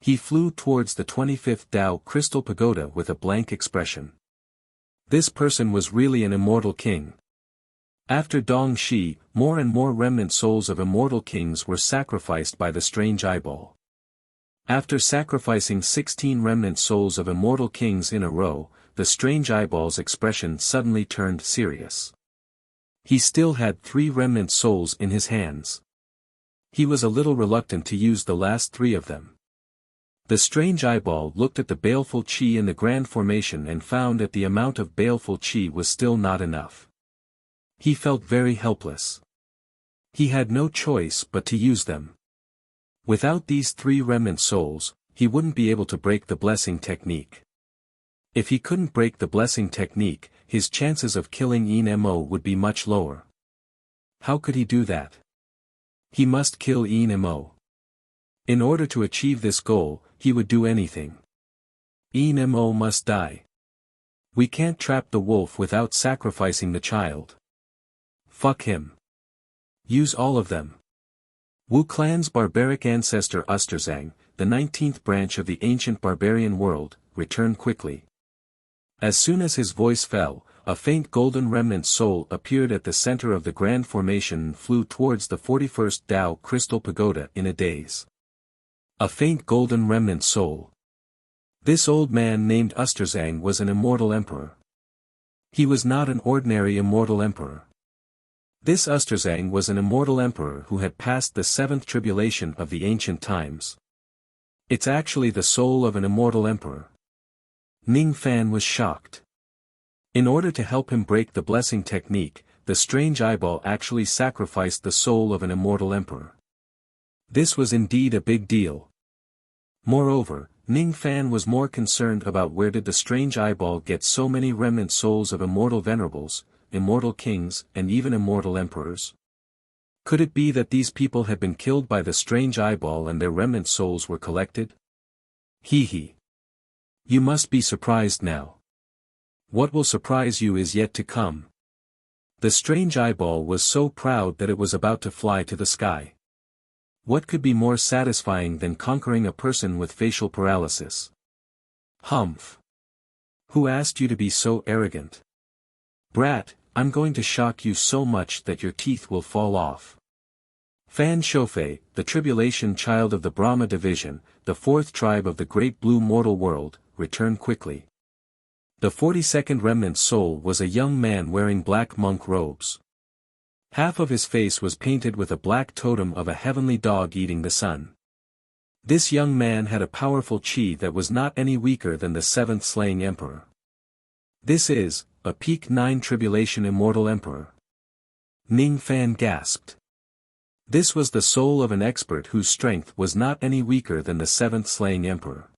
He flew towards the 25th Tao Crystal Pagoda with a blank expression. This person was really an immortal king. After Dong Shi, more and more remnant souls of immortal kings were sacrificed by the strange eyeball. After sacrificing 16 remnant souls of immortal kings in a row, the strange eyeball's expression suddenly turned serious. He still had 3 remnant souls in his hands. He was a little reluctant to use the last 3 of them. The strange eyeball looked at the baleful qi in the grand formation and found that the amount of baleful qi was still not enough. He felt very helpless. He had no choice but to use them. Without these 3 remnant souls, he wouldn't be able to break the blessing technique. If he couldn't break the blessing technique, his chances of killing Yin Mo would be much lower. How could he do that? He must kill Yin Mo. In order to achieve this goal, he would do anything. Yin Mo must die. We can't trap the wolf without sacrificing the child. Fuck him. Use all of them. Wu clan's barbaric ancestor Usterzang, the 19th branch of the ancient barbarian world, returned quickly. As soon as his voice fell, a faint golden remnant soul appeared at the center of the grand formation and flew towards the 41st Tao Crystal Pagoda in a daze. A faint golden remnant soul. This old man named Usterzang was an immortal emperor. He was not an ordinary immortal emperor. This Usterzang was an immortal emperor who had passed the 7th tribulation of the ancient times. It's actually the soul of an immortal emperor. Ning Fan was shocked. In order to help him break the blessing technique, the strange eyeball actually sacrificed the soul of an immortal emperor. This was indeed a big deal. Moreover, Ning Fan was more concerned about where did the strange eyeball get so many remnant souls of immortal venerables, immortal kings, and even immortal emperors. Could it be that these people had been killed by the strange eyeball and their remnant souls were collected? Hee hee. You must be surprised now. What will surprise you is yet to come. The strange eyeball was so proud that it was about to fly to the sky. What could be more satisfying than conquering a person with facial paralysis? Humph. Who asked you to be so arrogant? Brat, I'm going to shock you so much that your teeth will fall off. Fan Shofei, the tribulation child of the Brahma division, the 4th tribe of the great blue mortal world, returned quickly. The 42nd remnant soul was a young man wearing black monk robes. Half of his face was painted with a black totem of a heavenly dog eating the sun. This young man had a powerful qi that was not any weaker than the 7th slaying emperor. This is, a peak 9 tribulation immortal emperor. Ning Fan gasped. This was the soul of an expert whose strength was not any weaker than the 7th slaying emperor.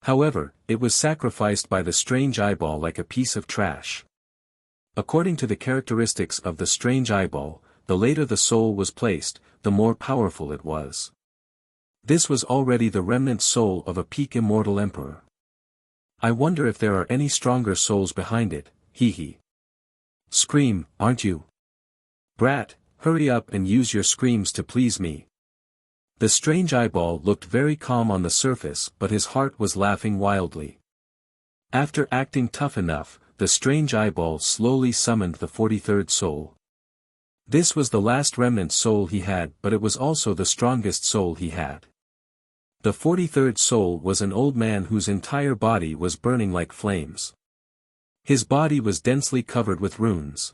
However, it was sacrificed by the strange eyeball like a piece of trash. According to the characteristics of the strange eyeball, the later the soul was placed, the more powerful it was. This was already the remnant soul of a peak immortal emperor. I wonder if there are any stronger souls behind it, hee. Scream, aren't you? Brat, hurry up and use your screams to please me. The strange eyeball looked very calm on the surface, but his heart was laughing wildly. After acting tough enough, the strange eyeball slowly summoned the 43rd soul. This was the last remnant soul he had, but it was also the strongest soul he had. The 43rd soul was an old man whose entire body was burning like flames. His body was densely covered with runes.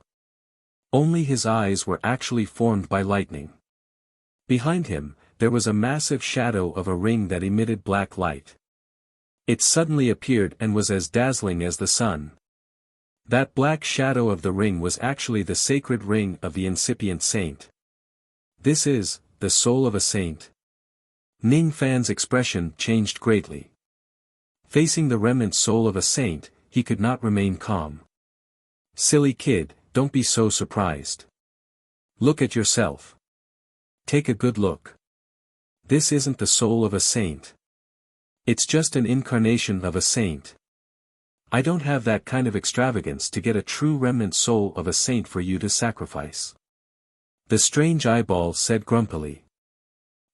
Only his eyes were actually formed by lightning. Behind him, there was a massive shadow of a ring that emitted black light. It suddenly appeared and was as dazzling as the sun. That black shadow of the ring was actually the sacred ring of the incipient saint. This is, the soul of a saint. Ning Fan's expression changed greatly. Facing the remnant soul of a saint, he could not remain calm. Silly kid, don't be so surprised. Look at yourself. Take a good look. This isn't the soul of a saint. It's just an incarnation of a saint. I don't have that kind of extravagance to get a true remnant soul of a saint for you to sacrifice. The strange eyeball said grumpily.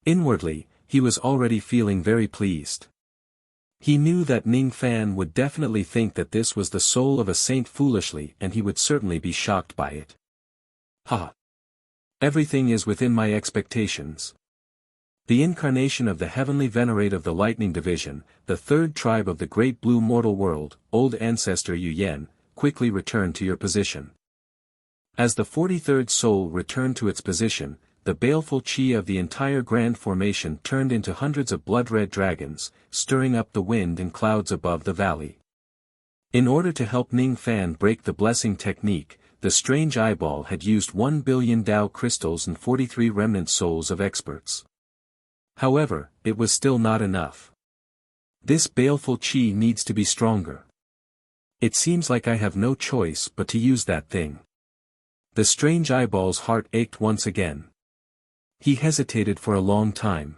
Inwardly, he was already feeling very pleased. He knew that Ning Fan would definitely think that this was the soul of a saint foolishly, and he would certainly be shocked by it. Ha! Everything is within my expectations. The incarnation of the heavenly venerate of the Lightning Division, the third tribe of the great blue mortal world, old ancestor Yu Yen, quickly returned to your position. As the 43rd soul returned to its position, the baleful chi of the entire grand formation turned into hundreds of blood-red dragons, stirring up the wind and clouds above the valley. In order to help Ning Fan break the blessing technique, the strange eyeball had used 1 billion Tao crystals and 43 remnant souls of experts. However, it was still not enough. This baleful chi needs to be stronger. It seems like I have no choice but to use that thing. The strange eyeball's heart ached once again. He hesitated for a long time.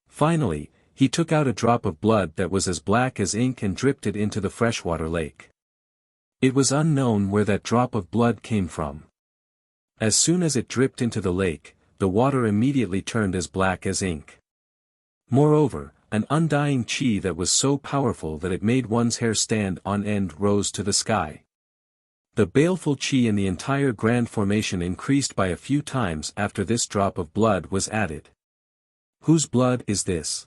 Finally, he took out a drop of blood that was as black as ink and dripped it into the freshwater lake. It was unknown where that drop of blood came from. As soon as it dripped into the lake, the water immediately turned as black as ink. Moreover, an undying chi that was so powerful that it made one's hair stand on end rose to the sky. The baleful chi in the entire grand formation increased by a few times after this drop of blood was added. Whose blood is this?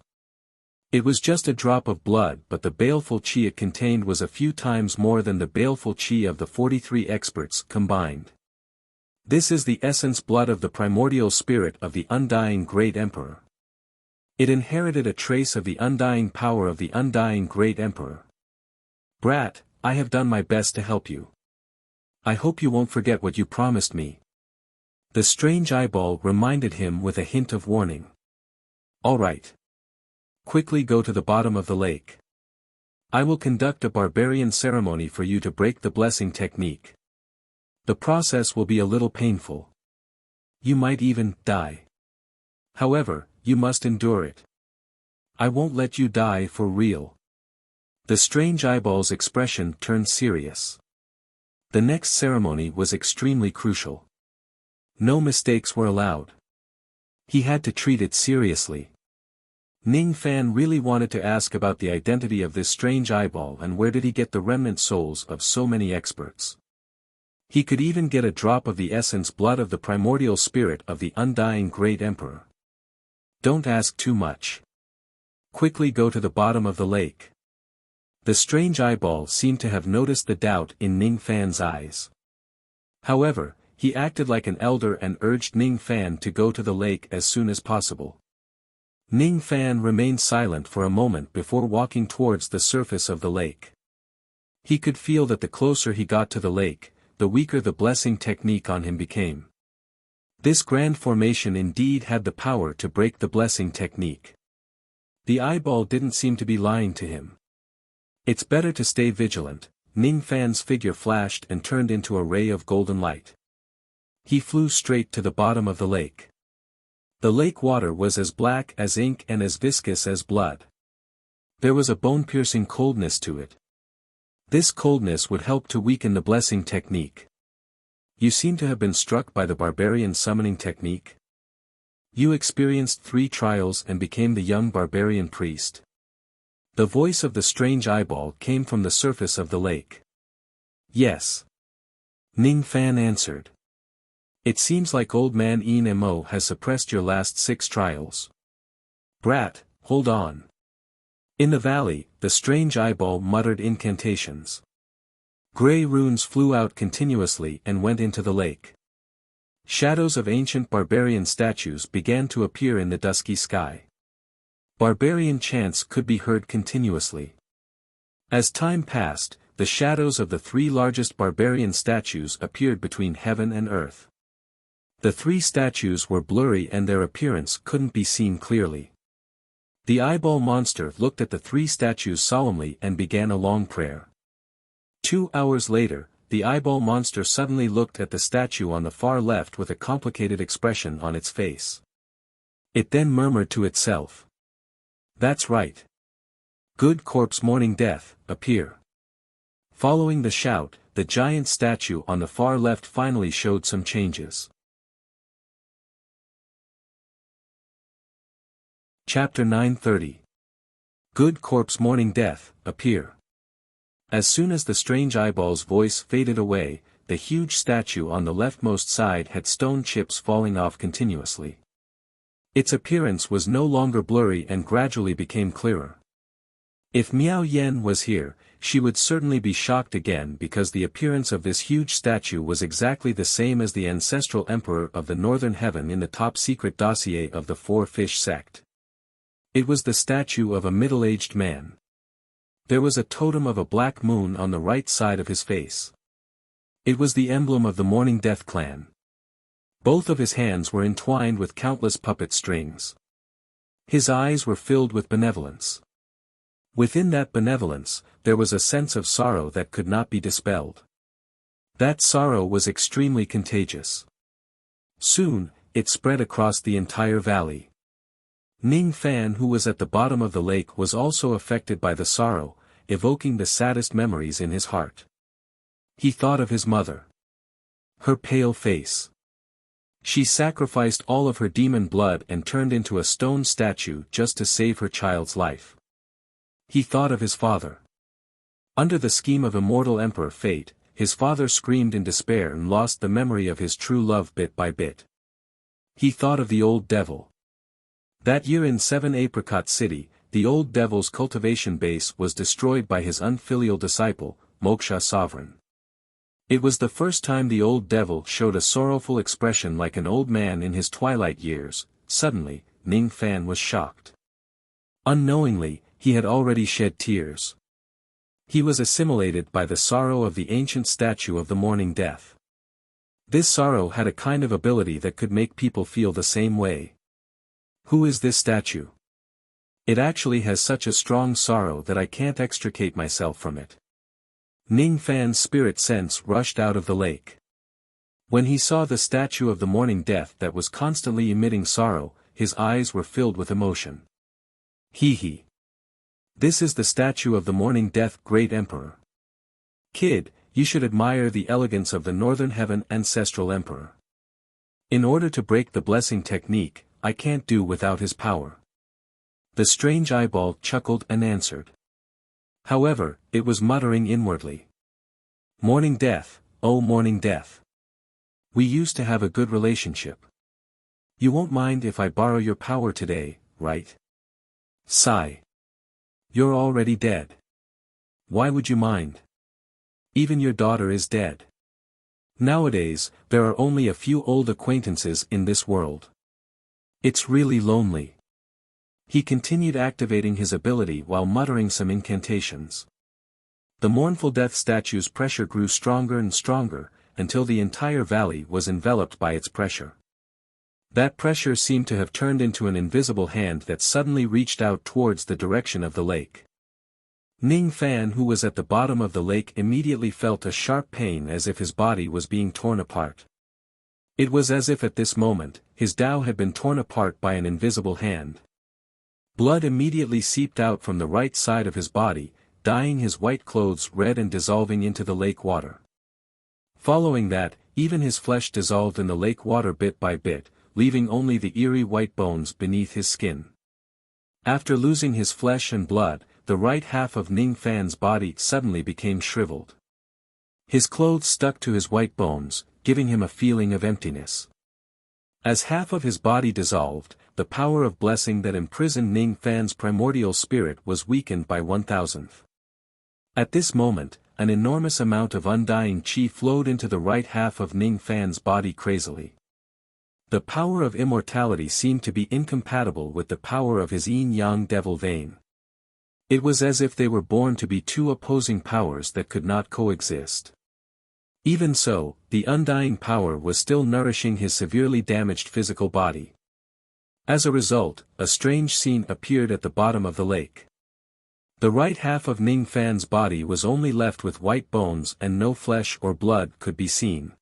It was just a drop of blood, but the baleful chi it contained was a few times more than the baleful chi of the 43 experts combined. This is the essence blood of the primordial spirit of the undying great emperor. It inherited a trace of the undying power of the undying great emperor. Brat, I have done my best to help you. I hope you won't forget what you promised me. The strange eyeball reminded him with a hint of warning. All right. Quickly go to the bottom of the lake. I will conduct a barbarian ceremony for you to break the blessing technique. The process will be a little painful. You might even die. However, you must endure it. I won't let you die for real. The strange eyeball's expression turned serious. The next ceremony was extremely crucial. No mistakes were allowed. He had to treat it seriously. Ning Fan really wanted to ask about the identity of this strange eyeball and where did he get the remnant souls of so many experts. He could even get a drop of the essence blood of the primordial spirit of the undying great emperor. Don't ask too much. Quickly go to the bottom of the lake. The strange eyeball seemed to have noticed the doubt in Ning Fan's eyes. However, he acted like an elder and urged Ning Fan to go to the lake as soon as possible. Ning Fan remained silent for a moment before walking towards the surface of the lake. He could feel that the closer he got to the lake, the weaker the blessing technique on him became. This grand formation indeed had the power to break the blessing technique. The eyeball didn't seem to be lying to him. It's better to stay vigilant. Ning Fan's figure flashed and turned into a ray of golden light. He flew straight to the bottom of the lake. The lake water was as black as ink and as viscous as blood. There was a bone-piercing coldness to it. This coldness would help to weaken the blessing technique. You seem to have been struck by the barbarian summoning technique. You experienced 3 trials and became the young barbarian priest. The voice of the strange eyeball came from the surface of the lake. Yes. Ning Fan answered. It seems like old man Yin Mo has suppressed your last 6 trials. Brat, hold on. In the valley, the strange eyeball muttered incantations. Gray runes flew out continuously and went into the lake. Shadows of ancient barbarian statues began to appear in the dusky sky. Barbarian chants could be heard continuously. As time passed, the shadows of the 3 largest barbarian statues appeared between heaven and earth. The 3 statues were blurry and their appearance couldn't be seen clearly. The eyeball monster looked at the 3 statues solemnly and began a long prayer. 2 hours later, the eyeball monster suddenly looked at the statue on the far left with a complicated expression on its face. It then murmured to itself. That's right. Good corpse mourning death, appear. Following the shout, the giant statue on the far left finally showed some changes. Chapter 930. Good corpse mourning death, appear. As soon as the strange eyeball's voice faded away, the huge statue on the leftmost side had stone chips falling off continuously. Its appearance was no longer blurry and gradually became clearer. If Miao Yen was here, she would certainly be shocked again because the appearance of this huge statue was exactly the same as the ancestral emperor of the northern heaven in the top-secret dossier of the 4-Fish sect. It was the statue of a middle-aged man. There was a totem of a black moon on the right side of his face. It was the emblem of the Mourning Death clan. Both of his hands were entwined with countless puppet strings. His eyes were filled with benevolence. Within that benevolence, there was a sense of sorrow that could not be dispelled. That sorrow was extremely contagious. Soon, it spread across the entire valley. Ning Fan, who was at the bottom of the lake, was also affected by the sorrow, evoking the saddest memories in his heart. He thought of his mother. Her pale face. She sacrificed all of her demon blood and turned into a stone statue just to save her child's life. He thought of his father. Under the scheme of immortal Emperor Fate, his father screamed in despair and lost the memory of his true love bit by bit. He thought of the old devil. That year in 7 Apricot City, the old devil's cultivation base was destroyed by his unfilial disciple, Moksha Sovereign. It was the first time the old devil showed a sorrowful expression like an old man in his twilight years. Suddenly, Ning Fan was shocked. Unknowingly, he had already shed tears. He was assimilated by the sorrow of the ancient statue of the mourning death. This sorrow had a kind of ability that could make people feel the same way. Who is this statue? It actually has such a strong sorrow that I can't extricate myself from it. Ning Fan's spirit sense rushed out of the lake. When he saw the statue of the mourning death that was constantly emitting sorrow, his eyes were filled with emotion. Hee. This is the statue of the mourning death, great emperor. Kid, you should admire the elegance of the northern heaven ancestral emperor. In order to break the blessing technique, I can't do without his power. The strange eyeball chuckled and answered. However, it was muttering inwardly. Mourning death, oh mourning death. We used to have a good relationship. You won't mind if I borrow your power today, right? Sigh. You're already dead. Why would you mind? Even your daughter is dead. Nowadays, there are only a few old acquaintances in this world. It's really lonely. He continued activating his ability while muttering some incantations. The mournful death statue's pressure grew stronger and stronger, until the entire valley was enveloped by its pressure. That pressure seemed to have turned into an invisible hand that suddenly reached out towards the direction of the lake. Ning Fan, who was at the bottom of the lake, immediately felt a sharp pain as if his body was being torn apart. It was as if at this moment, his Tao had been torn apart by an invisible hand. Blood immediately seeped out from the right side of his body, dyeing his white clothes red and dissolving into the lake water. Following that, even his flesh dissolved in the lake water bit by bit, leaving only the eerie white bones beneath his skin. After losing his flesh and blood, the right half of Ning Fan's body suddenly became shriveled. His clothes stuck to his white bones, giving him a feeling of emptiness. As half of his body dissolved, the power of blessing that imprisoned Ning Fan's primordial spirit was weakened by 1,000th. At this moment, an enormous amount of undying qi flowed into the right half of Ning Fan's body crazily. The power of immortality seemed to be incompatible with the power of his yin-yang devil vein. It was as if they were born to be two opposing powers that could not coexist. Even so, the undying power was still nourishing his severely damaged physical body. As a result, a strange scene appeared at the bottom of the lake. The right half of Ning Fan's body was only left with white bones and no flesh or blood could be seen.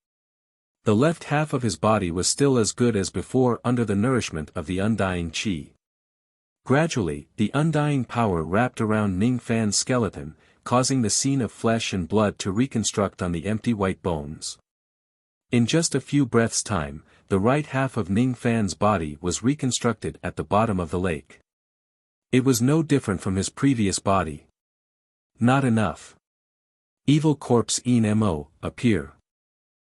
The left half of his body was still as good as before under the nourishment of the undying qi. Gradually, the undying power wrapped around Ning Fan's skeleton, causing the scene of flesh and blood to reconstruct on the empty white bones. In just a few breaths' time, the right half of Ning Fan's body was reconstructed at the bottom of the lake. It was no different from his previous body. Not enough. Evil corpse Mo, appear.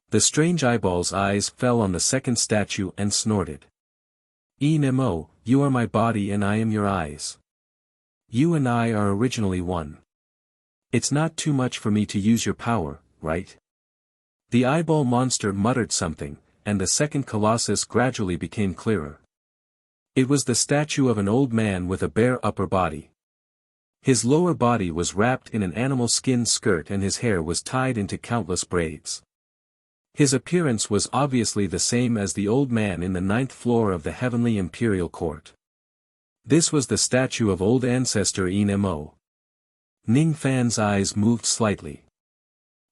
The strange eyeball's eyes fell on the second statue and snorted. Mo, you are my body and I am your eyes. You and I are originally one. It's not too much for me to use your power, right? The eyeball monster muttered something, and the second colossus gradually became clearer. It was the statue of an old man with a bare upper body. His lower body was wrapped in an animal skin skirt and his hair was tied into countless braids. His appearance was obviously the same as the old man in the 9th floor of the Heavenly Imperial Court. This was the statue of old ancestor Mo. Ning Fan's eyes moved slightly.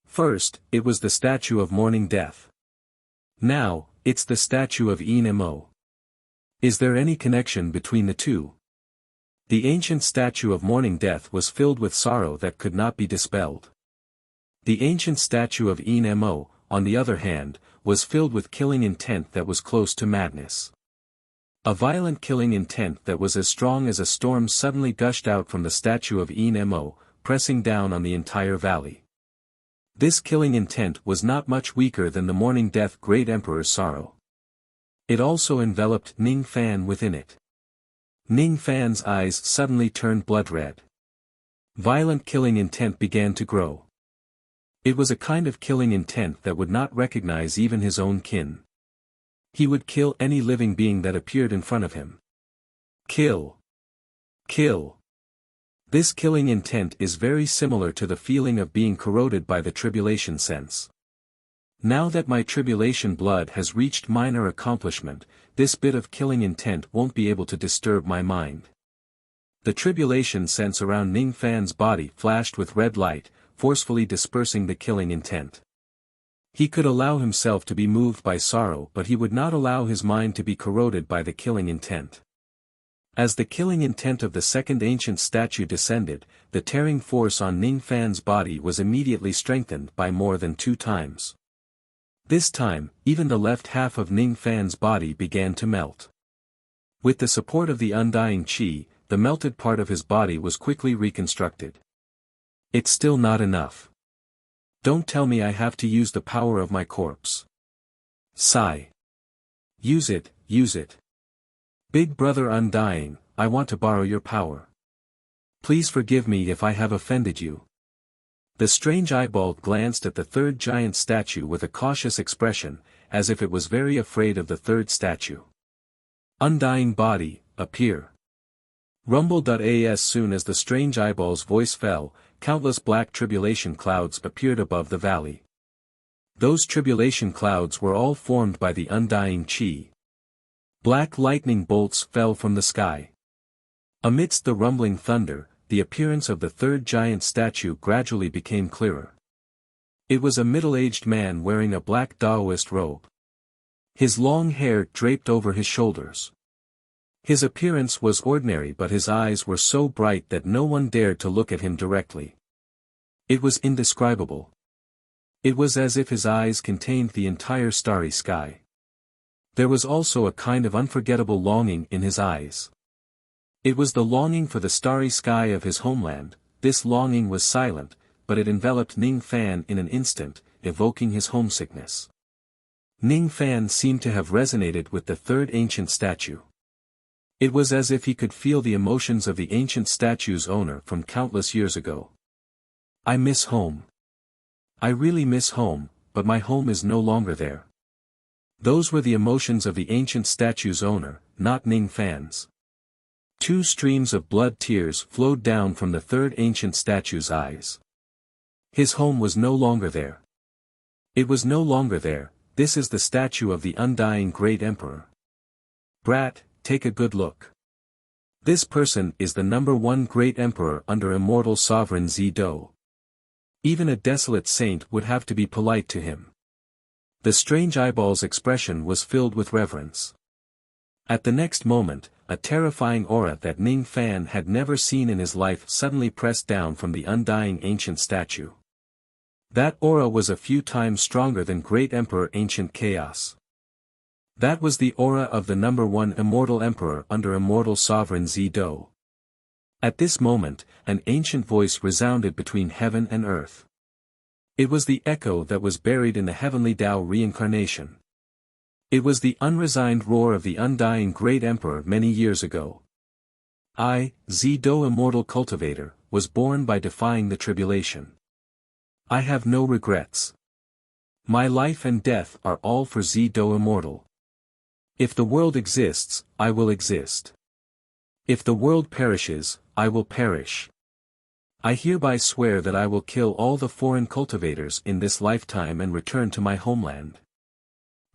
First, it was the statue of mourning death. Now, it's the statue of Mo. Is there any connection between the two? The ancient statue of mourning death was filled with sorrow that could not be dispelled. The ancient statue of Mo, on the other hand, was filled with killing intent that was close to madness. A violent killing intent that was as strong as a storm suddenly gushed out from the statue of Mo, pressing down on the entire valley. This killing intent was not much weaker than the mourning death Great Emperor's sorrow. It also enveloped Ning Fan within it. Ning Fan's eyes suddenly turned blood red. Violent killing intent began to grow. It was a kind of killing intent that would not recognize even his own kin. He would kill any living being that appeared in front of him. Kill. Kill. This killing intent is very similar to the feeling of being corroded by the tribulation sense. Now that my tribulation blood has reached minor accomplishment, this bit of killing intent won't be able to disturb my mind. The tribulation sense around Ning Fan's body flashed with red light, forcefully dispersing the killing intent. He could allow himself to be moved by sorrow, but he would not allow his mind to be corroded by the killing intent. As the killing intent of the second ancient statue descended, the tearing force on Ning Fan's body was immediately strengthened by more than 2 times. This time, even the left half of Ning Fan's body began to melt. With the support of the undying qi, the melted part of his body was quickly reconstructed. It's still not enough. Don't tell me I have to use the power of my corpse. Sigh. Use it, use it. Big brother undying, I want to borrow your power. Please forgive me if I have offended you. The strange eyeball glanced at the third giant statue with a cautious expression, as if it was very afraid of the third statue. Undying body, appear. Rumble. As soon as the strange eyeball's voice fell, countless black tribulation clouds appeared above the valley. Those tribulation clouds were all formed by the undying qi. Black lightning bolts fell from the sky. Amidst the rumbling thunder, the appearance of the third giant statue gradually became clearer. It was a middle-aged man wearing a black Taoist robe. His long hair draped over his shoulders. His appearance was ordinary, but his eyes were so bright that no one dared to look at him directly. It was indescribable. It was as if his eyes contained the entire starry sky. There was also a kind of unforgettable longing in his eyes. It was the longing for the starry sky of his homeland. This longing was silent, but it enveloped Ning Fan in an instant, evoking his homesickness. Ning Fan seemed to have resonated with the third ancient statue. It was as if he could feel the emotions of the ancient statue's owner from countless years ago. I miss home. I really miss home, but my home is no longer there. Those were the emotions of the ancient statue's owner, not Ning Fan's. Two streams of blood tears flowed down from the third ancient statue's eyes. His home was no longer there. It was no longer there. This is the statue of the undying great emperor. Brat, take a good look. This person is the #1 great emperor under immortal sovereign Zido. Even a desolate saint would have to be polite to him. The strange eyeball's expression was filled with reverence. At the next moment, a terrifying aura that Ning Fan had never seen in his life suddenly pressed down from the undying ancient statue. That aura was a few times stronger than Great Emperor Ancient Chaos. That was the aura of the #1 immortal emperor under immortal sovereign Zido. At this moment, an ancient voice resounded between heaven and earth. It was the echo that was buried in the heavenly Tao reincarnation. It was the unresigned roar of the undying great emperor many years ago. I, Zido Immortal Cultivator, was born by defying the tribulation. I have no regrets. My life and death are all for Zido Immortal. If the world exists, I will exist. If the world perishes, I will perish. I hereby swear that I will kill all the foreign cultivators in this lifetime and return to my homeland.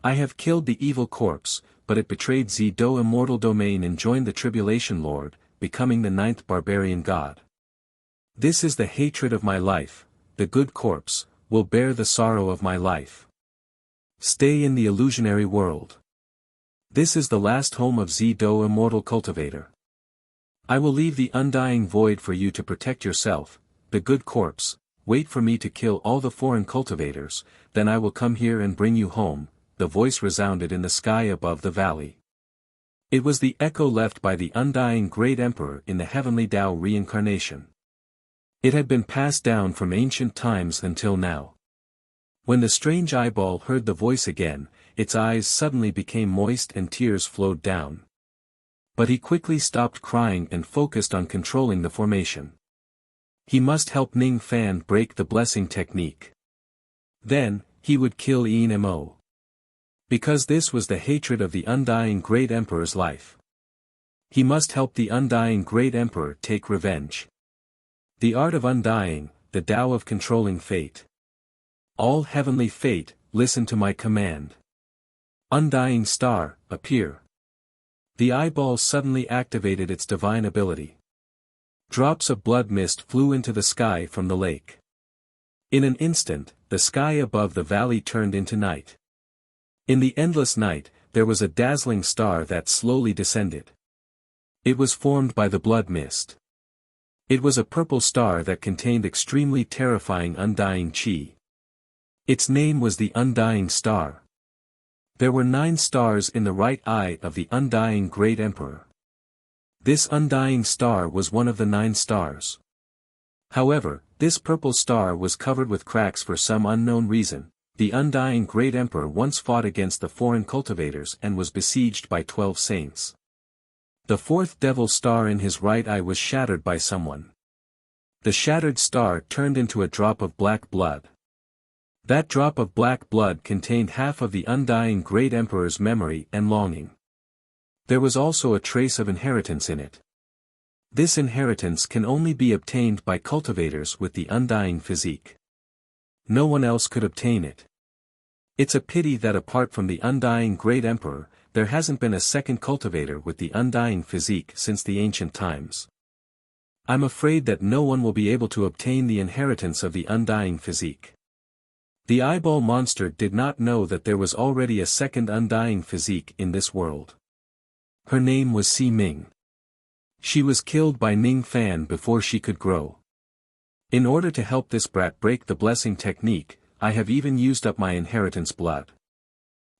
I have killed the evil corpse, but it betrayed Zido Immortal Domain and joined the Tribulation Lord, becoming the 9th barbarian god. This is the hatred of my life. The good corpse will bear the sorrow of my life. Stay in the illusionary world. This is the last home of Zido Immortal Cultivator. I will leave the undying void for you to protect yourself, the good corpse. Wait for me to kill all the foreign cultivators, then I will come here and bring you home. The voice resounded in the sky above the valley. It was the echo left by the undying great emperor in the heavenly Tao reincarnation. It had been passed down from ancient times until now. When the strange eyeball heard the voice again, its eyes suddenly became moist and tears flowed down. But he quickly stopped crying and focused on controlling the formation. He must help Ning Fan break the blessing technique. Then, he would kill Yin Mo. Because this was the hatred of the undying great emperor's life. He must help the undying great emperor take revenge. The art of undying, the Tao of controlling fate. All heavenly fate, listen to my command. Undying star, appear. The eyeball suddenly activated its divine ability. Drops of blood mist flew into the sky from the lake. In an instant, the sky above the valley turned into night. In the endless night, there was a dazzling star that slowly descended. It was formed by the blood mist. It was a purple star that contained extremely terrifying undying chi. Its name was the Undying Star. There were 9 stars in the right eye of the undying great emperor. This undying star was one of the 9 stars. However, this purple star was covered with cracks for some unknown reason. The undying great emperor once fought against the foreign cultivators and was besieged by 12 saints. The 4th devil star in his right eye was shattered by someone. The shattered star turned into a drop of black blood. That drop of black blood contained half of the undying great emperor's memory and longing. There was also a trace of inheritance in it. This inheritance can only be obtained by cultivators with the undying physique. No one else could obtain it. It's a pity that apart from the undying great emperor, there hasn't been a second cultivator with the undying physique since the ancient times. I'm afraid that no one will be able to obtain the inheritance of the undying physique. The eyeball monster did not know that there was already a second undying physique in this world. Her name was Si Ming. She was killed by Ning Fan before she could grow. In order to help this brat break the blessing technique, I have even used up my inheritance blood.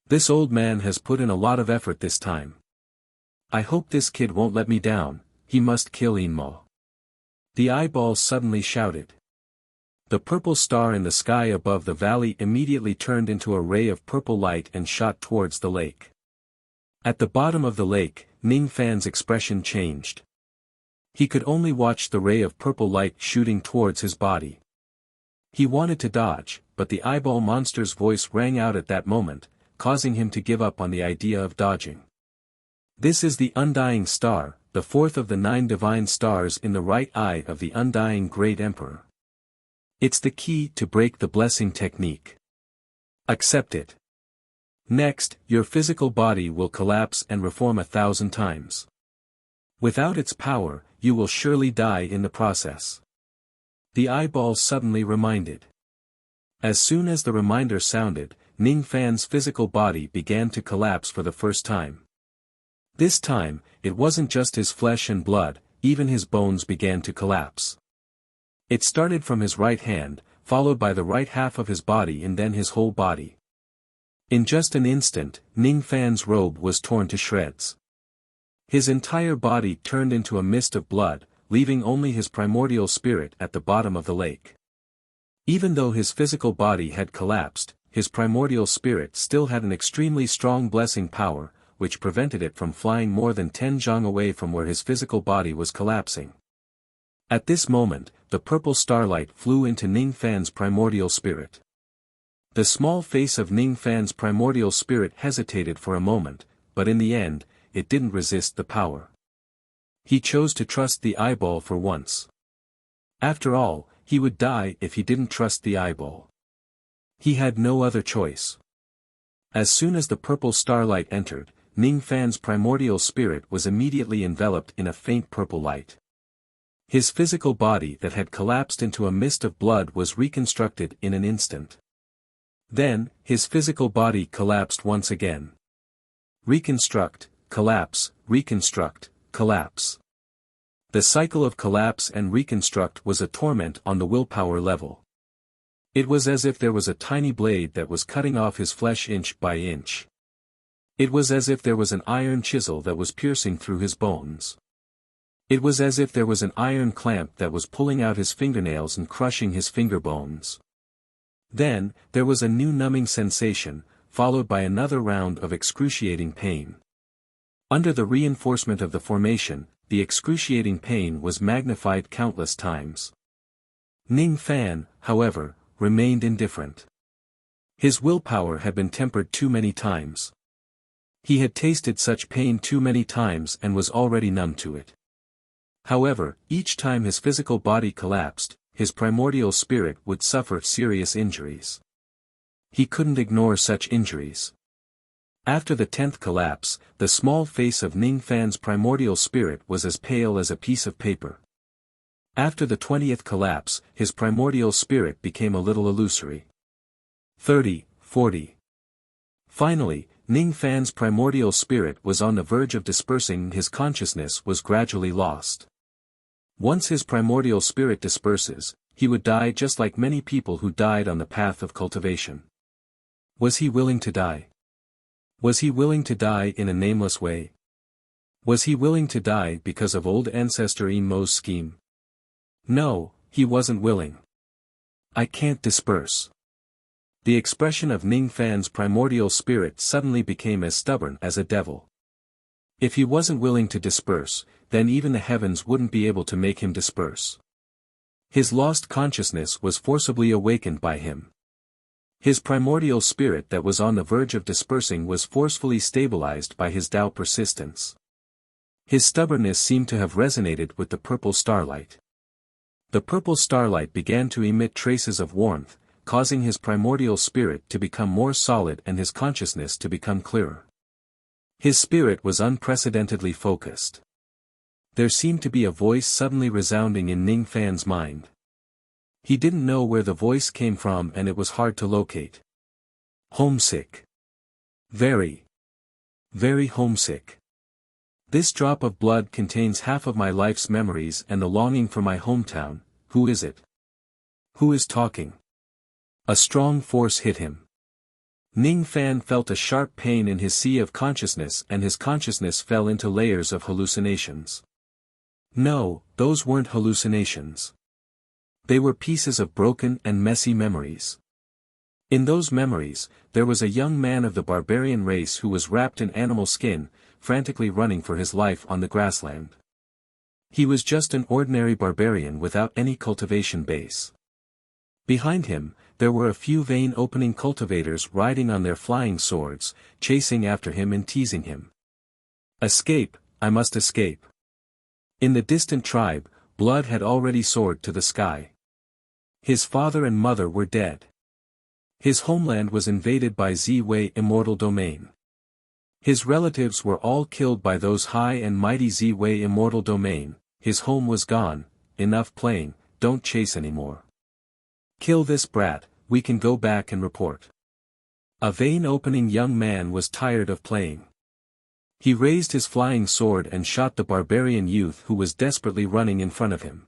This old man has put in a lot of effort this time. I hope this kid won't let me down. He must kill Inmo. The eyeball suddenly shouted. The purple star in the sky above the valley immediately turned into a ray of purple light and shot towards the lake. At the bottom of the lake, Ning Fan's expression changed. He could only watch the ray of purple light shooting towards his body. He wanted to dodge, but the eyeball monster's voice rang out at that moment, causing him to give up on the idea of dodging. This is the undying star, the fourth of the 9 divine stars in the right eye of the undying great emperor. It's the key to break the blessing technique. Accept it. Next, your physical body will collapse and reform 1,000 times. Without its power, you will surely die in the process. The eyeball suddenly reminded. As soon as the reminder sounded, Ning Fan's physical body began to collapse for the first time. This time, it wasn't just his flesh and blood, even his bones began to collapse. It started from his right hand, followed by the right half of his body and then his whole body. In just an instant, Ning Fan's robe was torn to shreds. His entire body turned into a mist of blood, leaving only his primordial spirit at the bottom of the lake. Even though his physical body had collapsed, his primordial spirit still had an extremely strong blessing power, which prevented it from flying more than 10 zhang away from where his physical body was collapsing. At this moment, the purple starlight flew into Ning Fan's primordial spirit. The small face of Ning Fan's primordial spirit hesitated for a moment, but in the end, it didn't resist the power. He chose to trust the eyeball for once. After all, he would die if he didn't trust the eyeball. He had no other choice. As soon as the purple starlight entered, Ning Fan's primordial spirit was immediately enveloped in a faint purple light. His physical body that had collapsed into a mist of blood was reconstructed in an instant. Then, his physical body collapsed once again. Reconstruct, collapse, reconstruct, collapse. The cycle of collapse and reconstruct was a torment on the willpower level. It was as if there was a tiny blade that was cutting off his flesh inch by inch. It was as if there was an iron chisel that was piercing through his bones. It was as if there was an iron clamp that was pulling out his fingernails and crushing his finger bones. Then, there was a new numbing sensation, followed by another round of excruciating pain. Under the reinforcement of the formation, the excruciating pain was magnified countless times. Ning Fan, however, remained indifferent. His willpower had been tempered too many times. He had tasted such pain too many times and was already numb to it. However, each time his physical body collapsed, his primordial spirit would suffer serious injuries. He couldn't ignore such injuries. After the 10th collapse, the small face of Ning Fan's primordial spirit was as pale as a piece of paper. After the 20th collapse, his primordial spirit became a little illusory. 30, 40. Finally, Ning Fan's primordial spirit was on the verge of dispersing and his consciousness was gradually lost. Once his primordial spirit disperses, he would die just like many people who died on the path of cultivation. Was he willing to die? Was he willing to die in a nameless way? Was he willing to die because of old ancestor Inmo's scheme? No, he wasn't willing. I can't disperse. The expression of Ning Fan's primordial spirit suddenly became as stubborn as a devil. If he wasn't willing to disperse, then even the heavens wouldn't be able to make him disperse. His lost consciousness was forcibly awakened by him. His primordial spirit that was on the verge of dispersing was forcefully stabilized by his Tao persistence. His stubbornness seemed to have resonated with the purple starlight. The purple starlight began to emit traces of warmth, causing his primordial spirit to become more solid and his consciousness to become clearer. His spirit was unprecedentedly focused. There seemed to be a voice suddenly resounding in Ning Fan's mind. He didn't know where the voice came from and it was hard to locate. Homesick. Very, very homesick. This drop of blood contains half of my life's memories and the longing for my hometown. Who is it? Who is talking? A strong force hit him. Ning Fan felt a sharp pain in his sea of consciousness and his consciousness fell into layers of hallucinations. No, those weren't hallucinations. They were pieces of broken and messy memories. In those memories, there was a young man of the barbarian race who was wrapped in animal skin, frantically running for his life on the grassland. He was just an ordinary barbarian without any cultivation base. Behind him, there were a few vein-opening cultivators riding on their flying swords, chasing after him and teasing him. Escape, I must escape. In the distant tribe, blood had already soared to the sky. His father and mother were dead. His homeland was invaded by Ziwei Immortal Domain. His relatives were all killed by those high and mighty Ziwei Immortal Domain. His home was gone. Enough playing, don't chase anymore. Kill this brat, we can go back and report. A vein-opening young man was tired of playing. He raised his flying sword and shot the barbarian youth who was desperately running in front of him.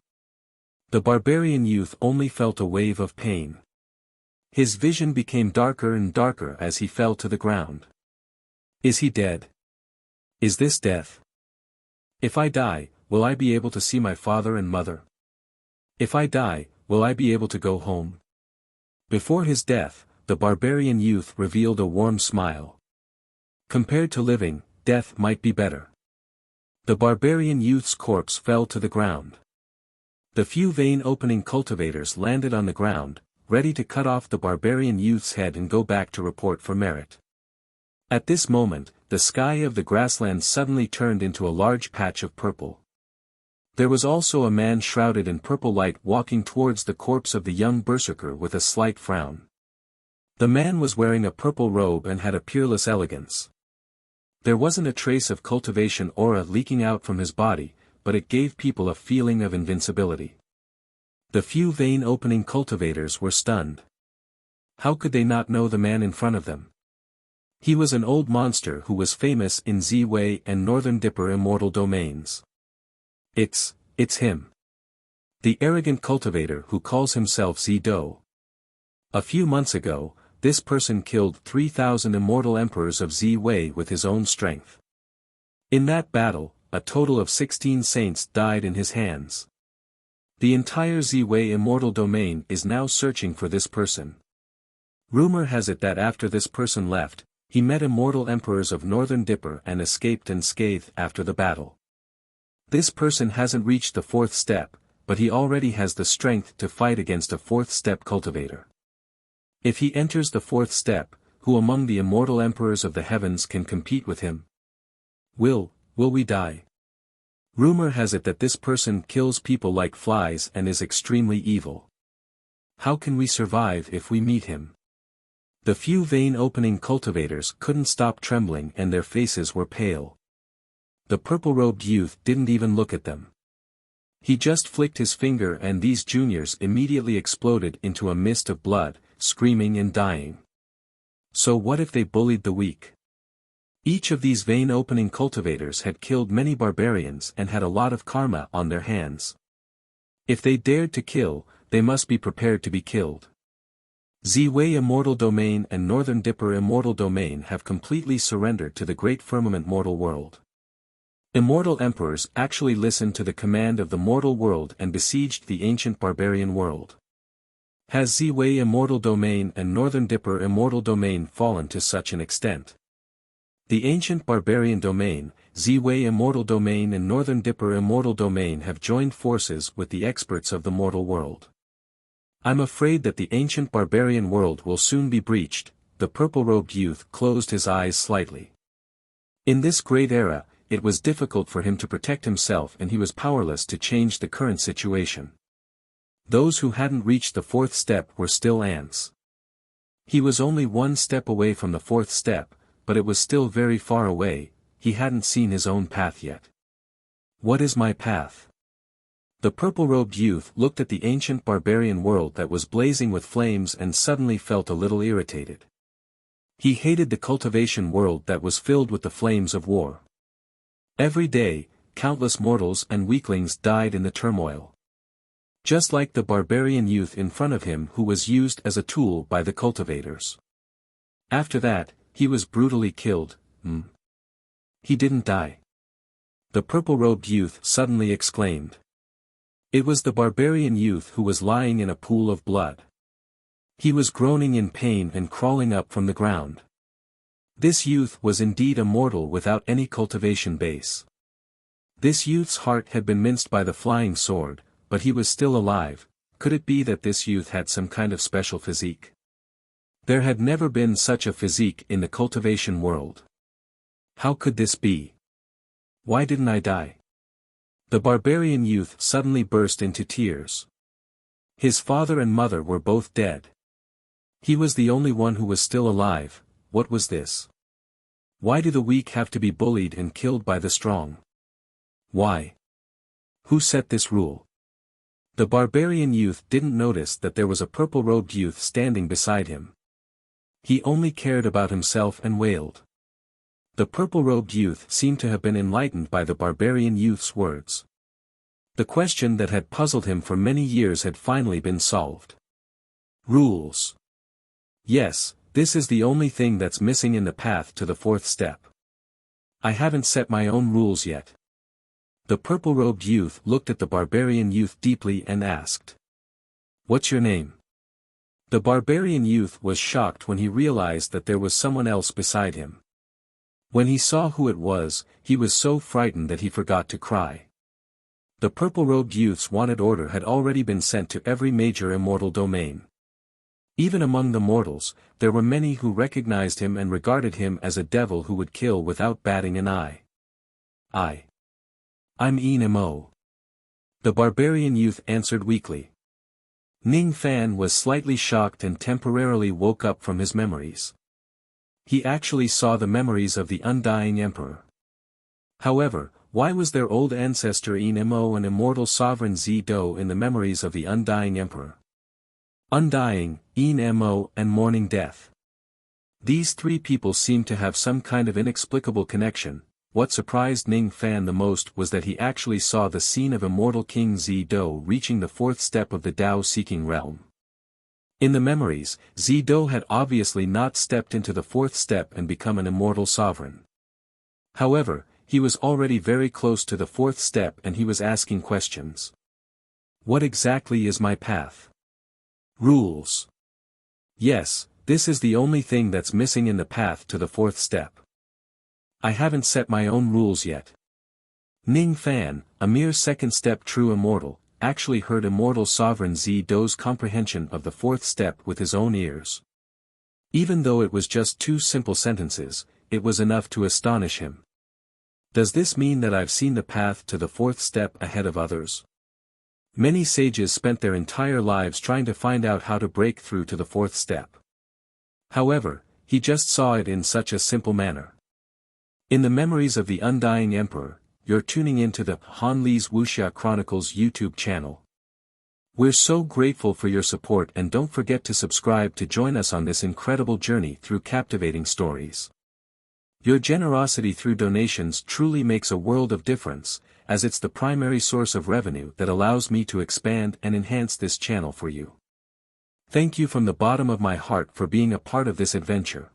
The barbarian youth only felt a wave of pain. His vision became darker and darker as he fell to the ground. Is he dead? Is this death? If I die, will I be able to see my father and mother? If I die, will I be able to go home? Before his death, the barbarian youth revealed a warm smile. Compared to living, death might be better. The barbarian youth's corpse fell to the ground. The few vein-opening cultivators landed on the ground, ready to cut off the barbarian youth's head and go back to report for merit. At this moment, the sky of the grassland suddenly turned into a large patch of purple. There was also a man shrouded in purple light walking towards the corpse of the young berserker with a slight frown. The man was wearing a purple robe and had a peerless elegance. There wasn't a trace of cultivation aura leaking out from his body, but it gave people a feeling of invincibility. The few vein-opening cultivators were stunned. How could they not know the man in front of them? He was an old monster who was famous in Ziwei and Northern Dipper Immortal Domains. It's him. The arrogant cultivator who calls himself Zido. A few months ago, this person killed 3,000 immortal emperors of Ziwei with his own strength. In that battle, a total of 16 saints died in his hands. The entire Ziwei Immortal Domain is now searching for this person. Rumor has it that after this person left, he met immortal emperors of Northern Dipper and escaped unscathed after the battle. This person hasn't reached the 4th step, but he already has the strength to fight against a 4th step cultivator. If he enters the 4th step, who among the immortal emperors of the heavens can compete with him? Will we die? Rumor has it that this person kills people like flies and is extremely evil. How can we survive if we meet him? The few vein-opening cultivators couldn't stop trembling and their faces were pale. The purple-robed youth didn't even look at them. He just flicked his finger and these juniors immediately exploded into a mist of blood, screaming and dying. So what if they bullied the weak? Each of these vein-opening cultivators had killed many barbarians and had a lot of karma on their hands. If they dared to kill, they must be prepared to be killed. Ziwei Immortal Domain and Northern Dipper Immortal Domain have completely surrendered to the great firmament mortal world. Immortal emperors actually listened to the command of the mortal world and besieged the ancient barbarian world. Has Ziwei Immortal Domain and Northern Dipper Immortal Domain fallen to such an extent? The ancient barbarian domain, Ziwei Immortal Domain and Northern Dipper Immortal Domain have joined forces with the experts of the mortal world. I'm afraid that the ancient barbarian world will soon be breached. The purple-robed youth closed his eyes slightly. In this great era, it was difficult for him to protect himself and he was powerless to change the current situation. Those who hadn't reached the fourth step were still ants. He was only one step away from the fourth step, but it was still very far away. He hadn't seen his own path yet. What is my path? The purple-robed youth looked at the ancient barbarian world that was blazing with flames and suddenly felt a little irritated. He hated the cultivation world that was filled with the flames of war. Every day, countless mortals and weaklings died in the turmoil. Just like the barbarian youth in front of him who was used as a tool by the cultivators. After that, he was brutally killed. He didn't die. The purple-robed youth suddenly exclaimed. It was the barbarian youth who was lying in a pool of blood. He was groaning in pain and crawling up from the ground. This youth was indeed a mortal without any cultivation base. This youth's heart had been minced by the flying sword, but he was still alive. Could it be that this youth had some kind of special physique? There had never been such a physique in the cultivation world. How could this be? Why didn't I die? The barbarian youth suddenly burst into tears. His father and mother were both dead. He was the only one who was still alive. What was this? Why do the weak have to be bullied and killed by the strong? Why? Who set this rule? The barbarian youth didn't notice that there was a purple-robed youth standing beside him. He only cared about himself and wailed. The purple-robed youth seemed to have been enlightened by the barbarian youth's words. The question that had puzzled him for many years had finally been solved. Rules. Yes, this is the only thing that's missing in the path to the fourth step. I haven't set my own rules yet. The purple-robed youth looked at the barbarian youth deeply and asked. What's your name? The barbarian youth was shocked when he realized that there was someone else beside him. When he saw who it was, he was so frightened that he forgot to cry. The purple-robed youth's wanted order had already been sent to every major immortal domain. Even among the mortals, there were many who recognized him and regarded him as a devil who would kill without batting an eye. I'm Mo. The barbarian youth answered weakly. Ning Fan was slightly shocked and temporarily woke up from his memories. He actually saw the memories of the undying emperor. However, why was their old ancestor Mo and immortal sovereign Zido in the memories of the undying emperor? Undying, Mo and mourning death. These three people seemed to have some kind of inexplicable connection. What surprised Ning Fan the most was that he actually saw the scene of immortal King Zido reaching the fourth step of the Tao-seeking realm. In the memories, Zido had obviously not stepped into the fourth step and become an immortal sovereign. However, he was already very close to the fourth step and he was asking questions. What exactly is my path? Rules. Yes, this is the only thing that's missing in the path to the fourth step. I haven't set my own rules yet. Ning Fan, a mere second step true immortal, actually heard immortal sovereign Zido's comprehension of the fourth step with his own ears. Even though it was just two simple sentences, it was enough to astonish him. Does this mean that I've seen the path to the fourth step ahead of others? Many sages spent their entire lives trying to find out how to break through to the fourth step. However, he just saw it in such a simple manner. In the memories of the undying emperor, you're tuning into the Han Li's Wuxia Chronicles YouTube channel. We're so grateful for your support and don't forget to subscribe to join us on this incredible journey through captivating stories. Your generosity through donations truly makes a world of difference, as it's the primary source of revenue that allows me to expand and enhance this channel for you. Thank you from the bottom of my heart for being a part of this adventure.